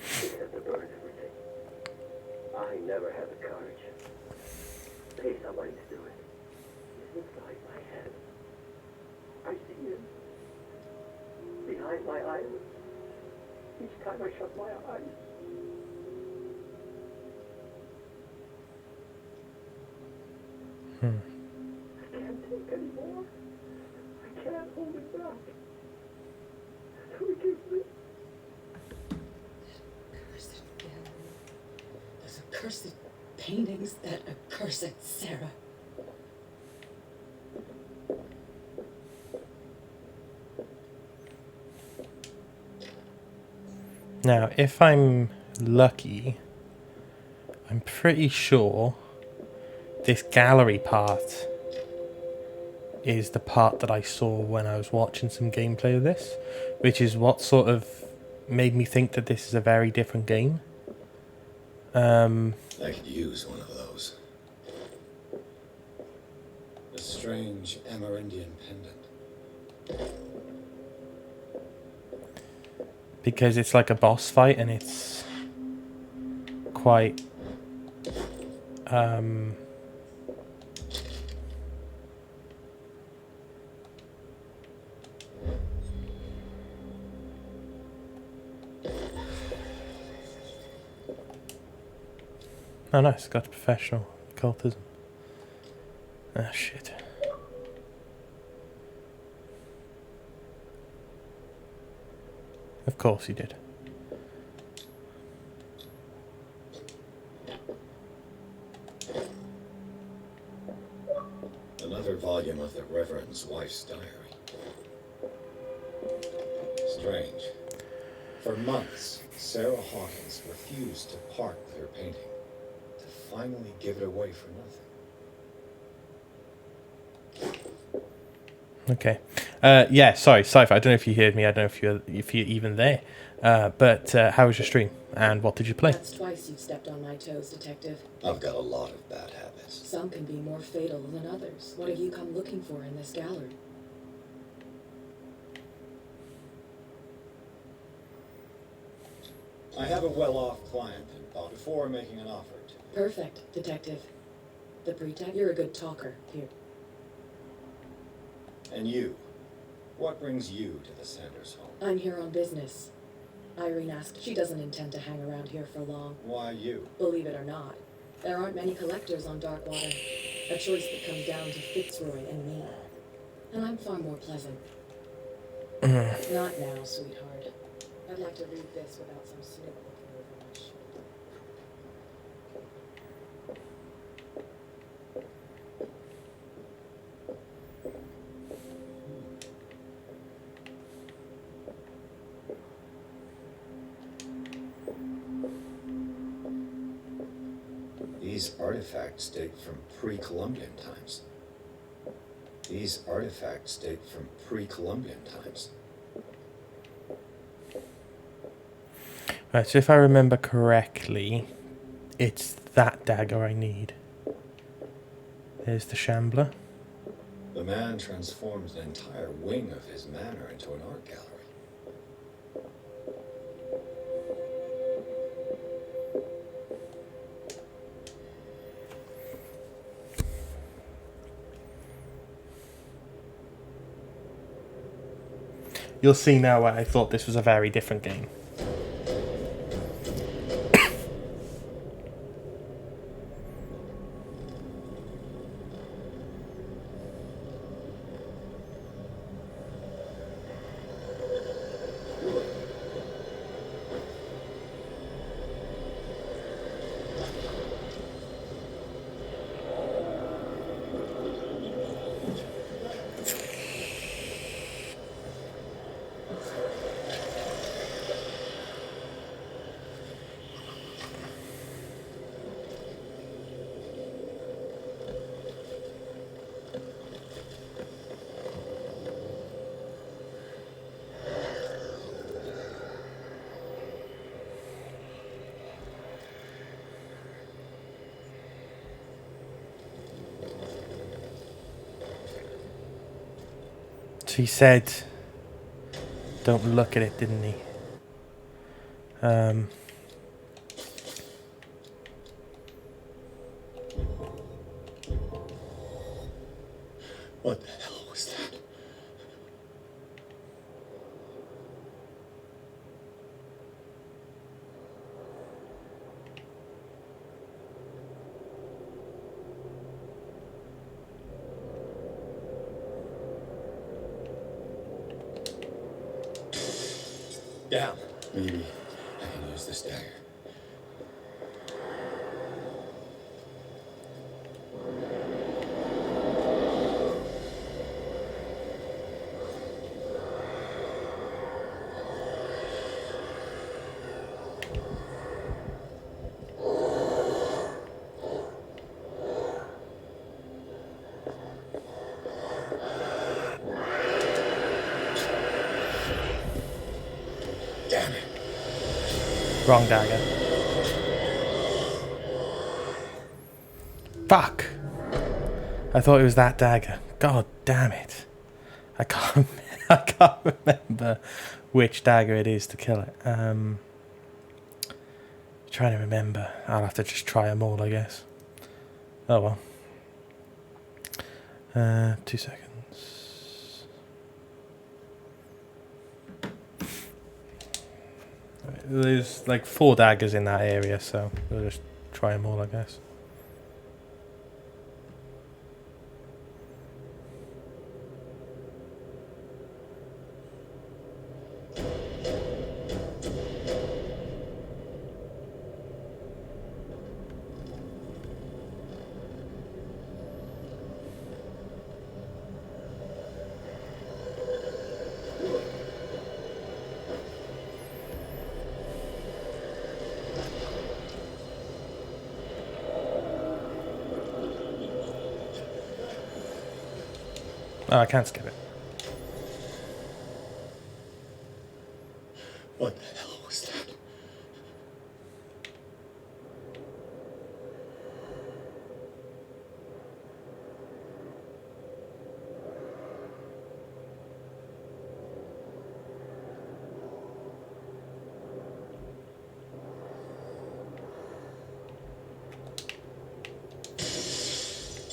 except to burn everything. I never had the courage. Pay somebody to do it. It's inside my head. I see it. Behind my eyelids. Each time I shut my eyes. I can't take anymore. I can't hold it back. Forgive me. Cursed gallery. Those accursed paintings, that accursed Sarah. Now, if I'm lucky, I'm pretty sure this gallery part is the part that I saw when I was watching some gameplay of this, which is what sort of made me think that this is a very different game. I could use one of those. A strange Amerindian pendant. Because it's like a boss fight and it's quite Oh, nice. Got professional occultism. Ah, shit. Of course you did. Another volume of the Reverend's wife's diary. Strange. For months, Sarah Hawkins refused to part with her painting, to finally give it away for nothing. Okay. Yeah, sorry, Sci-Fi. I don't know if you heard me. I don't know if you're even there. But how was your stream? And what did you play? That's twice you've stepped on my toes, Detective. I've got a lot of bad habits. Some can be more fatal than others. What have you come looking for in this gallery? I have a well-off client and thought before making an offer to... Perfect, Detective. The pretext? You're a good talker. Here. And you? What brings you to the Sanders home? I'm here on business. Irene asked. She doesn't intend to hang around here for long. Why you? Believe it or not, there aren't many collectors on Darkwater. A choice that comes down to Fitzroy and me. And I'm far more pleasant. Not now, sweetheart. I'd like to read this without some snip looking over my shoulder. These artifacts date from pre-Columbian times. These artifacts date from pre-Columbian times. Right, so if I remember correctly, it's that dagger I need. There's the Shambler. The man transforms an entire wing of his manor into an art gallery. You'll see now why I thought this was a very different game. He said, don't look at it, didn't he? What the hell was that? Down. Maybe I can use this dagger. Wrong dagger. Fuck! I thought it was that dagger. God damn it. I can't remember which dagger it is to kill it. Trying to remember. I'll have to just try them all, I guess. Oh well. 2 seconds. There's like 4 daggers in that area, so we'll just try them all, I guess. Oh, I can't skip it. What the hell was that?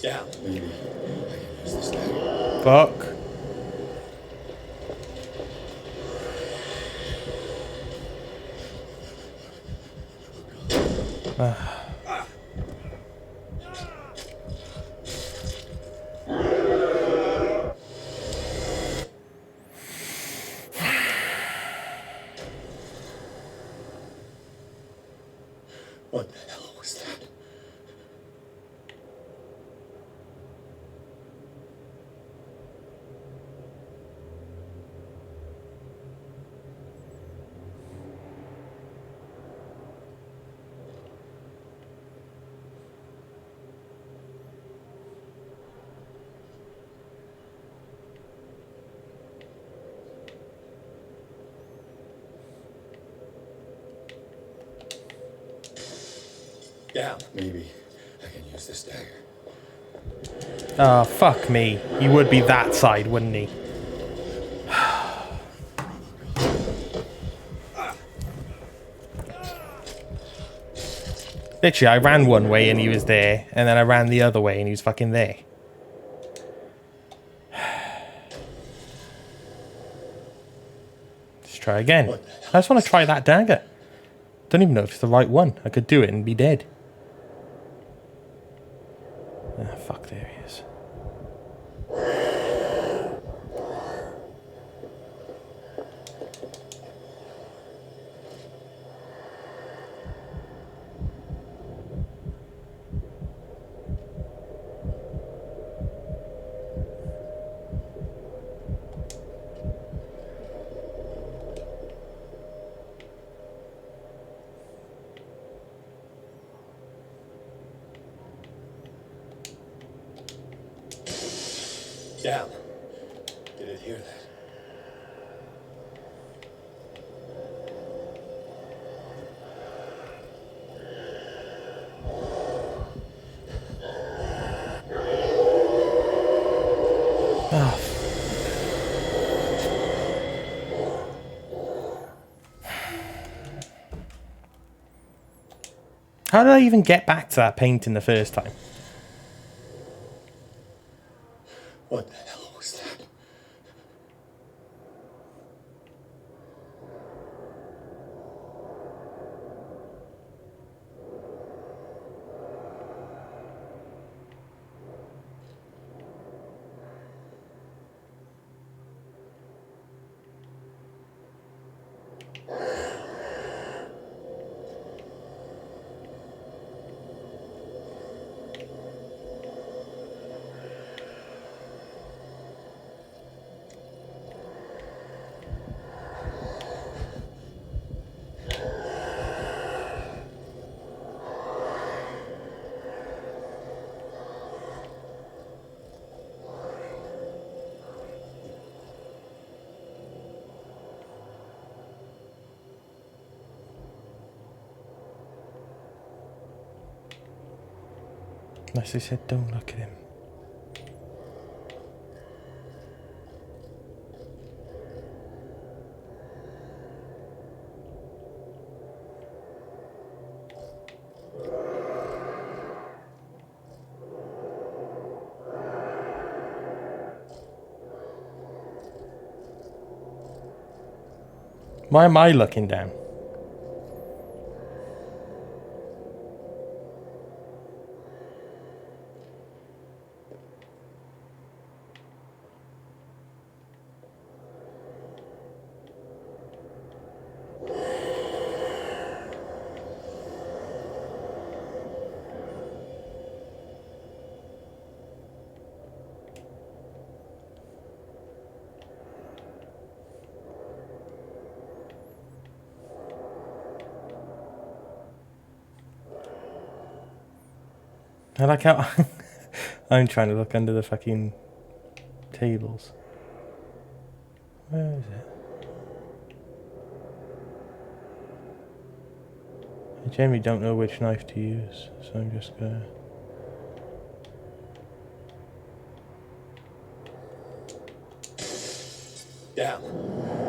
Yeah, maybe I can use this thing. Fuck. What the hell was that? Yeah, maybe I can use this dagger. Oh, fuck me. He would be that side, wouldn't he? Literally, I ran one way and he was there, and then I ran the other way and he was fucking there. Let's try again. I just want to try that dagger. Don't even know if it's the right one. I could do it and be dead. Ah, fuck, there he is. Damn. Did it hear that? Oh. How did I even get back to that painting the first time? What the hell was that? Unless they said don't look at him. Why am I looking down? I like how I'm trying to look under the fucking tables. Where is it? I generally don't know which knife to use, so I'm just gonna... Down.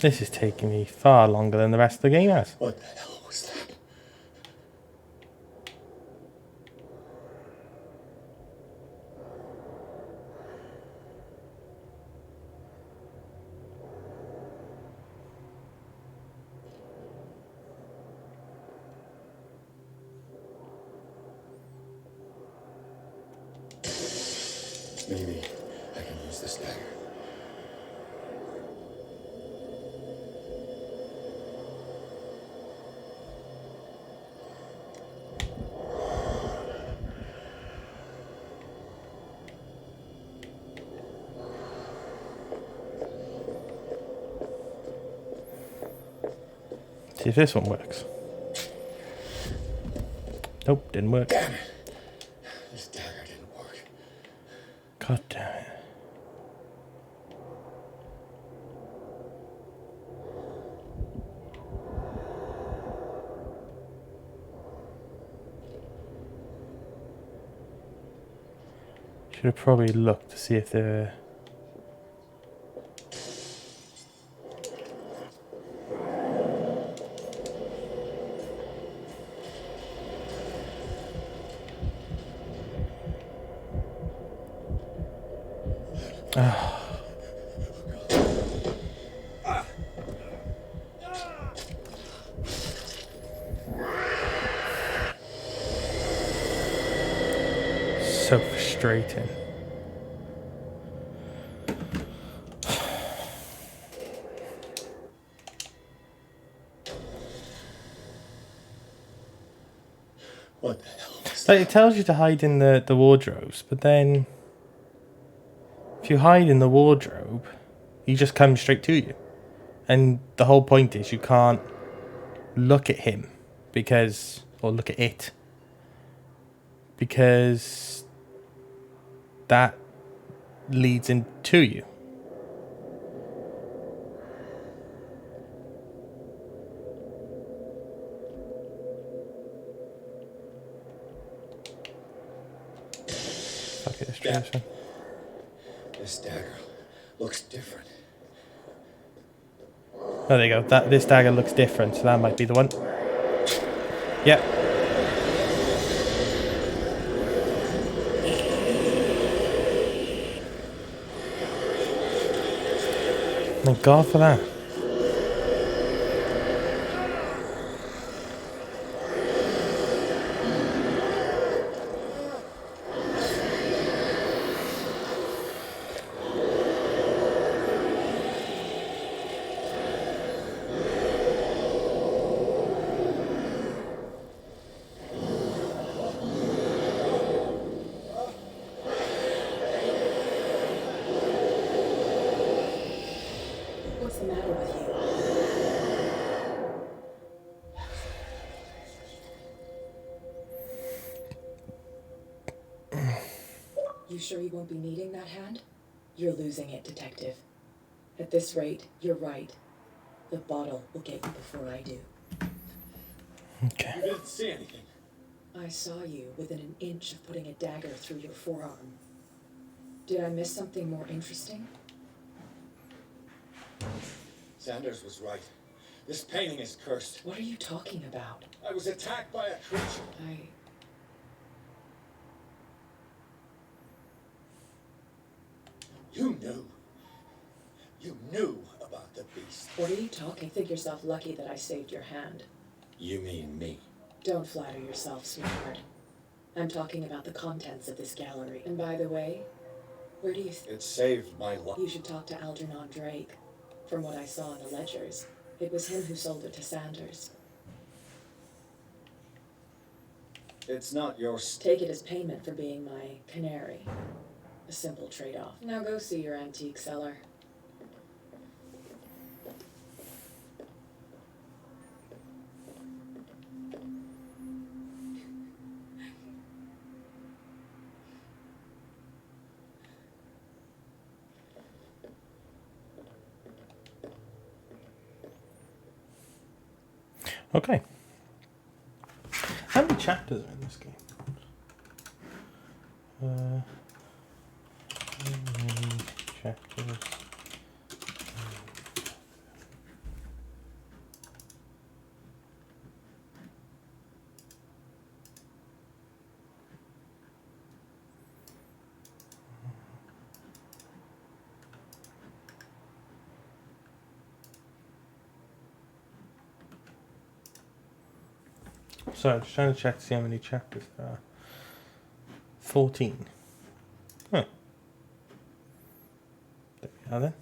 This is taking me far longer than the rest of the game has. What the hell was that? Maybe I can use this dagger. See if this one works. Nope, didn't work. Damn it. This dagger didn't work. God damn it. Should have probably looked to see if there... So frustrating. What the hell was Like, it tells you to hide in the wardrobes, but then if you hide in the wardrobe, he just comes straight to you. And the whole point is you can't look at him because, or look at it, because that leads into you. Fuck it, let's try this one. This dagger looks different. Oh, there you go. This dagger looks different, so that might be the one. Yep. Thank God for that. What's the matter with you? You sure you won't be needing that hand? You're losing it, Detective. At this rate, you're right. The bottle will get you before I do. Okay. You didn't see anything. I saw you within an inch of putting a dagger through your forearm. Did I miss something more interesting? Sanders was right. This painting is cursed. What are you talking about? I was attacked by a creature. You knew. You knew about the beast. What are you talking? Think yourself lucky that I saved your hand. You mean me? Don't flatter yourself, sweetheart. I'm talking about the contents of this gallery. And by the way, Where do you It saved my life. You should talk to Algernon Drake. From what I saw in the ledgers, it was him who sold it to Sanders. It's not your... Take it as payment for being my canary. A simple trade-off. Now go see your antique seller. Okay. How many chapters are in this game? Chapters. So I'm just trying to check to see how many chapters there are. 14. Huh. There we are then.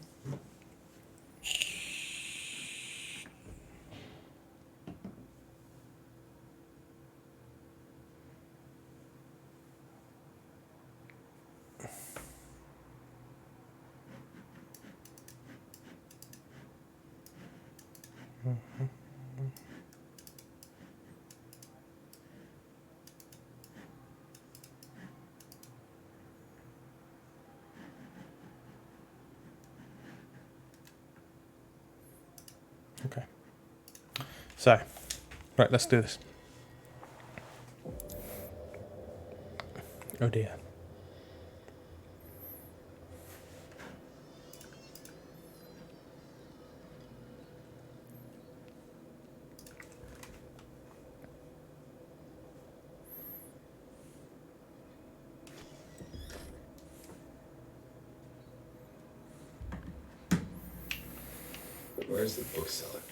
Okay. So, right, let's do this. Oh dear. Where's the bookseller?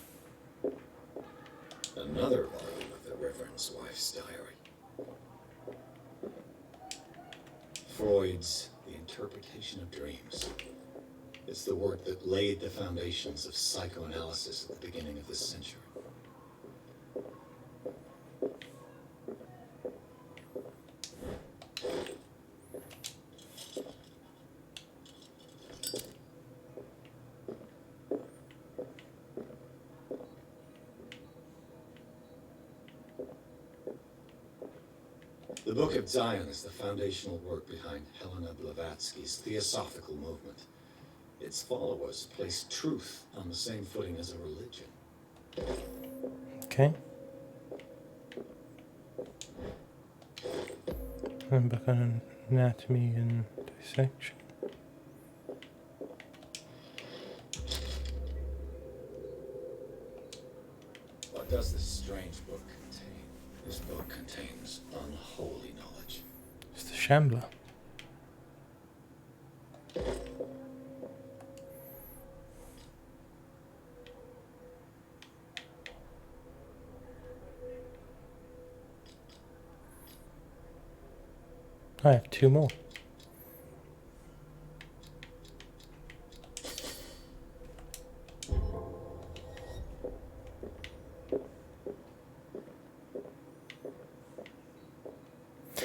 Another volume of the Reverend's wife's diary. Freud's The Interpretation of Dreams. It's the work that laid the foundations of psychoanalysis at the beginning of this century. The Book of Zion is the foundational work behind Helena Blavatsky's Theosophical movement. Its followers place truth on the same footing as a religion. Okay. I'm back on anatomy and dissection. What does this strange book contain? This book contains unholy knowledge. It's the Shambler. I have 2 more.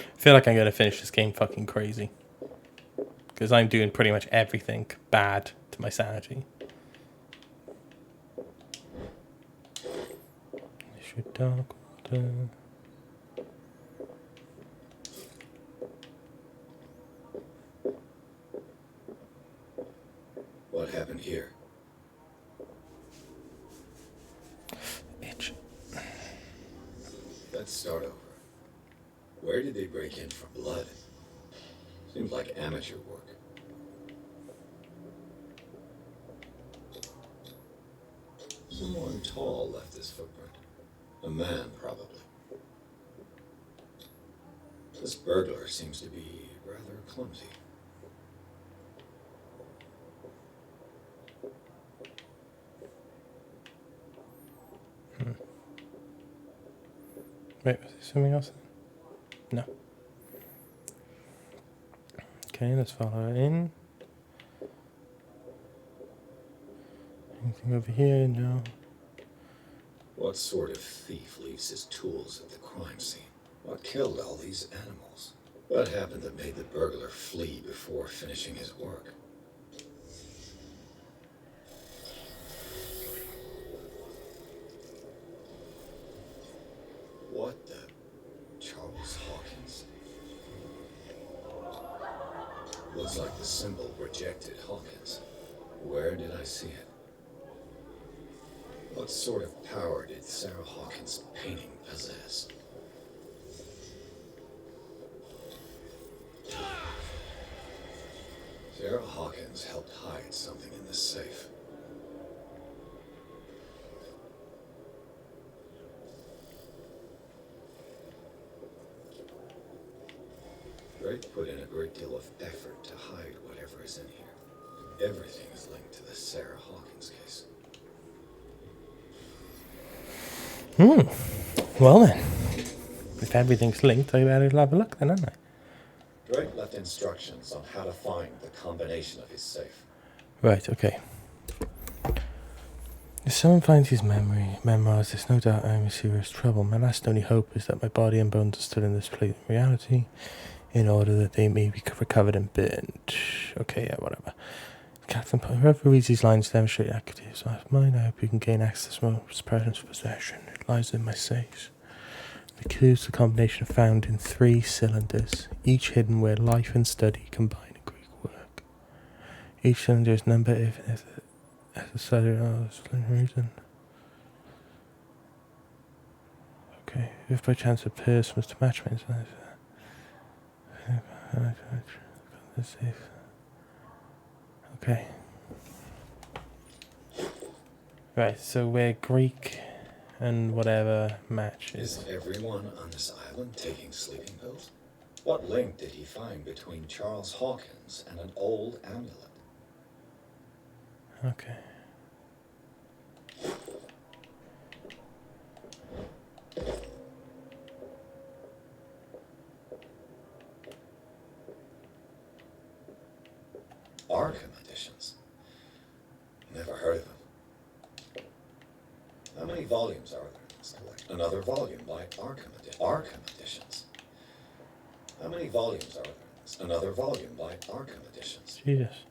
I feel like I'm going to finish this game fucking crazy. Because I'm doing pretty much everything bad to my sanity. Should dark water. What happened here? Itch. Let's start over. Where did they break in for blood? Seems like amateur work. Someone tall left this footprint. A man, probably. This burglar seems to be rather clumsy. Wait, was there something else? No. Okay, let's follow her in. Anything over here? No. What sort of thief leaves his tools at the crime scene? What killed all these animals? What happened that made the burglar flee before finishing his work? What the... Charles Hawkins? Looks like the symbol rejected Hawkins. Where did I see it? What sort of power did Sarah Hawkins' painting possess? Sarah Hawkins helped hide something in the safe. Drake put in a great deal of effort to hide whatever is in here. Everything is linked to the Sarah Hawkins case. Well then, if everything's linked, I better have a look then, haven't I? Drake left instructions on how to find the combination of his safe. Right, okay. If someone finds his memoirs, there's no doubt I'm in serious trouble. My last only hope is that my body and bones are still in this plate of reality, in order that they may be recovered and burned. Okay, yeah, whatever. Captain, whoever reads these lines demonstrate activities of mine. I hope you can gain access to my presence possession. It lies in my safes. The clue is the combination found in 3 cylinders, each hidden where life and study combine in Greek work. Each cylinder is numbered if as a cellular reason. Okay, if by chance a person was to match my size. Okay. Right, so we're Greek and whatever matches. Is everyone on this island taking sleeping pills? What link did he find between Charles Hawkins and an old amulet? Okay. Arkham editions. Never heard of them. How many volumes are there in this collection? Another volume by Arkham editions. How many volumes are there in this? Another volume by Arkham editions. Jesus.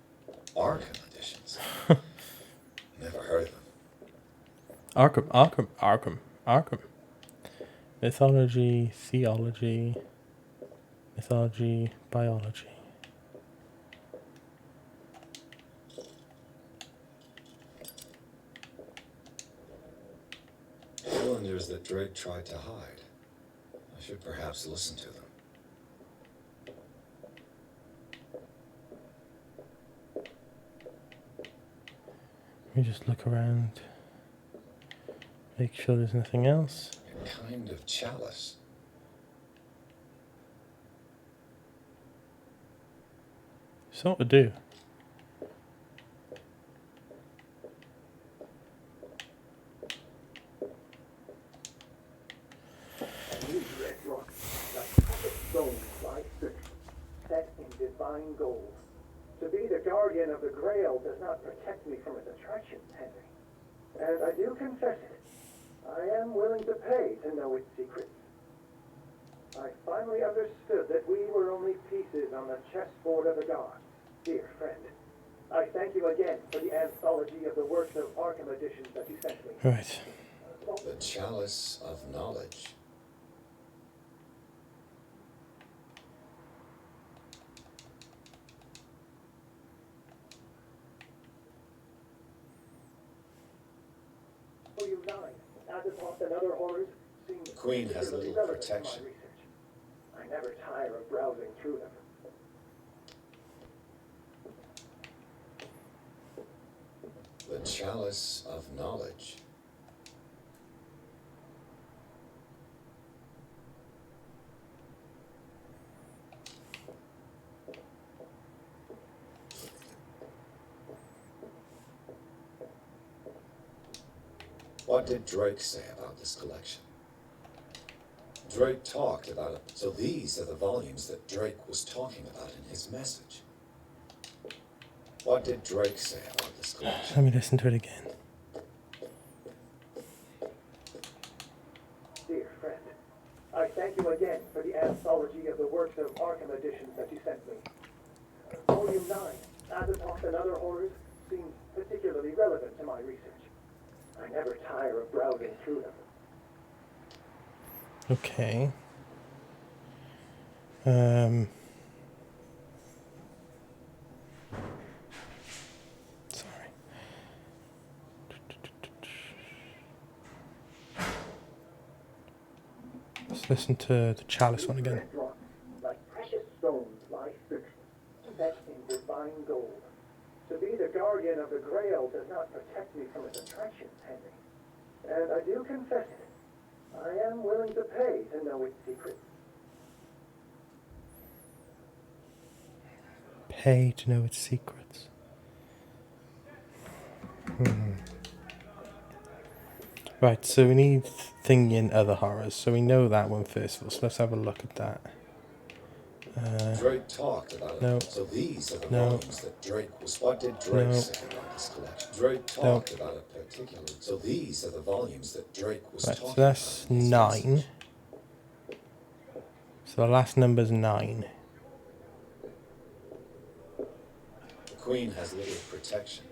Arkham editions. Never heard of them. Arkham. Mythology, theology, biology. Cylinders that Drake tried to hide. I should perhaps listen to them. Let me just look around. Make sure there's nothing else. A kind of chalice. So what to do? Divine goals. To be the guardian of the Grail does not protect me from its attractions, Henry. And I do confess it. I am willing to pay to know its secrets. I finally understood that we were only pieces on the chessboard of the gods. Dear friend, I thank you again for the anthology of the works of Arkham editions that you sent me. Right. The chalice of knowledge. Another horrors seem the Queen has little protection. I never tire of browsing through them. The chalice of knowledge. What did Drake say about this collection? Drake talked about it. So these are the volumes that Drake was talking about in his message. What did Drake say about this collection? Let me listen to it again. Dear friend, I thank you again for the anthology of the works of Arkham editions that you sent me. Volume 9, Azathoth and Other Horrors, seems particularly relevant to my research. I never tire of browsing through them. Okay. Sorry. Let's listen to the Chalice one again. Like precious stones lie fixed, set in divine gold. To be the guardian of the Grail does not protect me from its attractions, Henry. And I do confess it. I am willing to pay to know its secrets. Pay to know its secrets. Right, so we need Thingy and Other Horrors. So we know that one first of all. So let's have a look at that. Drake talked about it. No. So these are the No. volumes that Drake was. What did Drake No. say about this collection? Drake talked about it particularly. So these are the volumes that Drake was Right, talking so that's about. in his 9. message. So the last number's 9. The Queen has little protection.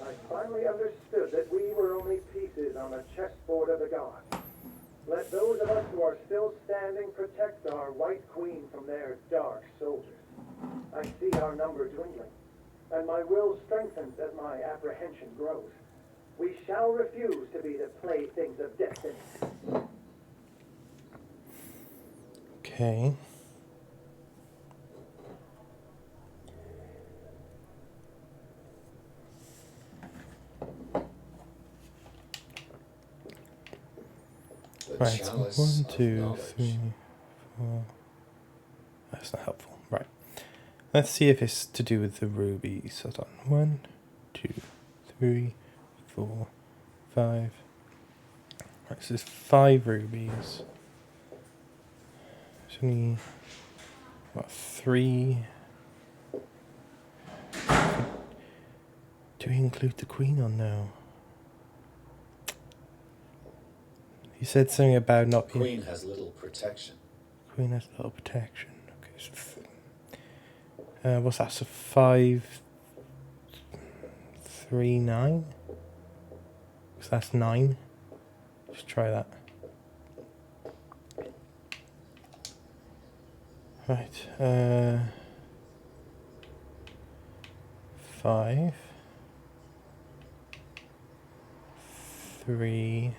I finally understood that we were only pieces on the chessboard of the gods. Let those of us who are still standing protect our White Queen from their dark soldiers. I see our number dwindling, and my will strengthens as my apprehension grows. We shall refuse to be the playthings of destiny. Okay. Right, so 1, 2, 3, 4. That's not helpful. Right. Let's see if it's to do with the rubies. Hold on. 1, 2, 3, 4, 5. Right, so there's 5 rubies. There's only, what, 3? Do we include the Queen on now? You said something about not being... Queen has little protection. Queen has little protection. Okay, so... what's that? So 5... 3, 9? So that's 9. Just try that. Right. 5... 3...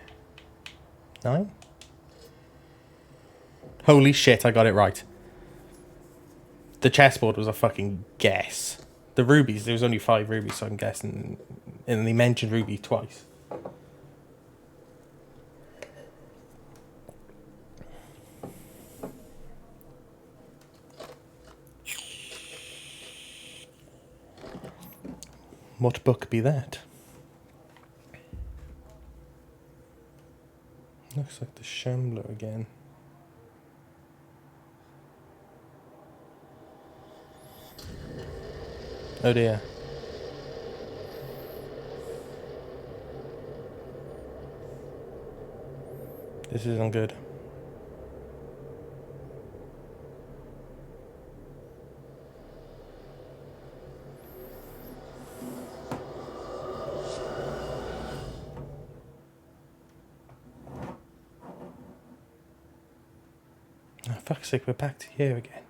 9? Holy shit, I got it right. The chessboard was a fucking guess. The rubies, there was only 5 rubies, so I'm guessing. And they mentioned ruby twice. What book be that? Looks like the Shambler again. Oh dear. This isn't good. Oh, fuck's sake, we're back to here again.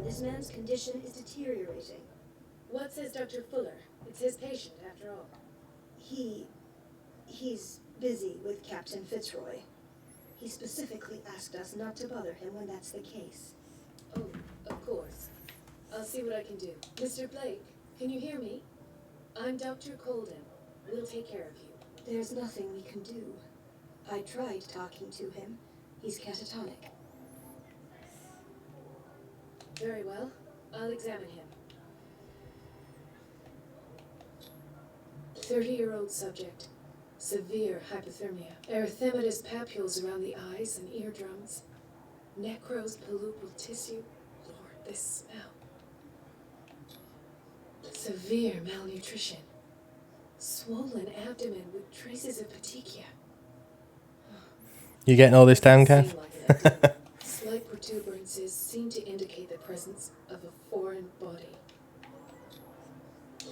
This man's condition is deteriorating. What says Dr. Fuller? It's his patient, after all. He's Busy with Captain Fitzroy. He specifically asked us not to bother him when that's the case. Oh, of course. I'll see what I can do. Mr. Blake, can you hear me? I'm Dr. Colden. We'll take care of you. There's nothing we can do. I tried talking to him. He's catatonic. Very well. I'll examine him. 30-year-old subject. Severe hypothermia. Erythematous papules around the eyes and eardrums. Necrosed palpebral tissue. Lord, this smell. Severe malnutrition. Swollen abdomen with traces of petechia. You getting all this down, Kath? Slight protuberances seem to indicate the presence of a foreign body.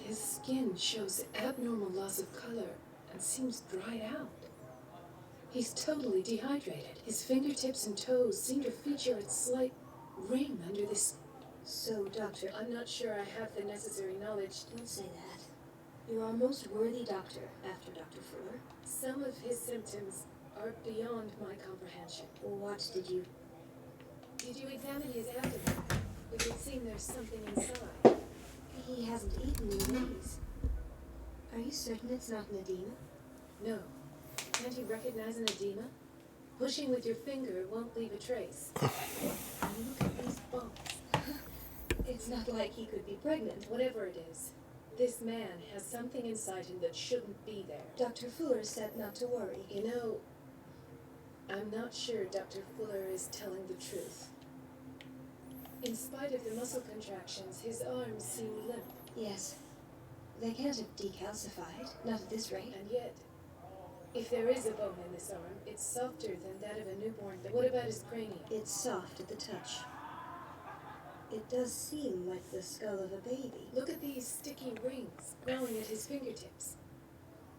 His skin shows abnormal loss of color and seems dried out. He's totally dehydrated. His fingertips and toes seem to feature a slight ring under this. So, Doctor, I'm not sure I have the necessary knowledge. Don't say that. You're our most worthy doctor after Dr. Fuller. Some of his symptoms are beyond my comprehension. What did you... Did you examine his abdomen? It would seem there's something inside. He hasn't eaten in days. Are you certain it's not an edema? No. Can't you recognize an edema? Pushing with your finger won't leave a trace. Look at these bumps. It's not like he could be pregnant. Whatever it is, this man has something inside him that shouldn't be there. Dr. Fuller said not to worry. You know, I'm not sure Dr. Fuller is telling the truth. In spite of the muscle contractions, his arms seem limp. Yes. They can't have decalcified, not at this rate. And yet, if there is a bone in this arm, it's softer than that of a newborn. But what about his cranium? It's soft at the touch. It does seem like the skull of a baby. Look at these sticky rings growing at his fingertips.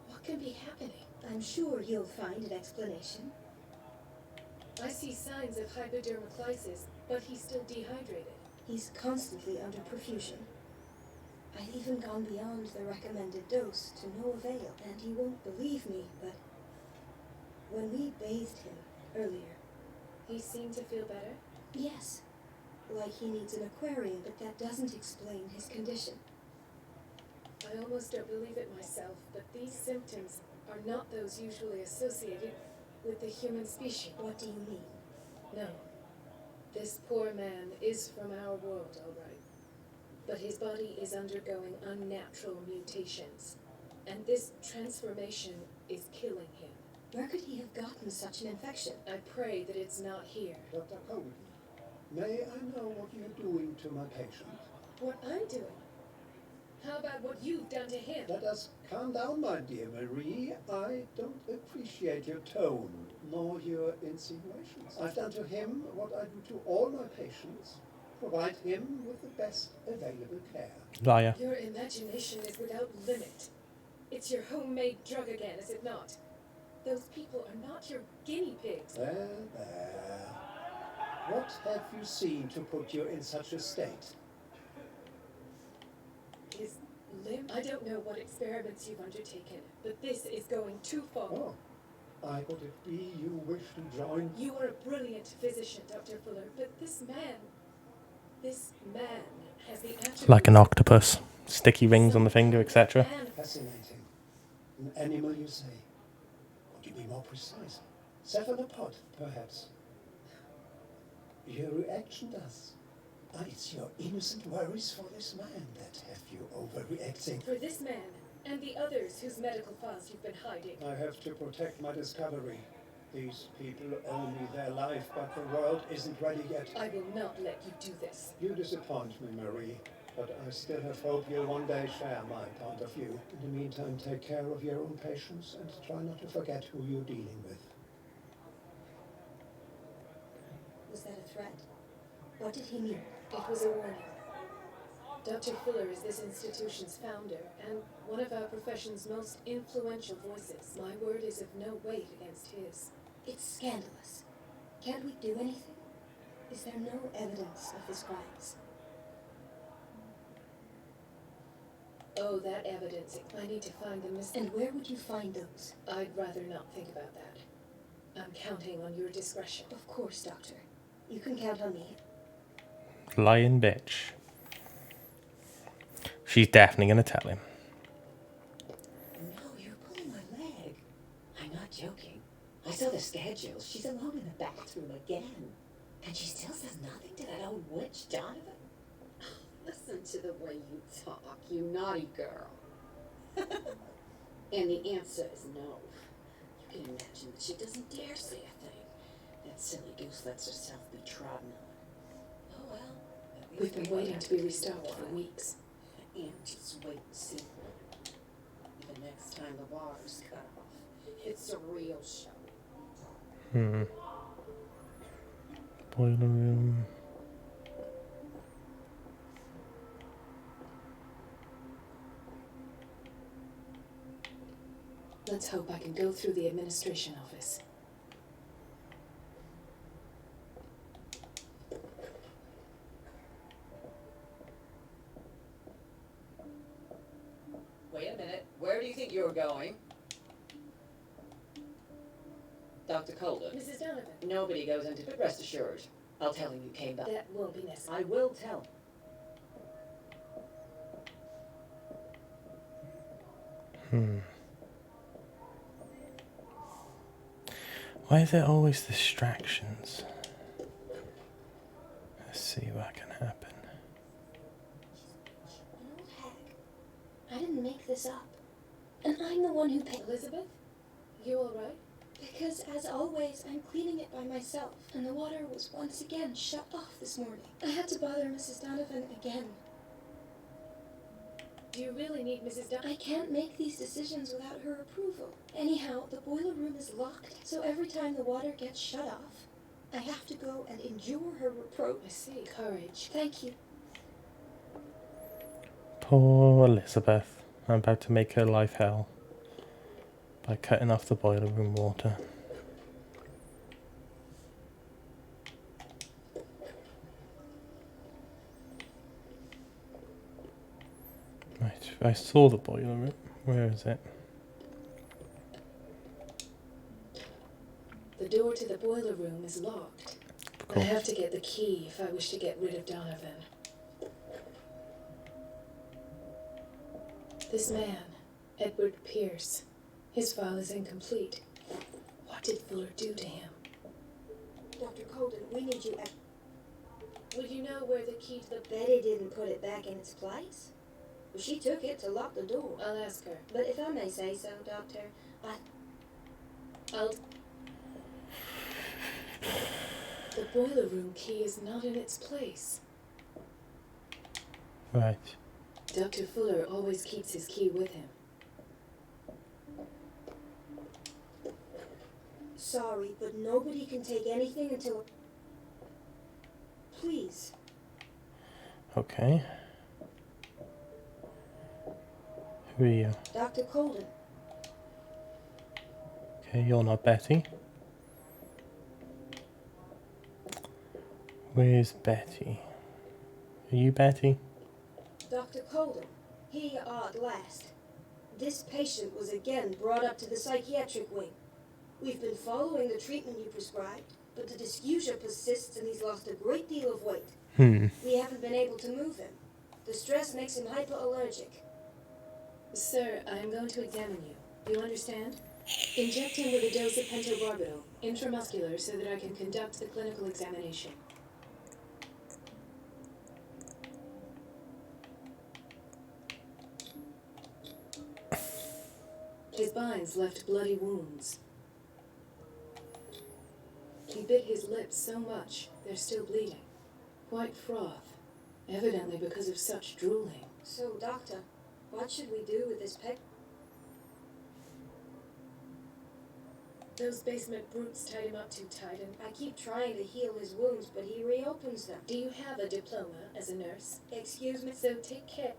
What can be happening? I'm sure you'll find an explanation. I see signs of hypodermoclysis, but he's still dehydrated. He's constantly under perfusion. I've even gone beyond the recommended dose to no avail, and you won't believe me, but when we bathed him earlier... He seemed to feel better? Yes. Like he needs an aquarium, but that doesn't explain his condition. I almost don't believe it myself, but these symptoms are not those usually associated with the human species. What do you mean? No. This poor man is from our world, all right. But his body is undergoing unnatural mutations, and this transformation is killing him. Where could he have gotten such an infection? I pray that it's not here. Dr. Colden, may I know what you're doing to my patient? What I'm doing? How about what you've done to him? Let us calm down, my dear Marie. I don't appreciate your tone, nor your insinuations. I've done to him what I do to all my patients. Provide him with the best available care. Liar. Your imagination is without limit. It's your homemade drug again, is it not? Those people are not your guinea pigs. There, there. What have you seen to put you in such a state? His limb? I don't know what experiments you've undertaken, but this is going too far. Oh, could it be you wish to join? You are a brilliant physician, Dr. Fuller, but this man has the attributes... Like an octopus. Sticky rings on the finger, etc. Fascinating. An animal, you say? Would you be more precise? Cephalopod, perhaps? Your reaction does. It's your innocent worries for this man that have you overreacting. For this man and the others whose medical files you've been hiding. I have to protect my discovery. These people owe me their life, but the world isn't ready yet. I will not let you do this. You disappoint me, Marie, but I still have hope you'll one day share my point of view. In the meantime, take care of your own patients and try not to forget who you're dealing with. Was that a threat? What did he mean? It was a warning. Dr. Fuller is this institution's founder and one of our profession's most influential voices. My word is of no weight against his. It's scandalous. Can't we do anything? Is there no evidence of his crimes? Oh, that evidence. I need to find them. And where would you find those? I'd rather not think about that. I'm counting on your discretion. Of course, Doctor. You can count on me. Lying bitch. She's definitely going to tell him. No, you're pulling my leg. I'm not joking. I saw the schedule. She's alone in the bathroom again. And she still says nothing to that old witch, Donovan. Listen to the way you talk, you naughty girl. And the answer is no. You can imagine that she doesn't dare say a thing. That silly goose lets herself be trodden on. Oh well. We've been waiting to be restocked for weeks. And just wait and see. The next time the water's cut off, it's a real show. Boiler room. Let's hope I can go through the administration office. Wait a minute. Where do you think you're going? Dr. Colden. Mrs. Donovan. Nobody goes into it. Rest assured. I'll tell him you came back. That won't be necessary. I will tell him. Why is there always distractions? Let's see what can happen. An old hag. I didn't make this up. And I'm the one who paid. Elizabeth? You alright? Because, as always, I'm cleaning it by myself. And the water was once again shut off this morning. I had to bother Mrs. Donovan again. Do you really need Mrs. Donovan? I can't make these decisions without her approval. Anyhow, the boiler room is locked, so every time the water gets shut off, I have to go and endure her reproach. I see. Courage. Thank you. Poor Elizabeth. I'm about to make her life hell by cutting off the boiler room water. Right, I saw the boiler room. Where is it? The door to the boiler room is locked. I have to get the key if I wish to get rid of Donovan. This man, Edward Pierce, his file is incomplete. What did Fuller do to him? Dr. Colden, we need you at... Would you know where the key to the... Betty didn't put it back in its place. Well, she took it to lock the door. I'll ask her. But if I may say so, Doctor, I'll... The boiler room key is not in its place. Right. Dr. Fuller always keeps his key with him. Sorry, but nobody can take anything until... Please. Okay. Who are you? Dr. Colden. Okay, you're not Betty. Where's Betty? Are you Betty? Dr. Colden, here you are at last. This patient was again brought up to the psychiatric wing. We've been following the treatment you prescribed, but the dysgeusia persists and he's lost a great deal of weight. We haven't been able to move him. The stress makes him hypoallergic. Sir, I am going to examine you. You understand? Inject him with a dose of pentobarbital, intramuscular, so that I can conduct the clinical examination. His binds left bloody wounds. He bit his lips so much, they're still bleeding. White froth, evidently because of such drooling. So, Doctor, what should we do with this pet? Those basement brutes tied him up too tight, and I keep trying to heal his wounds, but he reopens them. Do you have a diploma as a nurse? Excuse me? So take care.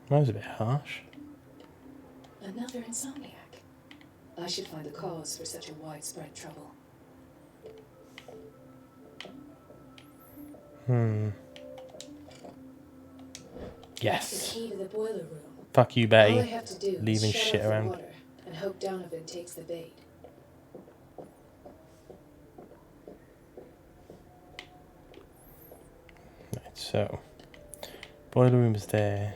That was a bit harsh. Another insomniac. I should find the cause for such a widespread trouble. Hmm. That's Yes. the key to the boiler room. Fuck you, All Betty. I have to do Leaving is shut shit off the around. water and hope Donovan takes the bait. Right, so boiler room is there.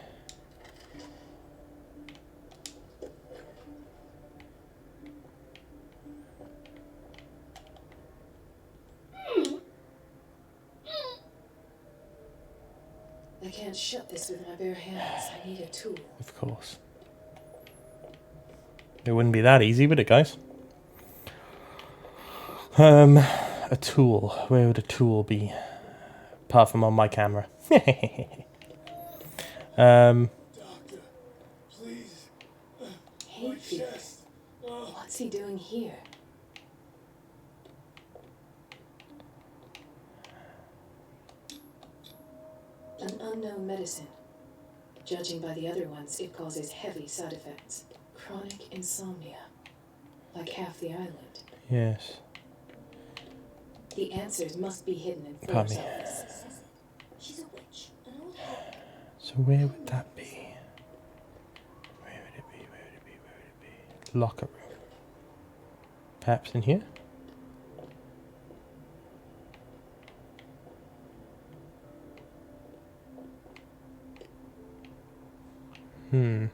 I can't shut this with my bare hands. I need a tool. Of course. It wouldn't be that easy, would it, guys? A tool. Where would a tool be? Apart from on my camera. Doctor, please. Hey, chest. What's he doing here? An unknown medicine. Judging by the other ones, it causes heavy side effects. Chronic insomnia. Like half the island. Yes. The answers must be hidden in Pardon Thor's me. office. She's a witch, an old hag. So where would that be? Where would it be? Where would it be? Where would it be? Locker room. Perhaps in here? Hmm.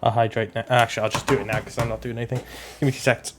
I'll hydrate now. Actually, I'll just do it now because I'm not doing anything. Give me 2 seconds.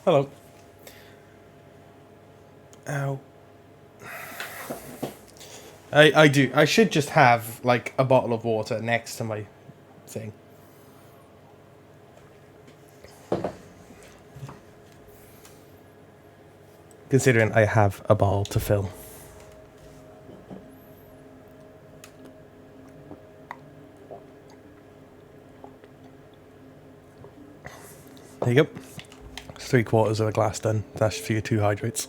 Hello. Ow. I do. I should just have, like, a bottle of water next to my thing. Considering I have a bottle to fill. There you go. It's 3/4 of a glass done. That's for your 2 hydrates.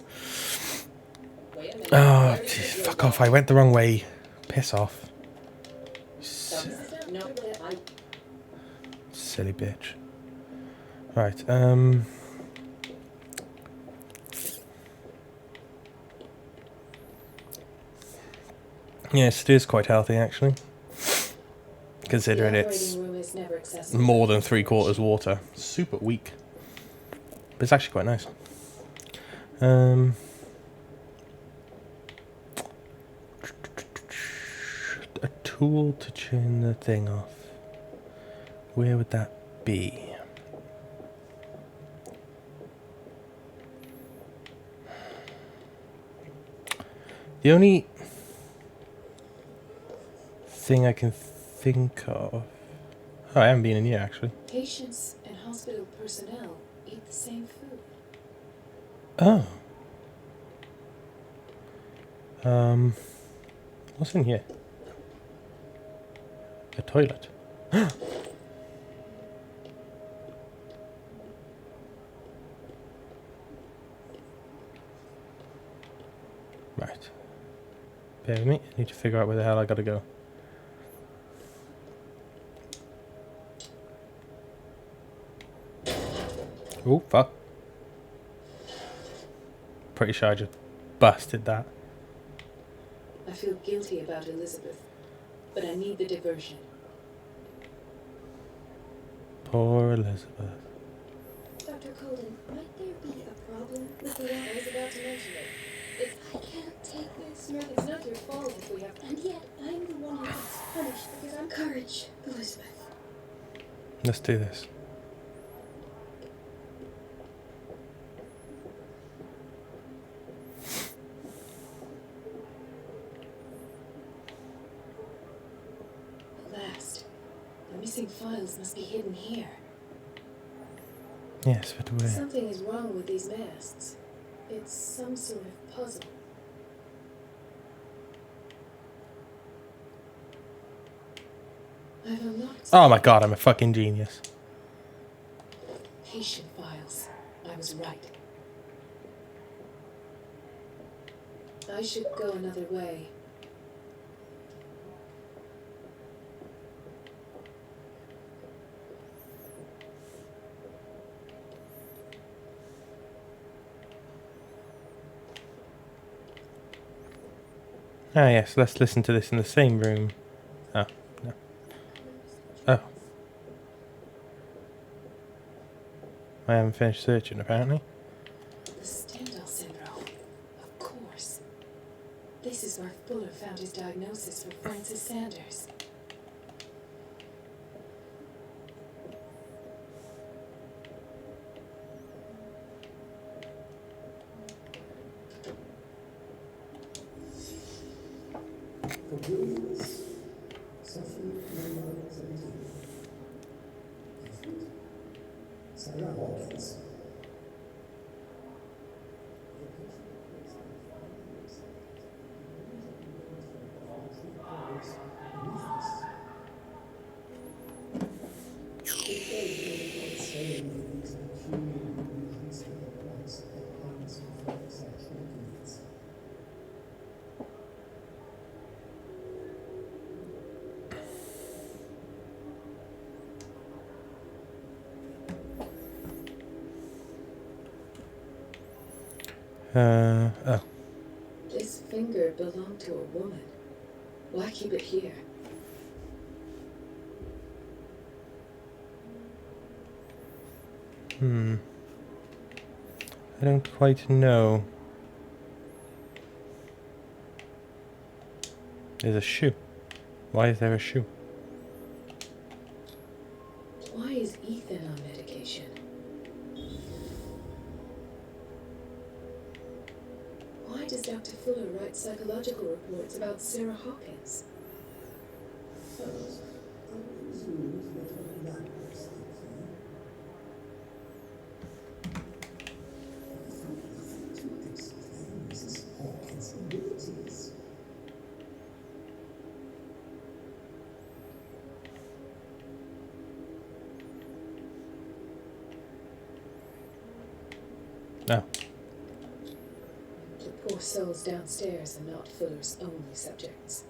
Oh, jeez, fuck off. I went the wrong way. Piss off. Silly bitch. Right, yes, it is quite healthy, actually. Considering it's more than 3/4 water. Super weak. But it's actually quite nice. A tool to turn the thing off. Where would that be? The only thing I can think of... Oh, I haven't been in here, actually. Patients and hospital personnel eat the same food. Oh. What's in here? A toilet. Right. Bear with me. I need to figure out where the hell I gotta go. Oh, fuck. Pretty sure I just busted that. I feel guilty about Elizabeth, but I need the diversion. Poor Elizabeth. Dr. Dr. Colden, might there be a problem with the I was about to mention it. I can't take this. No, it's not your fault if we have... And yet, I'm the one who gets punished because I'm courage, Elizabeth. Let's do this. At last. The missing files must be hidden here. Yes, but where? Something is wrong with these masts. It's some sort of puzzle. I've unlocked... Oh my god, I'm a fucking genius. Patient files. I was right. I should go another way. Ah yes, let's listen to this in the same room. Oh, no. Oh. I haven't finished searching, apparently. The Stendhal syndrome. Of course. This is where Fuller found his diagnosis for Francis Sanders. Computers, session number 17. Sarah Hawkins. Oh. This finger belonged to a woman. Why keep it here? I don't quite know. There's a shoe. Why is there a shoe? Why is Ethan on medication? Why does Dr. Fuller write psychological reports about Sarah Hawkins? Oh. The poor souls downstairs are not Fuller's only subjects.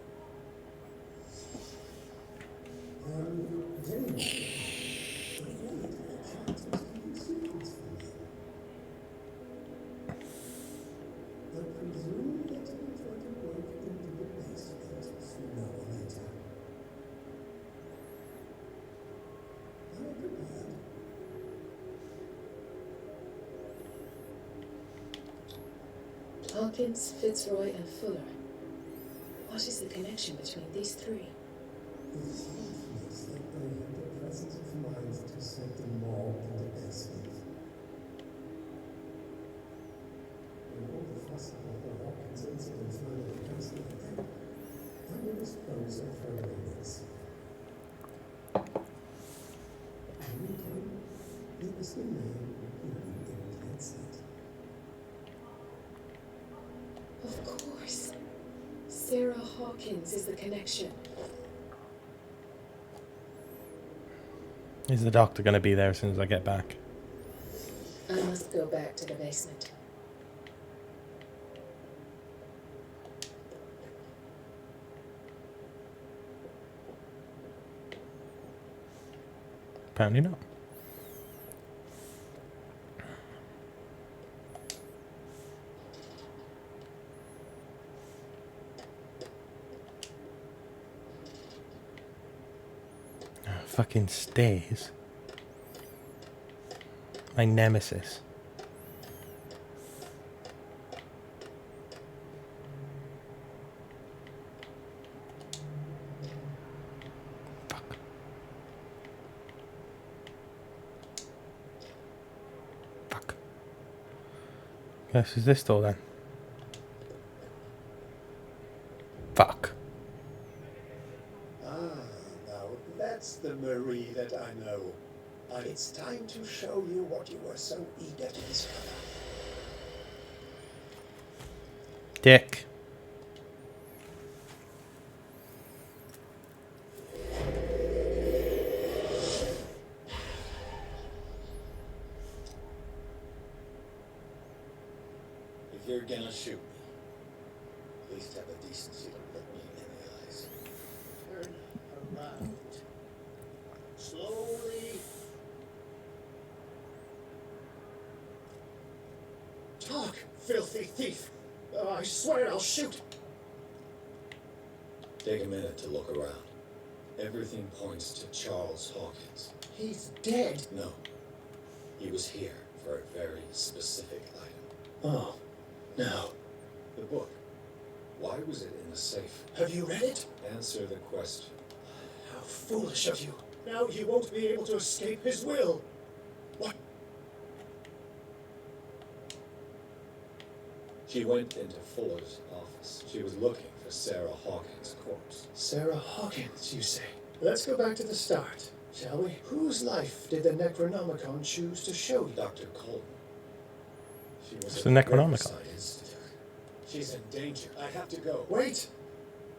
Hawkins, Fitzroy, and Fuller. What is the connection between these three? Of course. Sarah Hawkins is the connection. Is the doctor going to be there as soon as I get back? I must go back to the basement. Apparently not. Fucking stairs. My nemesis. Fuck. Guess is this door then? Fuck. Ah, now that's the Marie that I know. And it's time to show you what you were so eager to discover. Dick. If you're gonna shoot me, at least have the decency to look me in the eyes. Turn around. Slowly. Talk, filthy thief. I swear I'll shoot. Take a minute to look around. Everything points to Charles Hawkins. He's dead. No. He was here for a very specific item. Oh, no. The book. Why was it in the safe? Have you read it? Answer the question. How foolish of you. Now he won't be able to escape his will. What? She went into Fuller's office. She was looking for Sarah Hawkins' corpse. Sarah Hawkins, you say? Let's go back to the start, shall we? Whose life did the Necronomicon choose to show you? Dr. Colton. She was It's at the Necronomicon. Riverside Institute. She's in danger. I have to go. Wait!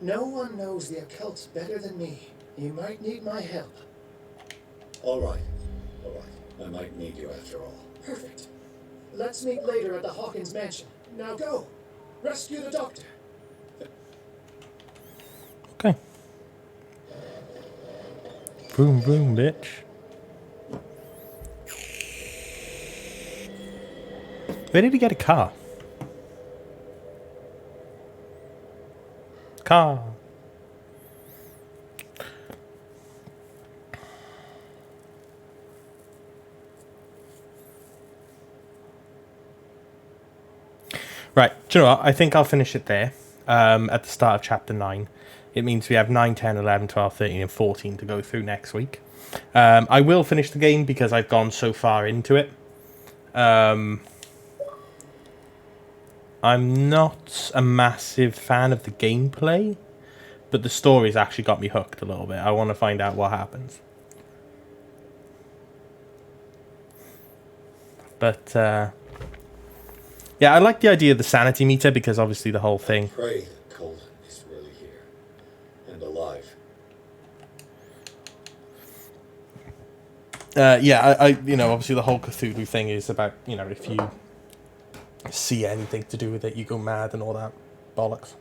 No one knows the occult better than me. You might need my help. All right. All right. I might need you after all. Perfect. Let's meet later at the Hawkins Mansion. Now go! Rescue the doctor! Okay. Boom, boom, bitch. Where did he get a car? Car. Right, do you know what? I think I'll finish it there at the start of chapter 9. It means we have 9, 10, 11, 12, 13 and 14 to go through next week. I will finish the game because I've gone so far into it. I'm not a massive fan of the gameplay, but the story's actually got me hooked a little bit. I want to find out what happens. But, yeah, I like the idea of the sanity meter because obviously the whole thing... Pray that Colton is really here and alive. Yeah, I you know, obviously the whole Cthulhu thing is about, you know, if you see anything to do with it, you go mad and all that bollocks.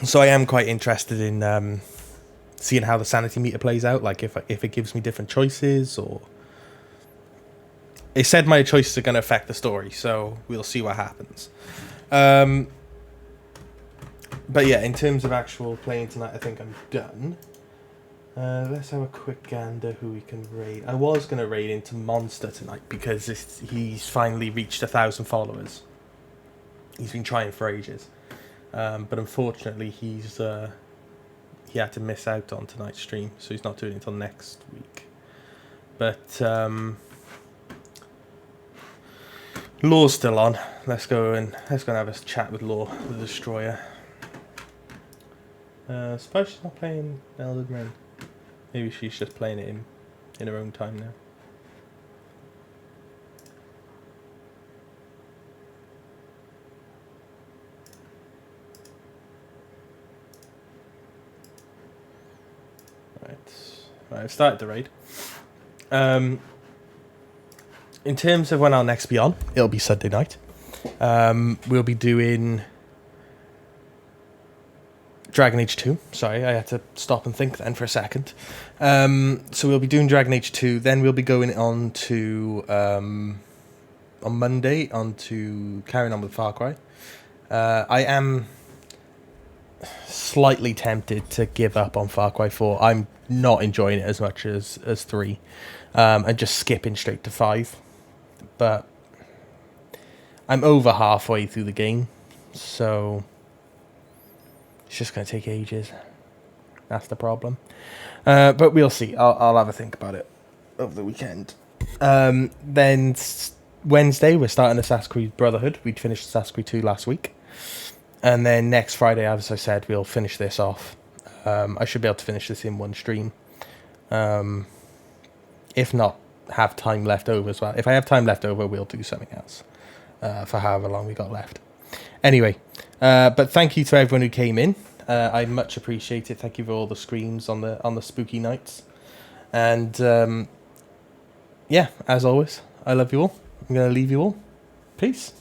So I am quite interested in seeing how the sanity meter plays out, like if it gives me different choices or... It said my choices are going to affect the story, so we'll see what happens. But yeah, in terms of actual playing tonight, I think I'm done. Let's have a quick gander who we can raid. I was going to raid into Monster tonight because he's finally reached 1,000 followers. He's been trying for ages. But unfortunately, he had to miss out on tonight's stream, so he's not doing it until next week. But... Law's still on. Let's go and have a chat with Law, the Destroyer. Suppose she's not playing Elden Ring. Maybe she's just playing it in her own time now. Right, I've started the raid. In terms of when I'll next be on, it'll be Sunday night. We'll be doing Dragon Age 2. Sorry, I had to stop and think then for a second. So we'll be doing Dragon Age 2. Then we'll be going on to, on Monday, on to carrying on with Far Cry. I am slightly tempted to give up on Far Cry 4. I'm not enjoying it as much as 3. and just skipping straight to 5. But I'm over halfway through the game, so it's just going to take ages. That's the problem. But we'll see. I'll have a think about it over the weekend. Then Wednesday, we're starting Assassin's Creed Brotherhood. We'd finished Assassin's Creed 2 last week. And then next Friday, as I said, we'll finish this off. I should be able to finish this in one stream. If not, have time left over as well. If I have time left over, we'll do something else for however long we got left. Anyway, but thank you to everyone who came in. I much appreciate it. Thank you for all the screams on the spooky nights. And yeah, as always, I love you all. I'm going to leave you all. Peace.